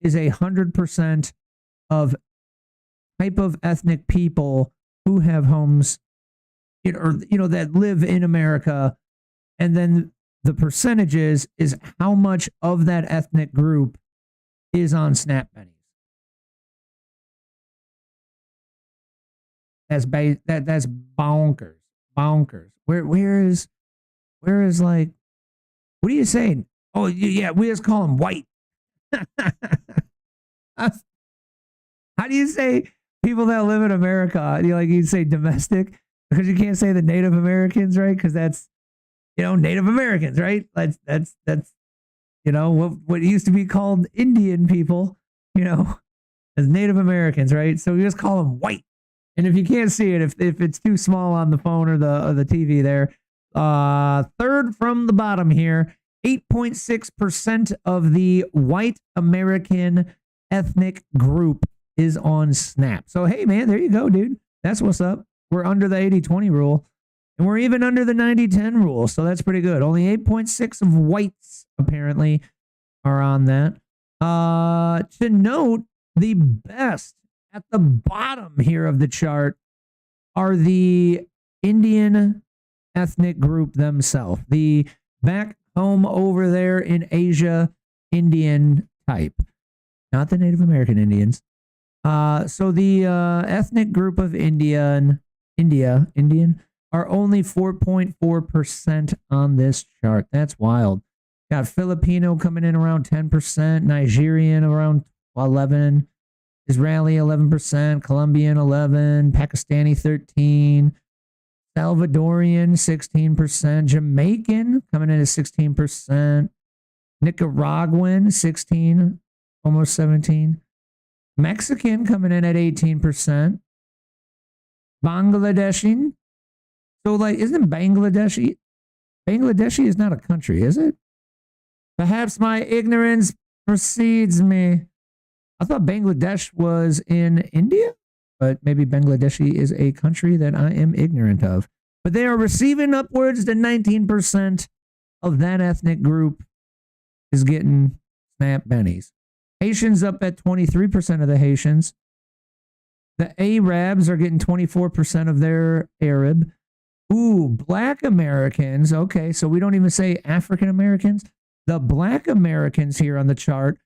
is 100% of type of ethnic people who have homes, that live in America, and then the percentages is how much of that ethnic group is on SNAP bennies. That's bonkers. Where is like, what are you saying? Oh yeah, we just call them white. How do you say people that live in America? You say domestic because you can't say the Native Americans, right? Because that's Native Americans, right? That's what used to be called Indian people, as Native Americans, right? So we just call them white. And if you can't see it, if it's too small on the phone or the TV there, third from the bottom here, 8.6% of the white American ethnic group is on Snap. So, hey, man, there you go, dude. That's what's up. We're under the 80-20 rule, and we're even under the 90-10 rule. So that's pretty good. Only 8.6 of whites, apparently, are on that. To note, the best at the bottom here of the chart are the Indian ethnic group themselves. The back home over there in Asia, Indian type, not the Native American Indians. So the ethnic group of Indian are only 4.4% on this chart. That's wild. Got Filipino coming in around 10%, Nigerian around 11%, Israeli 11%, Colombian 11%, Pakistani 13%, Salvadorian 16%, Jamaican coming in at 16%, Nicaraguan 16%, almost 17%, Mexican coming in at 18%, Bangladeshi. So, like, isn't Bangladeshi? Bangladeshi is not a country, is it? Perhaps my ignorance precedes me. I thought Bangladesh was in India, but maybe Bangladeshi is a country that I am ignorant of. But they are receiving upwards to 19% of that ethnic group is getting SNAP bennies. Haitians up at 23% of the Haitians. The Arabs are getting 24% of their Arab. Ooh, Black Americans. Okay, so we don't even say African Americans. The Black Americans here on the chart,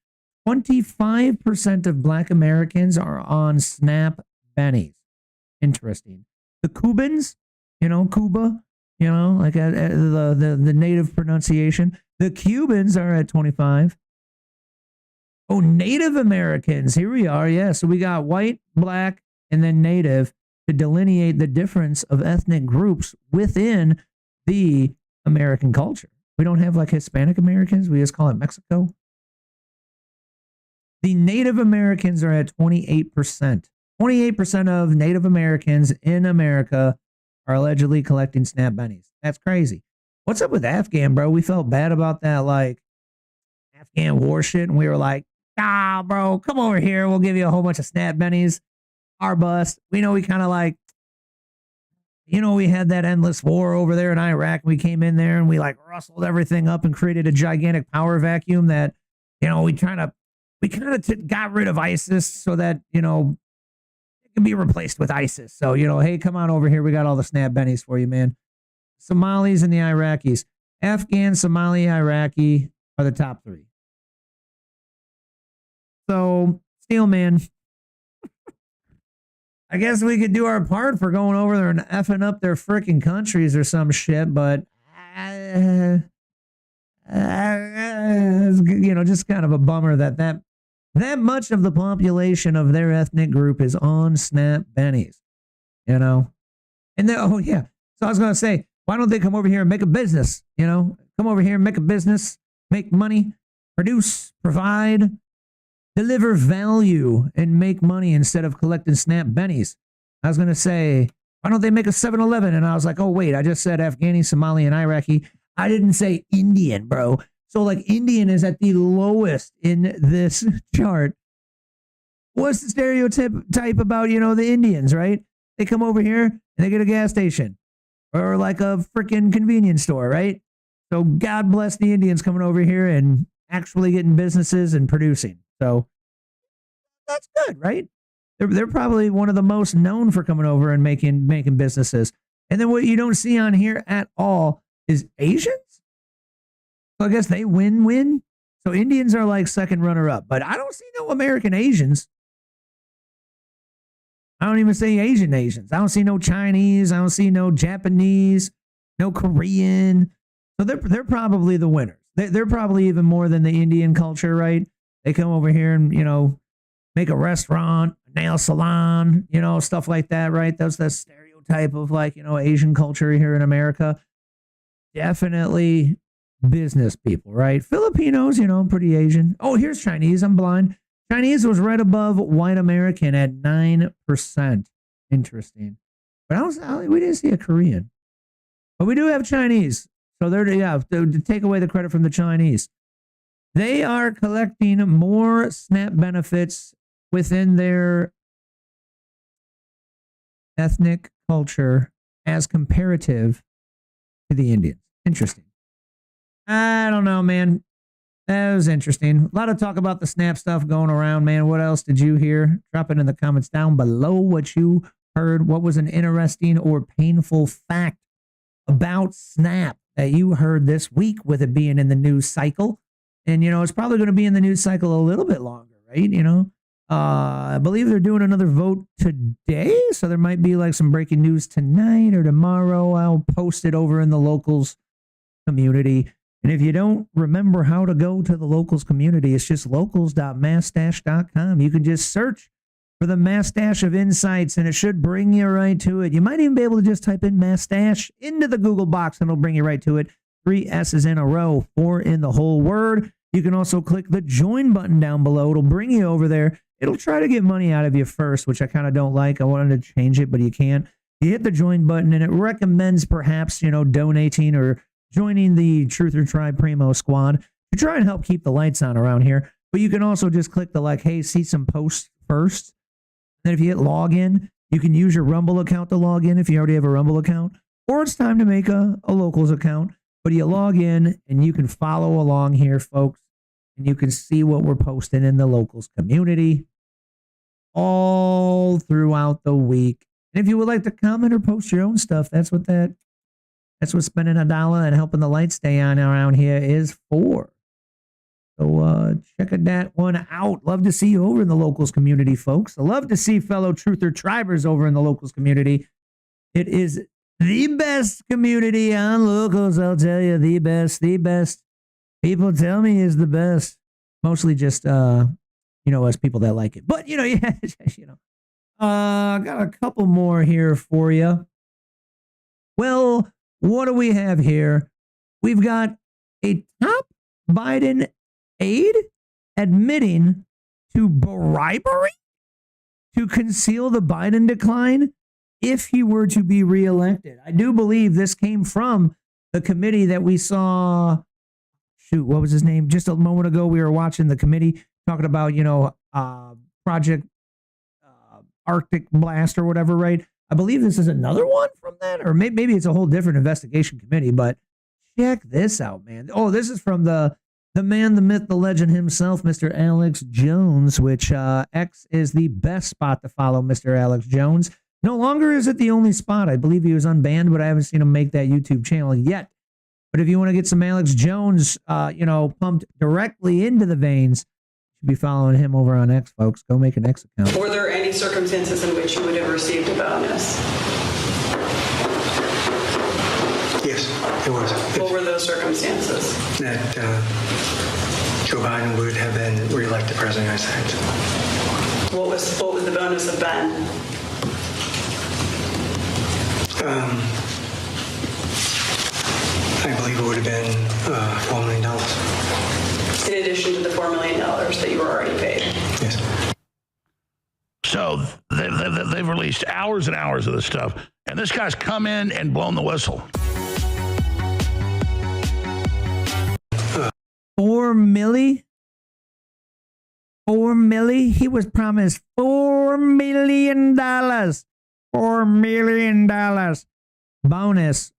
25% of Black Americans are on SNAP bennies. Interesting. The Cubans, Cuba, like the native pronunciation. The Cubans are at 25. Oh, Native Americans. Here we are. Yeah, so we got white, black, and then native to delineate the difference of ethnic groups within the American culture. We don't have like Hispanic Americans. We just call it Mexico. The Native Americans are at 28%. 28% of Native Americans in America are allegedly collecting SNAP bennies. That's crazy. What's up with Afghan, bro? We felt bad about that, like, Afghan war shit, and we were like, bro, come over here. We'll give you a whole bunch of SNAP bennies. Our bust. We know we kind of like, we had that endless war over there in Iraq. We came in there and we like rustled everything up and created a gigantic power vacuum that, we kind of got rid of ISIS so that, it can be replaced with ISIS. So, hey, come on over here. We got all the SNAP bennies for you, man. Somalis and the Iraqis. Afghan, Somali, Iraqi are the top three. So, Steelman, I guess we could do our part for going over there and effing up their freaking countries or some shit, but, just kind of a bummer that much of the population of their ethnic group is on SNAP bennies, And then, oh, yeah. So I was going to say, why don't they come over here and make a business? Come over here and make a business, make money, produce, provide, deliver value, and make money instead of collecting SNAP bennies. I was going to say, why don't they make a 7-Eleven? And I was like, oh, wait, I just said Afghani, Somali, and Iraqi. I didn't say Indian, bro. So, like, Indian is at the lowest in this chart. What's the stereotype about, the Indians, right? They come over here and they get a gas station or like a freaking convenience store, right? So God bless the Indians coming over here and actually getting businesses and producing. So that's good, right? They're probably one of the most known for coming over and making businesses. And then what you don't see on here at all is Asians. So I guess they win. So Indians are like second runner up, but I don't see no American Asians. I don't even see Asians. I don't see no Chinese. I don't see no Japanese, no Korean. So they're probably the winners. They're probably even more than the Indian culture, right? They come over here and, make a restaurant, a nail salon, stuff like that, right? That's the stereotype of like, Asian culture here in America. Definitely business people, right? Filipinos, pretty Asian. Oh, here's Chinese. I'm blind. Chinese was right above white American at 9%. Interesting. But we didn't see a Korean. But we do have Chinese. So to take away the credit from the Chinese. They are collecting more SNAP benefits within their ethnic culture as comparative to the Indians. Interesting. I don't know, man. That was interesting. A lot of talk about the snap stuff going around, man. What else did you hear? Drop it in the comments down below what you heard. What was an interesting or painful fact about Snap that you heard this week with it being in the news cycle? And, you know, it's probably going to be in the news cycle a little bit longer, right? You know, I believe they're doing another vote today. So there might be like some breaking news tonight or tomorrow. I'll post it over in the locals community. And if you don't remember how to go to the locals community, it's just locals.massdash.com. You can just search for the Mass Dash of Insights, and it should bring you right to it. You might even be able to just type in Mass Dash into the Google box, and it'll bring you right to it. 3 S's in a row, 4 in the whole word. You can also click the join button down below. It'll bring you over there. It'll try to get money out of you first, which I kind of don't like. I wanted to change it, but you can't. You hit the join button, and it recommends perhaps, you know, donating or joining the Truth or Tribe Primo squad to try and help keep the lights on around here. But you can also just click the like, hey, see some posts first. Then if you hit login, you can use your Rumble account to log in if you already have a Rumble account. Or it's time to make a locals account. But you log in and you can follow along here, folks. And you can see what we're posting in the locals community all throughout the week. And if you would like to comment or post your own stuff, that's what spending $1 and helping the lights stay on around here is for. So check that one out. Love to see you over in the locals community, folks. I love to see fellow Truther Tribers over in the locals community. It is the best community on locals, I'll tell you. The best. People tell me is the best. Mostly just, you know, us people that like it. But, you know, yeah, you know. Got a couple more here for you. Well, what do we have here? We've got a top Biden aide admitting to bribery to conceal the Biden decline if he were to be reelected. I do believe this came from the committee that we saw. Shoot, what was his name? Just a moment ago, we were watching the committee talking about, you know, Project Arctic Blast or whatever, right? I believe this is another one from that, or maybe it's a whole different investigation committee, but check this out, man. Oh, this is from the man, the myth, the legend himself, Mr. Alex Jones, which X is the best spot to follow Mr. Alex Jones. No longer is it the only spot. I believe he was unbanned, but I haven't seen him make that YouTube channel yet. But if you want to get some Alex Jones, you know, pumped directly into the veins, you should be following him over on X, folks. Go make an X account. Were there any circumstances in which you would have received a bonus? Yes, there was. What were those circumstances? That Joe Biden would have been reelected president of the United States. What was the bonus of Ben? I believe it would have been $4 million. In addition to the $4 million that you were already paid? Yes. So they've released hours and hours of this stuff, and this guy's come in and blown the whistle. $4 million? $4 million? He was promised $4 million. $4 million bonus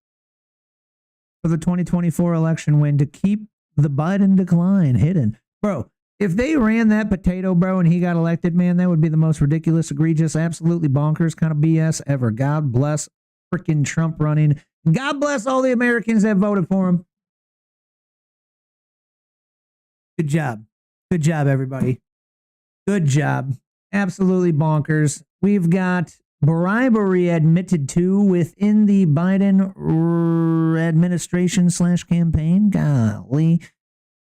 for the 2024 election win to keep the Biden decline hidden. Bro, if they ran that potato, bro, and he got elected, man, that would be the most ridiculous, egregious, absolutely bonkers kind of BS ever. God bless freaking Trump running. God bless all the Americans that voted for him. Good job. Good job, everybody. Good job. Absolutely bonkers. We've got bribery admitted to within the Biden administration / campaign. Golly.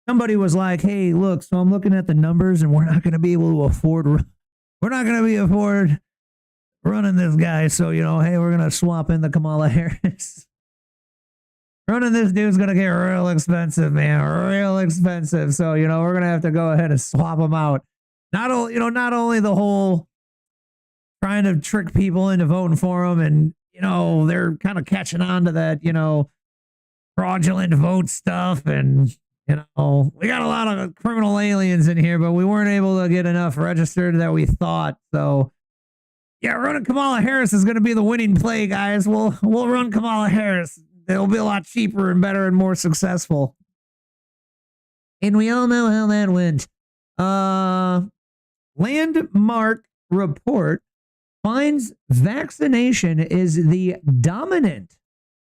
Somebody was like, hey, look, so I'm looking at the numbers and we're not going to be able to afford running this guy. So, you know, hey, we're going to swap in the Kamala Harris. Running this dude's going to get real expensive, man. Real expensive. So, you know, we're going to have to go ahead and swap him out. Not only the whole trying to trick people into voting for him, and, you know, they're kind of catching on to that, you know, fraudulent vote stuff and we got a lot of criminal aliens in here, but we weren't able to get enough registered that we thought. So, yeah, running Kamala Harris is going to be the winning play, guys. We'll run Kamala Harris. It'll be a lot cheaper and better and more successful. And we all know how that went. Landmark report finds vaccination is the dominant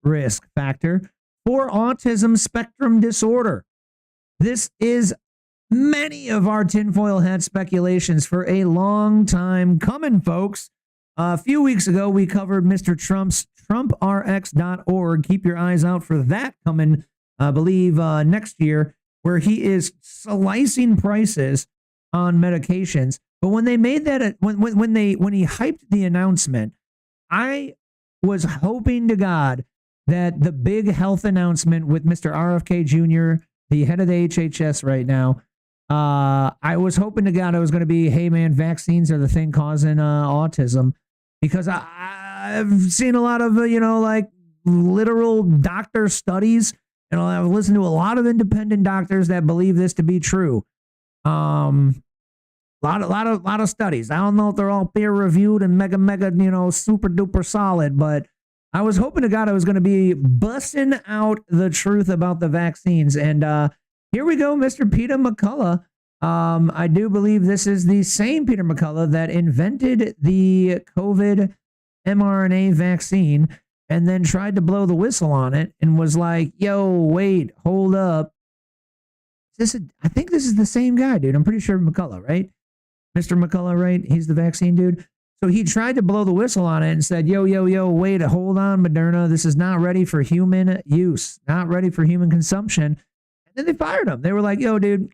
risk factor for autism spectrum disorder. This is many of our tinfoil hat speculations for a long time coming, folks. A few weeks ago, we covered Mr. Trump's TrumpRx.org. Keep your eyes out for that coming, I believe, next year, where he is slicing prices on medications. But when they made that, when he hyped the announcement, I was hoping to God that the big health announcement with Mr. RFK Jr., the head of the HHS right now, I was hoping to God it was going to be, hey man, vaccines are the thing causing autism, because I've seen a lot of like literal doctor studies, and I've listened to a lot of independent doctors that believe this to be true. Lot of studies. I don't know if they're all peer reviewed and mega, super duper solid, but I was hoping to God I was going to be busting out the truth about the vaccines. And here we go, Mr. Peter McCullough. I do believe this is the same Peter McCullough that invented the COVID mRNA vaccine and then tried to blow the whistle on it and was like, yo, wait, hold up. I think this is the same guy, dude. I'm pretty sure McCullough, right? Mr. McCullough, right? He's the vaccine dude. So he tried to blow the whistle on it and said, yo, wait, hold on, Moderna. This is not ready for human use, not ready for human consumption. And then they fired him. They were like, yo, dude,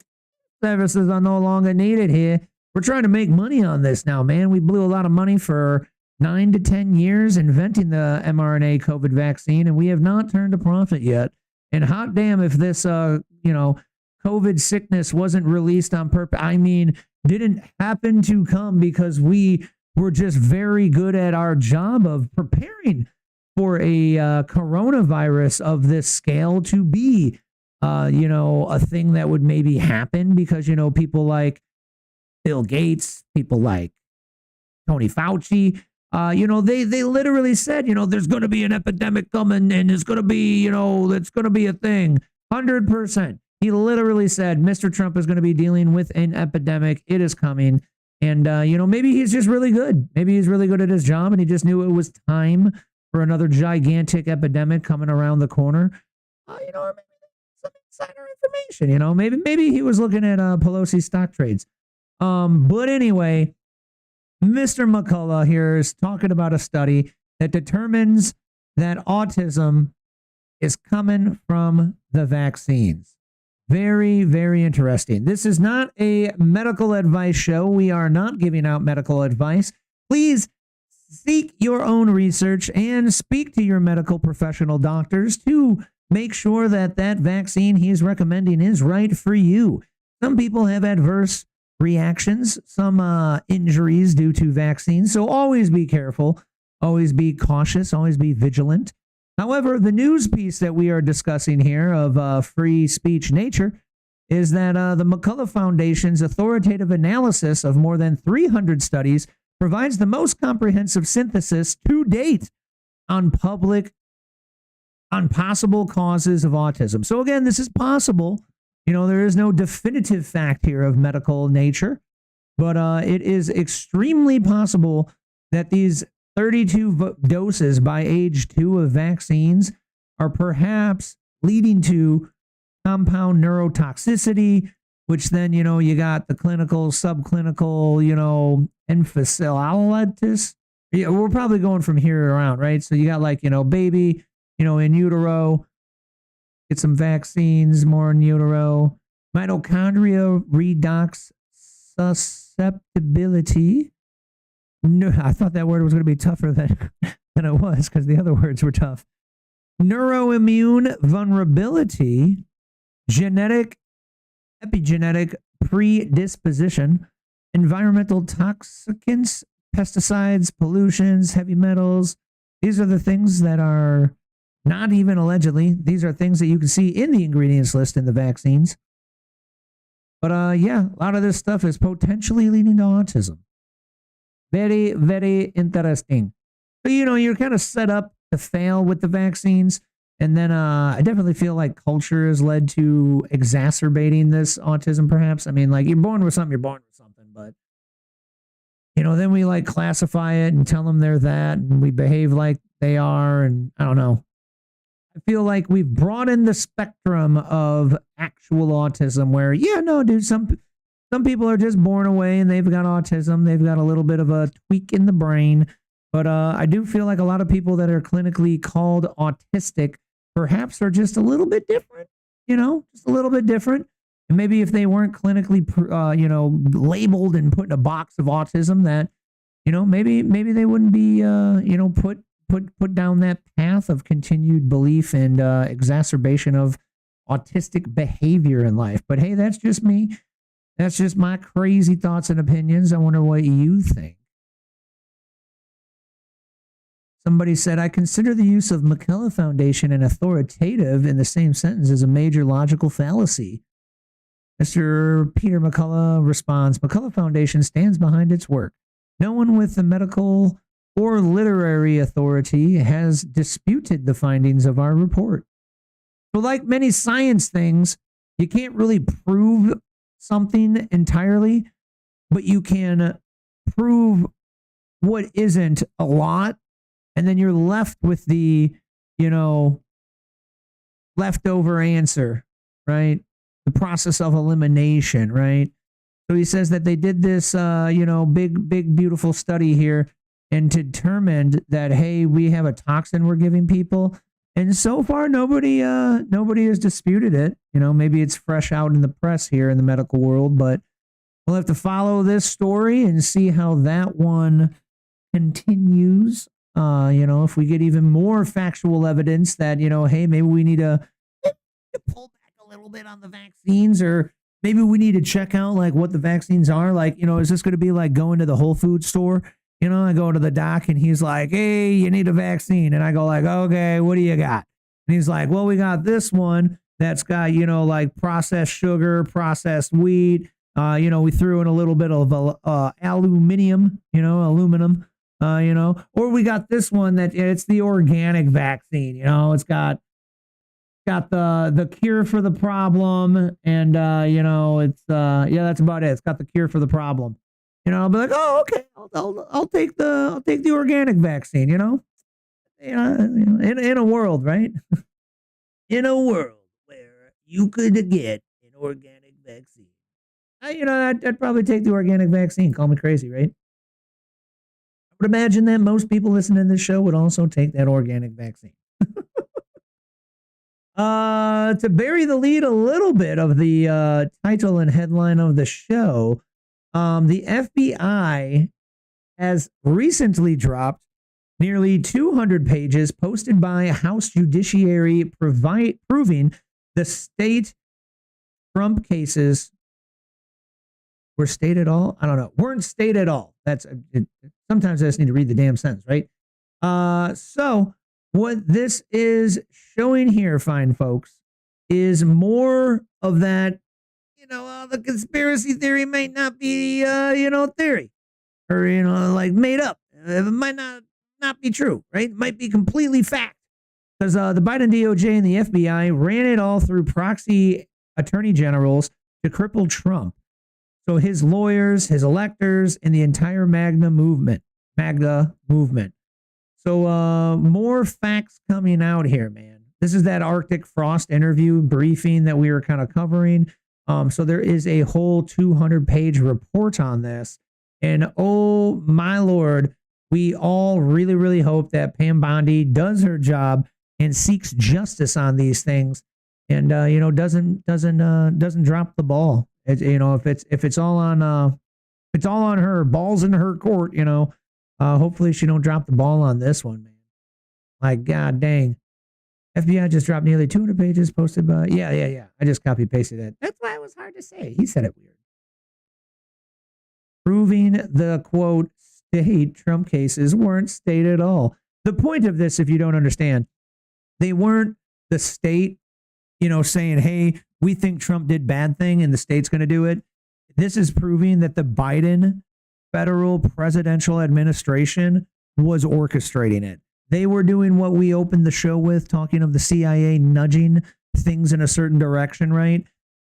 services are no longer needed here. We're trying to make money on this now, man. We blew a lot of money for 9 to 10 years inventing the mRNA COVID vaccine, and we have not turned a profit yet. And hot damn if this, COVID sickness wasn't released on purpose. I mean, didn't happen to come because we were just very good at our job of preparing for a coronavirus of this scale to be, a thing that would maybe happen because, people like Bill Gates, people like Tony Fauci, they literally said, there's going to be an epidemic coming and it's going to be, it's going to be a thing. 100%. He literally said, Mr. Trump is going to be dealing with an epidemic. It is coming. And, maybe he's just really good. Maybe he's really good at his job and he just knew it was time for another gigantic epidemic coming around the corner. Or maybe some insider information, maybe he was looking at Pelosi stock trades. But anyway, Mr. McCullough here is talking about a study that determines that autism is coming from the vaccines. Very, very interesting. This is not a medical advice show. We are not giving out medical advice. Please seek your own research and speak to your medical professional doctors to make sure that that vaccine he is recommending is right for you. Some people have adverse reactions, some injuries due to vaccines. So always be careful, always be cautious, always be vigilant. However, the news piece that we are discussing here of free speech nature is that the McCullough Foundation's authoritative analysis of more than 300 studies provides the most comprehensive synthesis to date on possible causes of autism. So again, this is possible. There is no definitive fact here of medical nature, but it is extremely possible that these 32 doses by age 2 of vaccines are perhaps leading to compound neurotoxicity, which then, you got the clinical, subclinical, encephalitis. Yeah, we're probably going from here around, right? So you got baby, in utero, get some vaccines, more in utero, mitochondria redox susceptibility. No, I thought that word was going to be tougher than it was because the other words were tough. Neuroimmune vulnerability, epigenetic predisposition, environmental toxicants, pesticides, pollutions, heavy metals. These are the things that are Not even allegedly. These are things that you can see in the ingredients list in the vaccines. But yeah, a lot of this stuff is potentially leading to autism. Very, very interesting. But you're kind of set up to fail with the vaccines. And then I definitely feel like culture has led to exacerbating this autism, perhaps. I mean, like, you're born with something, but then we like classify it and tell them they're that, and we behave like they are, and I don't know. I feel like we've broadened the spectrum of actual autism where, yeah, no, dude, some people are just born away and they've got autism. They've got a little bit of a tweak in the brain. But I do feel like a lot of people that are clinically called autistic perhaps are just a little bit different, just a little bit different. And maybe if they weren't clinically, labeled and put in a box of autism, that, maybe they wouldn't be, put down that path of continued belief and exacerbation of autistic behavior in life. But hey, that's just me. That's just my crazy thoughts and opinions. I wonder what you think. Somebody said, I consider the use of McCullough Foundation and authoritative in the same sentence as a major logical fallacy. Mr. Peter McCullough responds, McCullough Foundation stands behind its work. No one with the medical or literary authority has disputed the findings of our report. So like many science things, you can't really prove something entirely, but you can prove what isn't a lot. And then you're left with the, leftover answer, right? The process of elimination, right? So he says that they did this, big, beautiful study here and determined that, hey, we have a toxin we're giving people. And so far, nobody has disputed it. Maybe it's fresh out in the press here in the medical world, but we'll have to follow this story and see how that one continues. If we get even more factual evidence that, hey, maybe we need to pull back a little bit on the vaccines, or maybe we need to check out like what the vaccines are. Like, is this going to be like going to the Whole Foods store? I go to the doc and he's like, hey, you need a vaccine. And I go like, okay, what do you got? And he's like, well, we got this one that's got, like processed sugar, processed wheat. We threw in a little bit of aluminum, or we got this one that it's the organic vaccine. It's got the cure for the problem, and it's that's about it. It's got the cure for the problem. I'll be like, oh, okay, I'll take the organic vaccine. In a world, right? In a world where you could get an organic vaccine, I'd probably take the organic vaccine. Call me crazy, right? I would imagine that most people listening to this show would also take that organic vaccine. To bury the lead a little bit of the title and headline of the show, the FBI has recently dropped nearly 200 pages posted by House Judiciary proving the state Trump cases were state at all. I don't know. Weren't state at all. Sometimes I just need to read the damn sentence, right? So what this is showing here, fine folks, is more of that, the conspiracy theory might not be, theory or, like made up. It might not be true, right? It might be completely fact, because the Biden DOJ and the FBI ran it all through proxy attorney generals to cripple Trump. So his lawyers, his electors, and the entire MAGA movement. So more facts coming out here, man. This is that Arctic Frost interview briefing that we were kind of covering. So there is a whole 200-page report on this. And oh my Lord, we all really, really hope that Pam Bondi does her job and seeks justice on these things, and doesn't drop the ball. If it's all on her, balls in her court, hopefully she don't drop the ball on this one, man. Like, god dang. FBI just dropped nearly 200 pages posted by, yeah. I just copy pasted it. That's why it was hard to say. He said it weird. Proving the quote state Trump cases weren't state at all. The point of this, if you don't understand, They weren't the state, saying, hey, we think Trump did bad thing and the state's going to do it. This is proving that the Biden federal presidential administration was orchestrating it. They were doing what we opened the show with, talking of the CIA nudging things in a certain direction, right?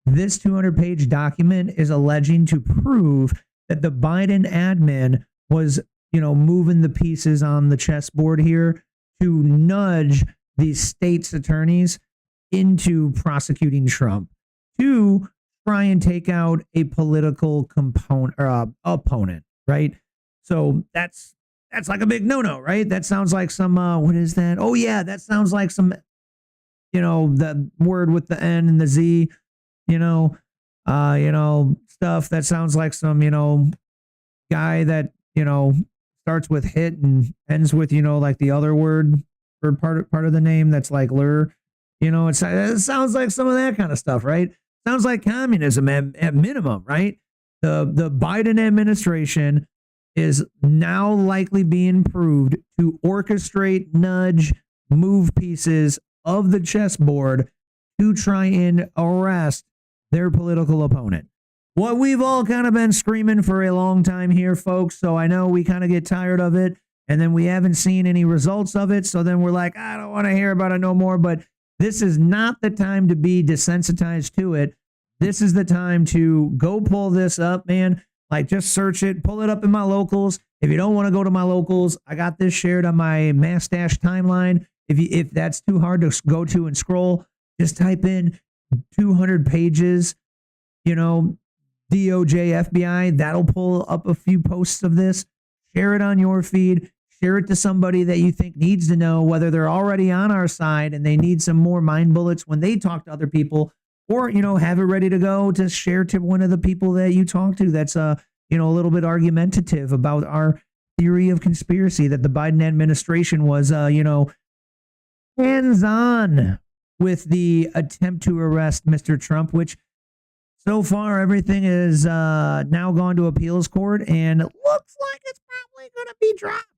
This 200-page document is alleging to prove that the Biden admin was, moving the pieces on the chessboard here to nudge these states' attorneys into prosecuting Trump to try and take out a political component or opponent, right? So that's like a big no-no, right? That sounds like some what is that? Oh yeah, that sounds like some the word with the N and the Z, stuff that sounds like some guy that starts with hit and ends with like the other word for part of the name that's like lure. It sounds like some of that kind of stuff, right? Sounds like communism at minimum, right? The Biden administration is now likely being proved to orchestrate, nudge, move pieces of the chessboard to try and arrest their political opponent. What we've all kind of been screaming for a long time here, folks. So I know we kind of get tired of it, and then we haven't seen any results of it. So then we're like, I don't want to hear about it no more. But this is not the time to be desensitized to it. This is the time to go pull this up, man. Like, just search it, pull it up in my locals. If you don't want to go to my locals, I got this shared on my Mastache timeline. If that's too hard to go to and scroll, just type in 200 pages, DOJ, FBI. That'll pull up a few posts of this. Share it on your feed. Share it to somebody that you think needs to know, whether they're already on our side and they need some more mind bullets when they talk to other people, or, have it ready to go to share to one of the people that you talk to that's, a little bit argumentative about our theory of conspiracy that the Biden administration was, hands-on with the attempt to arrest Mr. Trump, which so far everything is now gone to appeals court, and it looks like it's probably going to be dropped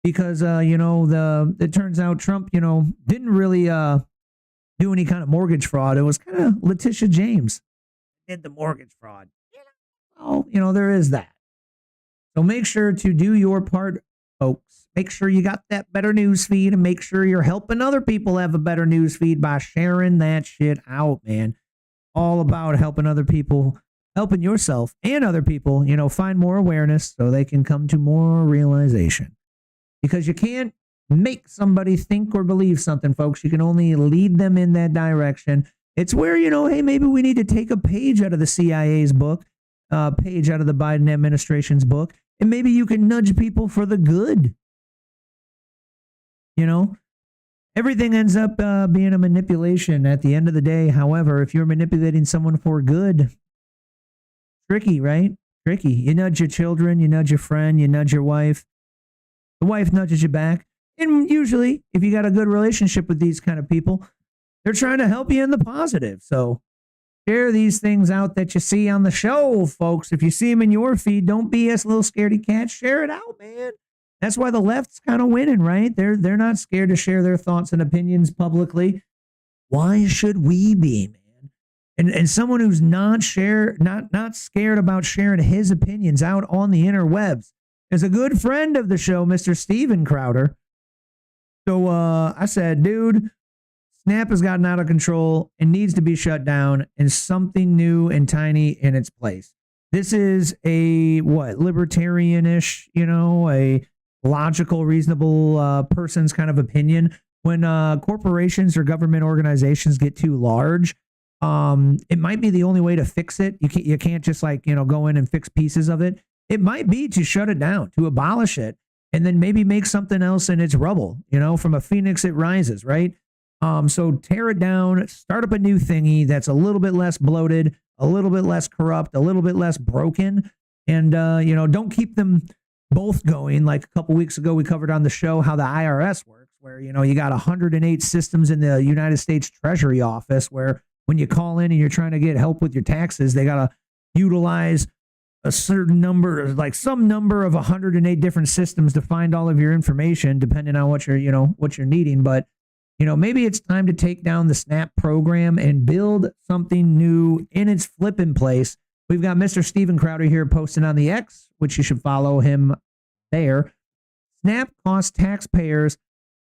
because, it turns out Trump, didn't really do any kind of mortgage fraud. It was kind of Letitia James did the mortgage fraud. There is that. So make sure to do your part, folks. Make sure you got that better news feed, and make sure you're helping other people have a better news feed by sharing that shit out, man. All about helping other people, helping yourself and other people, find more awareness so they can come to more realization. Because you can't make somebody think or believe something, folks. You can only lead them in that direction. It's where, hey, maybe we need to take a page out of the CIA's book, page out of the Biden administration's book, and maybe you can nudge people for the good. Everything ends up being a manipulation at the end of the day. However, if you're manipulating someone for good, tricky, right? Tricky. You nudge your children, you nudge your friend, you nudge your wife. The wife nudges you back. And usually, if you got a good relationship with these kind of people, they're trying to help you in the positive. So share these things out that you see on the show, folks. If you see them in your feed, don't be a little scaredy cat. Share it out, man. That's why the left's kind of winning, right? They're not scared to share their thoughts and opinions publicly. Why should we be, man? And someone who's not scared about sharing his opinions out on the interwebs is a good friend of the show, Mr. Steven Crowder. So I said, dude, Snap has gotten out of control and needs to be shut down, and something new and tiny in its place. This is a libertarian-ish, a logical, reasonable person's kind of opinion. When corporations or government organizations get too large, it might be the only way to fix it. You can't just go in and fix pieces of it. It might be to shut it down, to abolish it, and then maybe make something else in its rubble. From a phoenix it rises, right? So tear it down, start up a new thingy that's a little bit less bloated, a little bit less corrupt, a little bit less broken, and don't keep them both going. Like a couple weeks ago, we covered on the show how the IRS works, where you got 108 systems in the United States Treasury Office, where when you call in and you're trying to get help with your taxes, they got to utilize a certain number, like some number of 108 different systems to find all of your information, depending on what you're needing. But You know, maybe it's time to take down the SNAP program and build something new in its flipping place. We've got Mr. Steven Crowder here posting on the X, which you should follow him there. SNAP costs taxpayers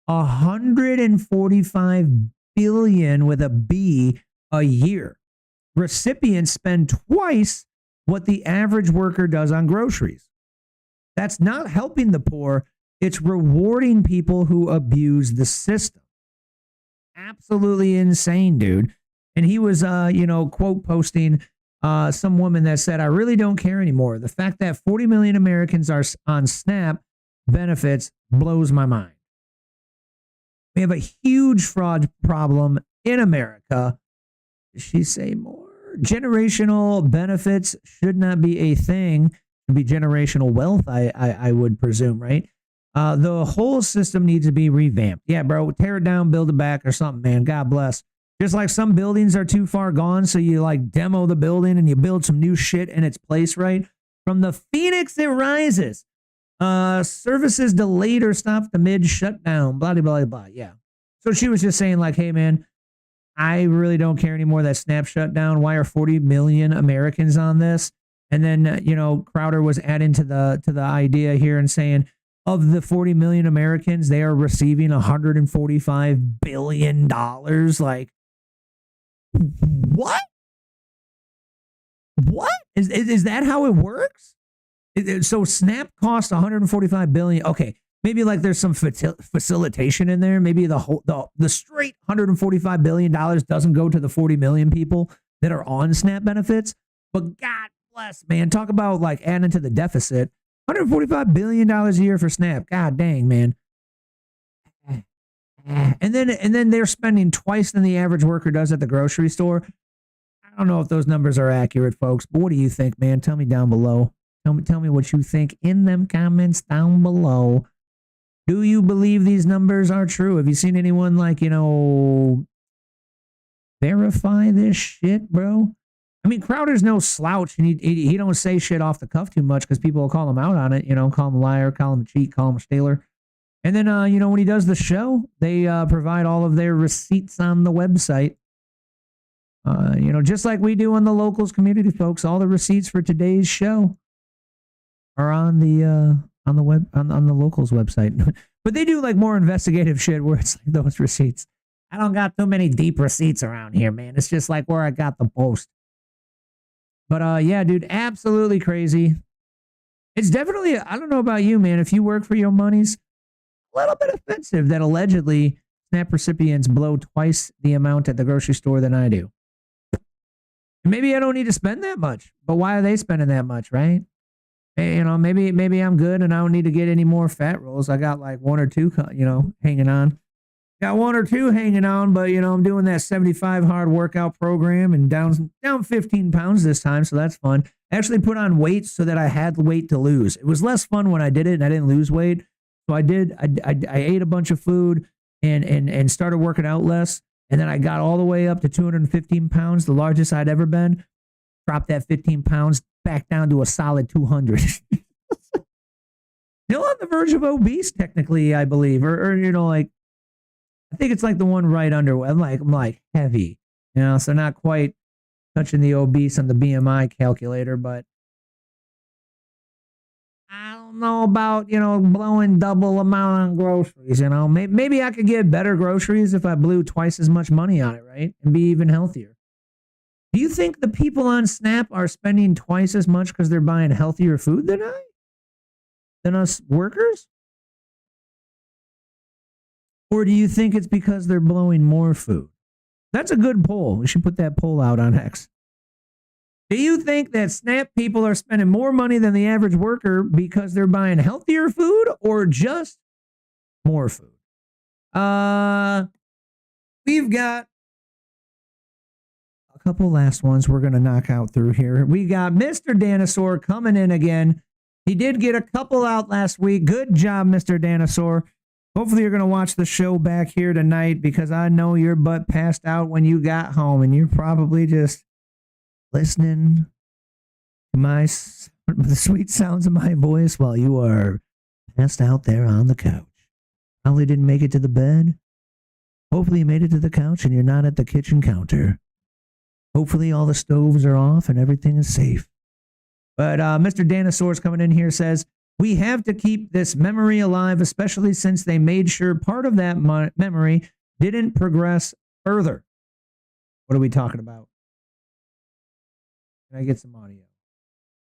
$145 billion with a B a year. Recipients spend twice what the average worker does on groceries. That's not helping the poor. It's rewarding people who abuse the system. Absolutely insane, dude. And he was, quote posting some woman that said, I really don't care anymore. The fact that 40 million Americans are on SNAP benefits blows my mind. We have a huge fraud problem in America. Did she say more? Generational benefits should not be a thing. It should be generational wealth, I would presume, right? The whole system needs to be revamped. Yeah, bro, tear it down, build it back or something, man. God bless. Just like some buildings are too far gone, so you like demo the building and you build some new shit in its place, right? From the phoenix it rises. Services delayed or stopped the mid shutdown, blah, blah, blah, blah. Yeah. So she was just saying like, hey, man, I really don't care anymore that SNAP shutdown. Why are 40 million Americans on this? And then, Crowder was adding to the idea here and saying, of the 40 million Americans, they are receiving $145 billion. Like, what? What? Is that how it works? So SNAP costs $145 billion. Okay, maybe like there's some facilitation in there. Maybe the straight $145 billion doesn't go to the 40 million people that are on SNAP benefits. But God bless, man. Talk about like adding to the deficit. $145 billion a year for SNAP. God dang, man. And then they're spending twice than the average worker does at the grocery store. I don't know if those numbers are accurate, folks, but what do you think, man? Tell me down below. Tell me what you think in them comments down below. Do you believe these numbers are true? Have you seen anyone like, verify this shit, bro? I mean, Crowder's no slouch, and he don't say shit off the cuff too much because people will call him out on it, call him a liar, call him a cheat, call him a stealer. And then, when he does the show, they provide all of their receipts on the website. Just like we do on the locals community, folks, all the receipts for today's show are on the web on the locals website. But they do like more investigative shit where it's like those receipts. I don't got too many deep receipts around here, man. It's just like where I got the post. But yeah, dude, absolutely crazy. It's definitely, I don't know about you, man. If you work for your monies, a little bit offensive that allegedly SNAP recipients blow twice the amount at the grocery store than I do. Maybe I don't need to spend that much, but why are they spending that much, right? Hey, maybe I'm good and I don't need to get any more fat rolls. I got like one or two, hanging on. Got one or two hanging on, but I'm doing that 75 hard workout program and down 15 pounds this time, so that's fun. I actually put on weight so that I had the weight to lose. It was less fun when I did it and I didn't lose weight. So I ate a bunch of food and started working out less. And then I got all the way up to 215 pounds, the largest I'd ever been. Dropped that 15 pounds back down to a solid 200. Still on the verge of obese, technically, I believe. Or I think it's like the one right under. I'm like heavy, so not quite touching the obese on the BMI calculator, but I don't know about, blowing double amount on groceries, maybe I could get better groceries if I blew twice as much money on it, right? And be even healthier. Do you think the people on SNAP are spending twice as much because they're buying healthier food than us workers? Or do you think it's because they're blowing more food? That's a good poll. We should put that poll out on X. Do you think that SNAP people are spending more money than the average worker because they're buying healthier food or just more food? We've got a couple last ones we're going to knock out through here. We got Mr. Dinosaur coming in again. He did get a couple out last week. Good job, Mr. Dinosaur. Hopefully you're going to watch the show back here tonight because I know your butt passed out when you got home and you're probably just listening to the sweet sounds of my voice while you are passed out there on the couch. Probably didn't make it to the bed. Hopefully you made it to the couch and you're not at the kitchen counter. Hopefully all the stoves are off and everything is safe. But Mr. Dinosaur's coming in here says, we have to keep this memory alive, especially since they made sure part of that memory didn't progress further. What are we talking about? Can I get some audio?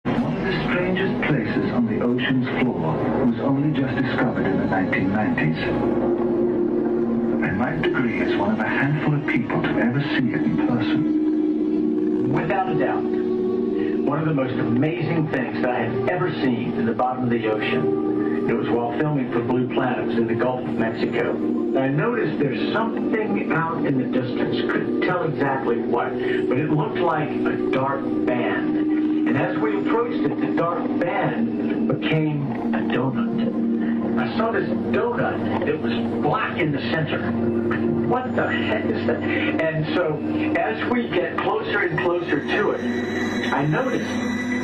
One of the strangest places on the ocean's floor was only just discovered in the 1990s. I might degree as one of a handful of people to ever see it in person. Without a doubt, one of the most amazing things that I have ever seen in the bottom of the ocean. It was while filming for Blue Planet in the Gulf of Mexico. I noticed there's something out in the distance. Couldn't tell exactly what, but it looked like a dark band. And as we approached it, the dark band became a donut. I saw this donut that was black in the center. What the heck is that? And so as we get closer and closer to it, I noticed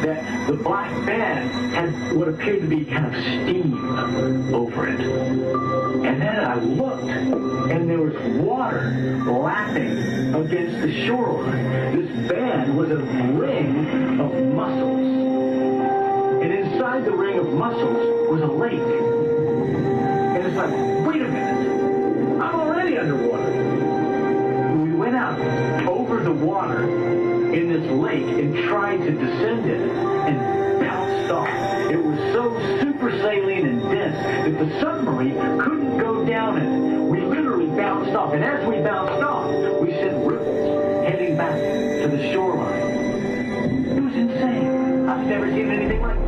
that the black band had what appeared to be kind of steam over it. And then I looked, and there was water lapping against the shoreline. This band was a ring of mussels. And inside the ring of mussels was a lake. And it's like, wait a minute, I'm already underwater. We went out over the water in this lake and tried to descend in it and bounced off. It was so super saline and dense that the submarine couldn't go down in it. We literally bounced off, and as we bounced off, we sent ripples heading back to the shoreline. It was insane. I've never seen anything like it.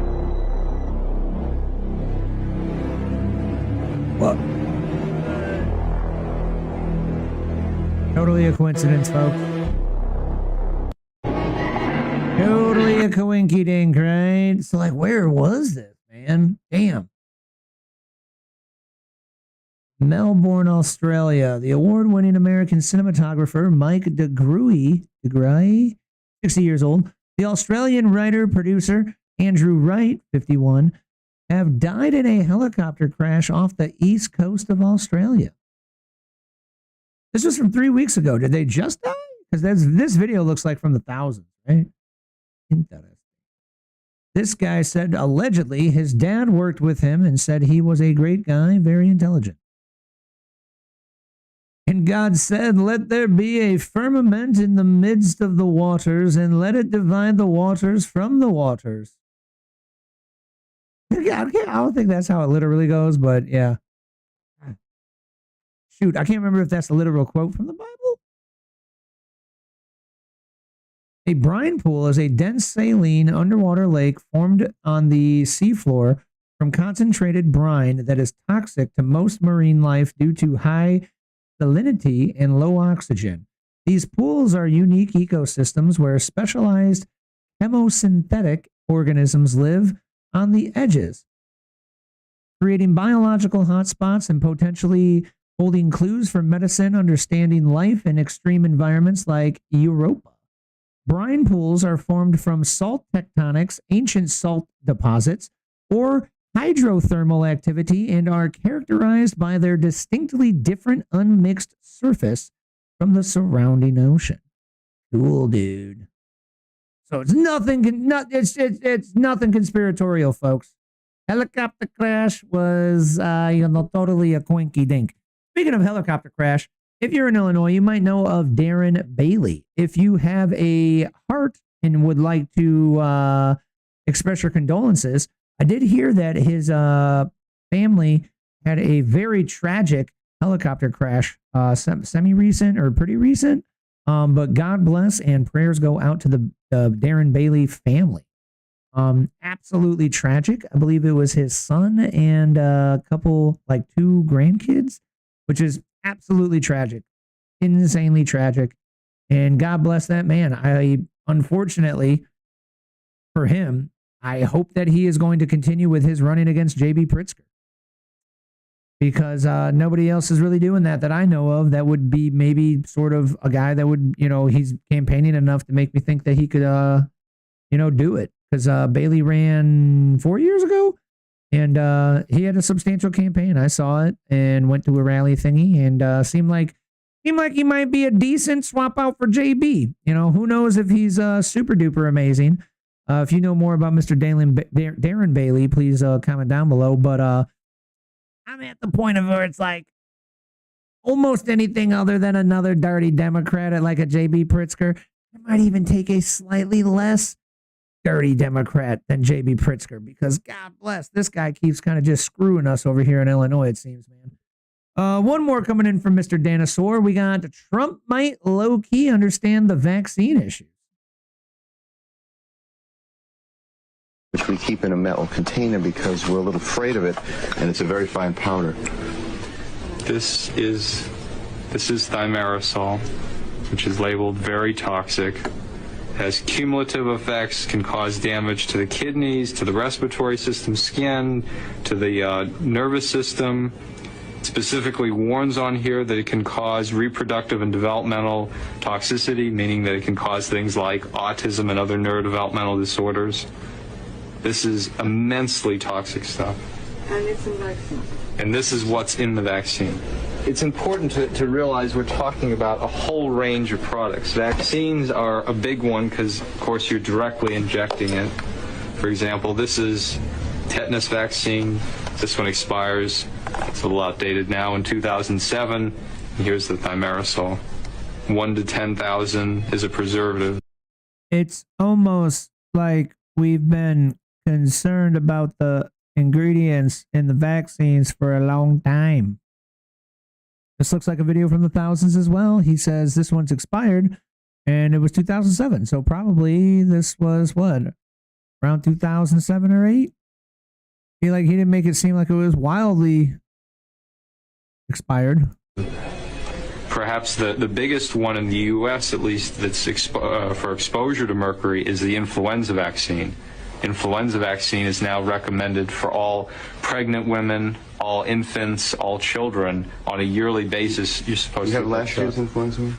What? Totally a coincidence, folks. Totally a coinky dink, right? So, like, where was this, man? Damn. Melbourne, Australia. The award-winning American cinematographer Mike DeGruy, 60 years old, the Australian writer-producer Andrew Wright, 51, have died in a helicopter crash off the east coast of Australia. This was from 3 weeks ago. Did they just die? Because this video looks like from the thousands, right? Interesting. This guy said allegedly his dad worked with him and said he was a great guy, very intelligent. And God said, let there be a firmament in the midst of the waters, and let it divide the waters from the waters. I don't think that's how it literally goes, but yeah. Shoot, I can't remember if that's a literal quote from the Bible. A brine pool is a dense saline underwater lake formed on the seafloor from concentrated brine that is toxic to most marine life due to high salinity and low oxygen. These pools are unique ecosystems where specialized chemosynthetic organisms live on the edges, creating biological hotspots and potentially holding clues for medicine understanding life in extreme environments like Europa. Brine pools are formed from salt tectonics, ancient salt deposits, or hydrothermal activity and are characterized by their distinctly different unmixed surface from the surrounding ocean. Cool, dude. So it's nothing. It's nothing conspiratorial, folks. Helicopter crash was, totally a coinky dink. Speaking of helicopter crash, if you're in Illinois, you might know of Darren Bailey. If you have a heart and would like to express your condolences, I did hear that his family had a very tragic helicopter crash, semi-recent or pretty recent. But God bless and prayers go out to the Darren Bailey family. Absolutely tragic. I believe it was his son and a couple, like 2 grandkids, which is absolutely tragic, insanely tragic. And God bless that man. Unfortunately for him, I hope that he is going to continue with his running against J.B. Pritzker, because nobody else is really doing that I know of. That would be maybe sort of a guy that would, he's campaigning enough to make me think that he could, do it. Because Bailey ran 4 years ago, and he had a substantial campaign. I saw it and went to a rally thingy, and seemed like seemed like he might be a decent swap out for JB. You know, who knows if he's super duper amazing. If you know more about Mr. Darren Bailey, please comment down below. But I'm at the point of where it's like almost anything other than another dirty Democrat like a JB Pritzker. I might even take a slightly less dirty Democrat than JB Pritzker, because God bless, this guy keeps kind of just screwing us over here in Illinois, it seems, man. One more coming in from Mr. Dinosaur. We got Trump might low-key understand the vaccine issue. Which we keep in a metal container because we're a little afraid of it, and it's a very fine powder. This is thimerosal, which is labeled very toxic, has cumulative effects, can cause damage to the kidneys, to the respiratory system, skin, to the nervous system. Specifically warns on here that it can cause reproductive and developmental toxicity, meaning that it can cause things like autism and other neurodevelopmental disorders. This is immensely toxic stuff. And it's in vaccine. And this is what's in the vaccine. It's important to realize we're talking about a whole range of products. Vaccines are a big one because, of course, you're directly injecting it. For example, this is tetanus vaccine. This one expires, it's a little outdated now, in 2007. And here's the thimerosal. 1 to 10,000 is a preservative. It's almost like we've been concerned about the ingredients in the vaccines for a long time. This looks like a video from the thousands as well. He says this one's expired and it was 2007. So probably this was what? Around 2007 or 8? I feel like he didn't make it seem like it was wildly expired. Perhaps the biggest one in the U.S., at least, that's for exposure to mercury is the influenza vaccine. Influenza vaccine is now recommended for all pregnant women, all infants, all children on a yearly basis. You're supposed to have last year's influenza?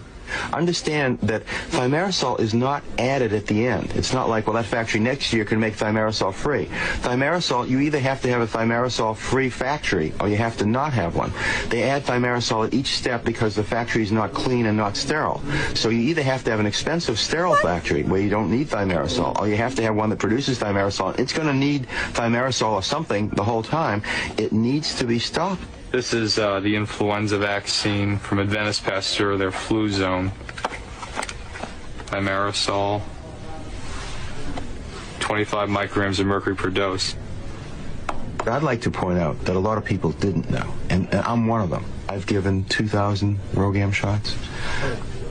Understand that thimerosal is not added at the end. It's not like, well, that factory next year can make thimerosal free. Thimerosal, you either have to have a thimerosal free factory or you have to not have one. They add thimerosal at each step because the factory is not clean and not sterile. So you either have to have an expensive sterile factory where you don't need thimerosal, or you have to have one that produces thimerosal. It's going to need thimerosal or something the whole time. It needs to be stopped. This is the influenza vaccine from Adventist Pasteur, their flu zone. Thimerosal, 25 micrograms of mercury per dose. I'd like to point out that a lot of people didn't know, and I'm one of them. I've given 2,000 Rogam shots.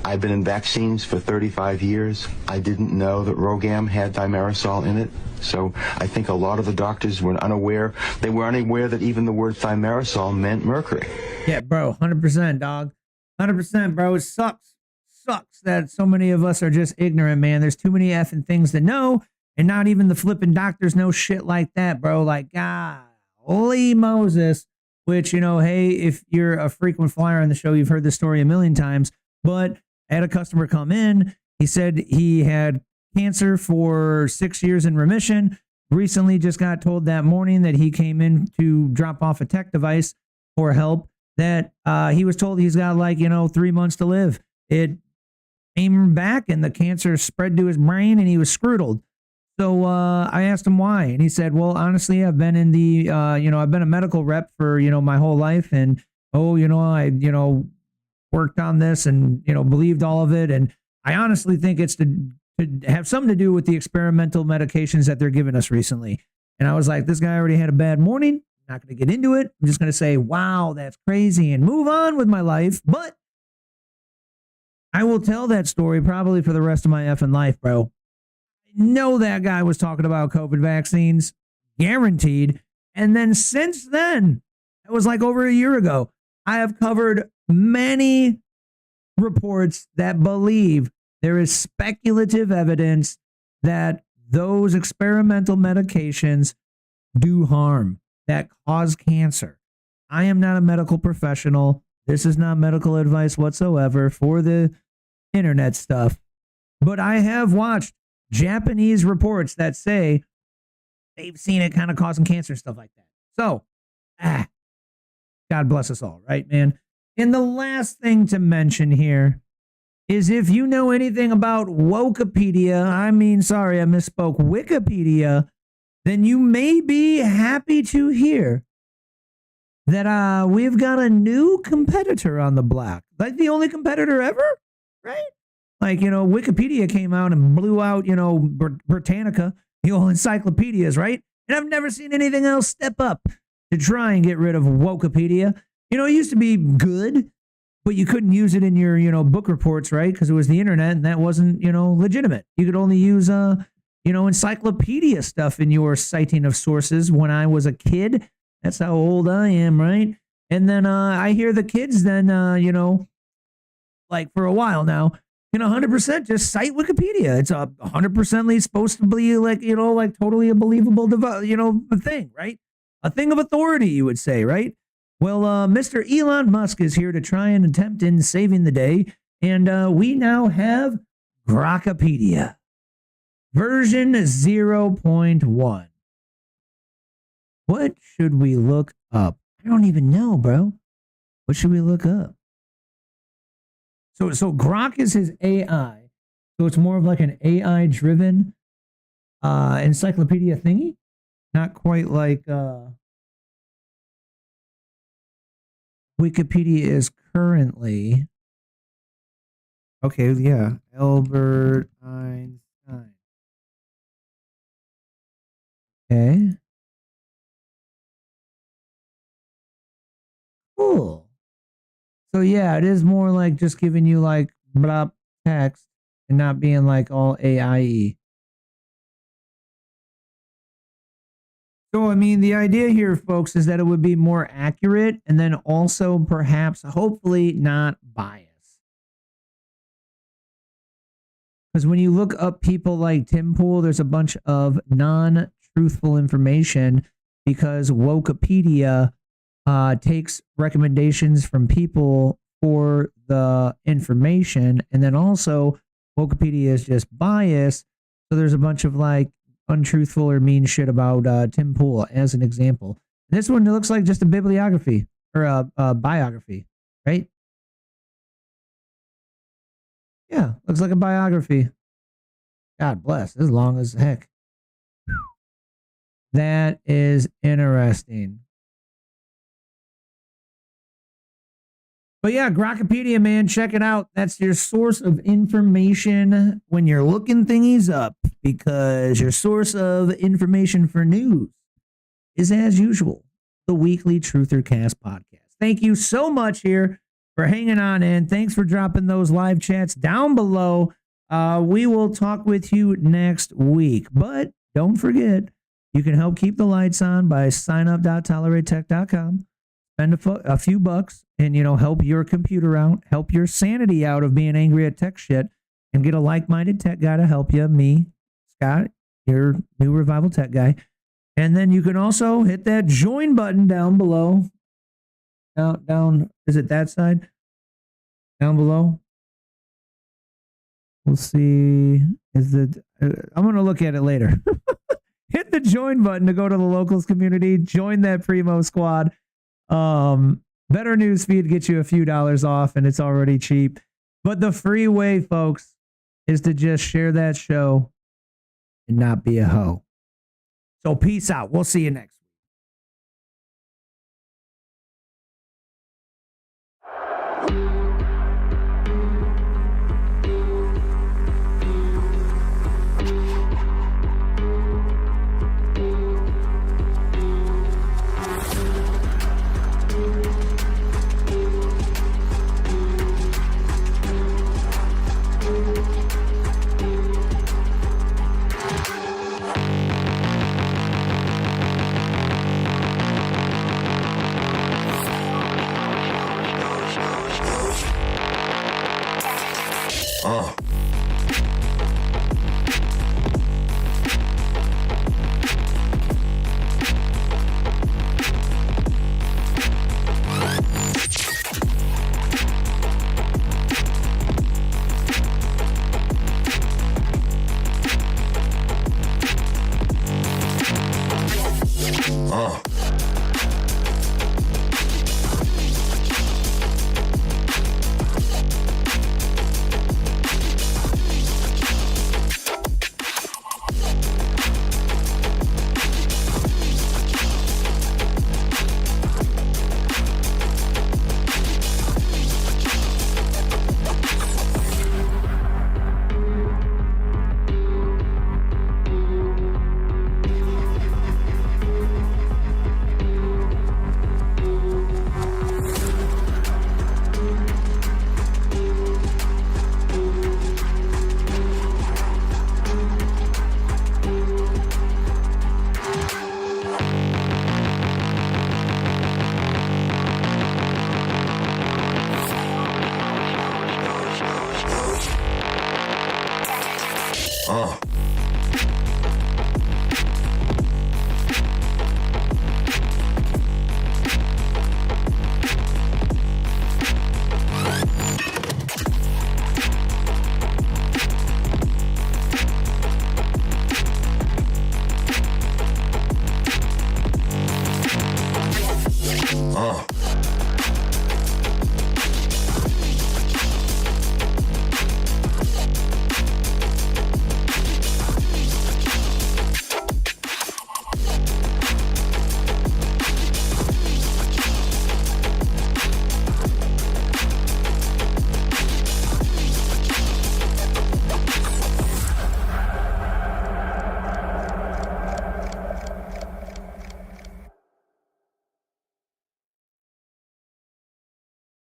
I've been in vaccines for 35 years. I didn't know that Rogam had thimerosal in it. So I think a lot of the doctors were unaware. They were unaware that even the word thimerosal meant mercury. Yeah, bro, 100%, dog. 100%, bro. It sucks. Sucks that so many of us are just ignorant, man. There's too many effing things to know, and not even the flipping doctors know shit like that, bro. Like, golly Moses, which, you know, hey, if you're a frequent flyer on the show, you've heard this story a million times, but I had a customer come in. He said he had cancer for 6 years in remission. Recently just got told that morning that he came in to drop off a tech device for help that he was told he's got 3 months to live. It came back and the cancer spread to his brain and he was screwed. So I asked him why, and he said, well, honestly, I've been in the, I've been a medical rep for, my whole life. And, I worked on this and, believed all of it. And I honestly think it's to have something to do with the experimental medications that they're giving us recently. And I was like, this guy already had a bad morning. I'm not going to get into it. I'm just going to say, wow, that's crazy, and move on with my life. But I will tell that story probably for the rest of my effing life, bro. I know that guy was talking about COVID vaccines, guaranteed. And then since then, it was like over a year ago, I have covered many reports that believe there is speculative evidence that those experimental medications do harm, that cause cancer. I am not a medical professional. This is not medical advice whatsoever for the internet stuff. But I have watched Japanese reports that say they've seen it kind of causing cancer and stuff like that. So, God bless us all, right, man? And the last thing to mention here is if you know anything about Wokepedia, I misspoke, Wikipedia, then you may be happy to hear that we've got a new competitor on the block. Like the only competitor ever, right? Like, Wikipedia came out and blew out, Britannica, the old encyclopedias, right? And I've never seen anything else step up to try and get rid of Wokepedia. It used to be good, but you couldn't use it in your, book reports, right? Because it was the internet and that wasn't, legitimate. You could only use, encyclopedia stuff in your citing of sources when I was a kid. That's how old I am, right? And then I hear the kids then, like for a while now, 100% just cite Wikipedia. It's 100% supposed to be like, totally a believable, thing, right? A thing of authority, you would say, right? Well, Mr. Elon Musk is here to try and attempt in saving the day, and we now have Grokopedia, version 0.1. What should we look up? I don't even know, bro. What should we look up? So Grok is his AI. So it's more of like an AI-driven encyclopedia thingy. Not quite like Wikipedia is currently. Okay, yeah. Albert Einstein. Okay. Cool. So yeah, it is more like just giving you like blah text and not being like all AIE. So, the idea here, folks, is that it would be more accurate and then also perhaps, hopefully, not biased. Because when you look up people like Tim Pool, there's a bunch of non-truthful information because Wokepedia takes recommendations from people for the information. And then also, Wokepedia is just biased. So there's a bunch of like untruthful or mean shit about Tim Pool as an example. This one looks like just a bibliography or a biography, right? Yeah, looks like a biography. God bless. This is long as heck. That is interesting. But yeah, Grokopedia, man, check it out. That's your source of information when you're looking thingies up, because your source of information for news is, as usual, the weekly Truther Cast podcast. Thank you so much here for hanging on in. Thanks for dropping those live chats down below. We will talk with you next week. But don't forget, you can help keep the lights on by signup.toleratetech.com. Spend a few bucks and, help your computer out, help your sanity out of being angry at tech shit, and get a like-minded tech guy to help you, me, Scott, your new Revival Tech guy. And then you can also hit that join button down below. Down, is it that side? Down below? We'll see. I'm going to look at it later. Hit the join button to go to the locals community. Join that Primo squad. Better news feed gets you a few dollars off, and it's already cheap. But the free way, folks, is to just share that show and not be a hoe. So peace out. We'll see you next week. Oh.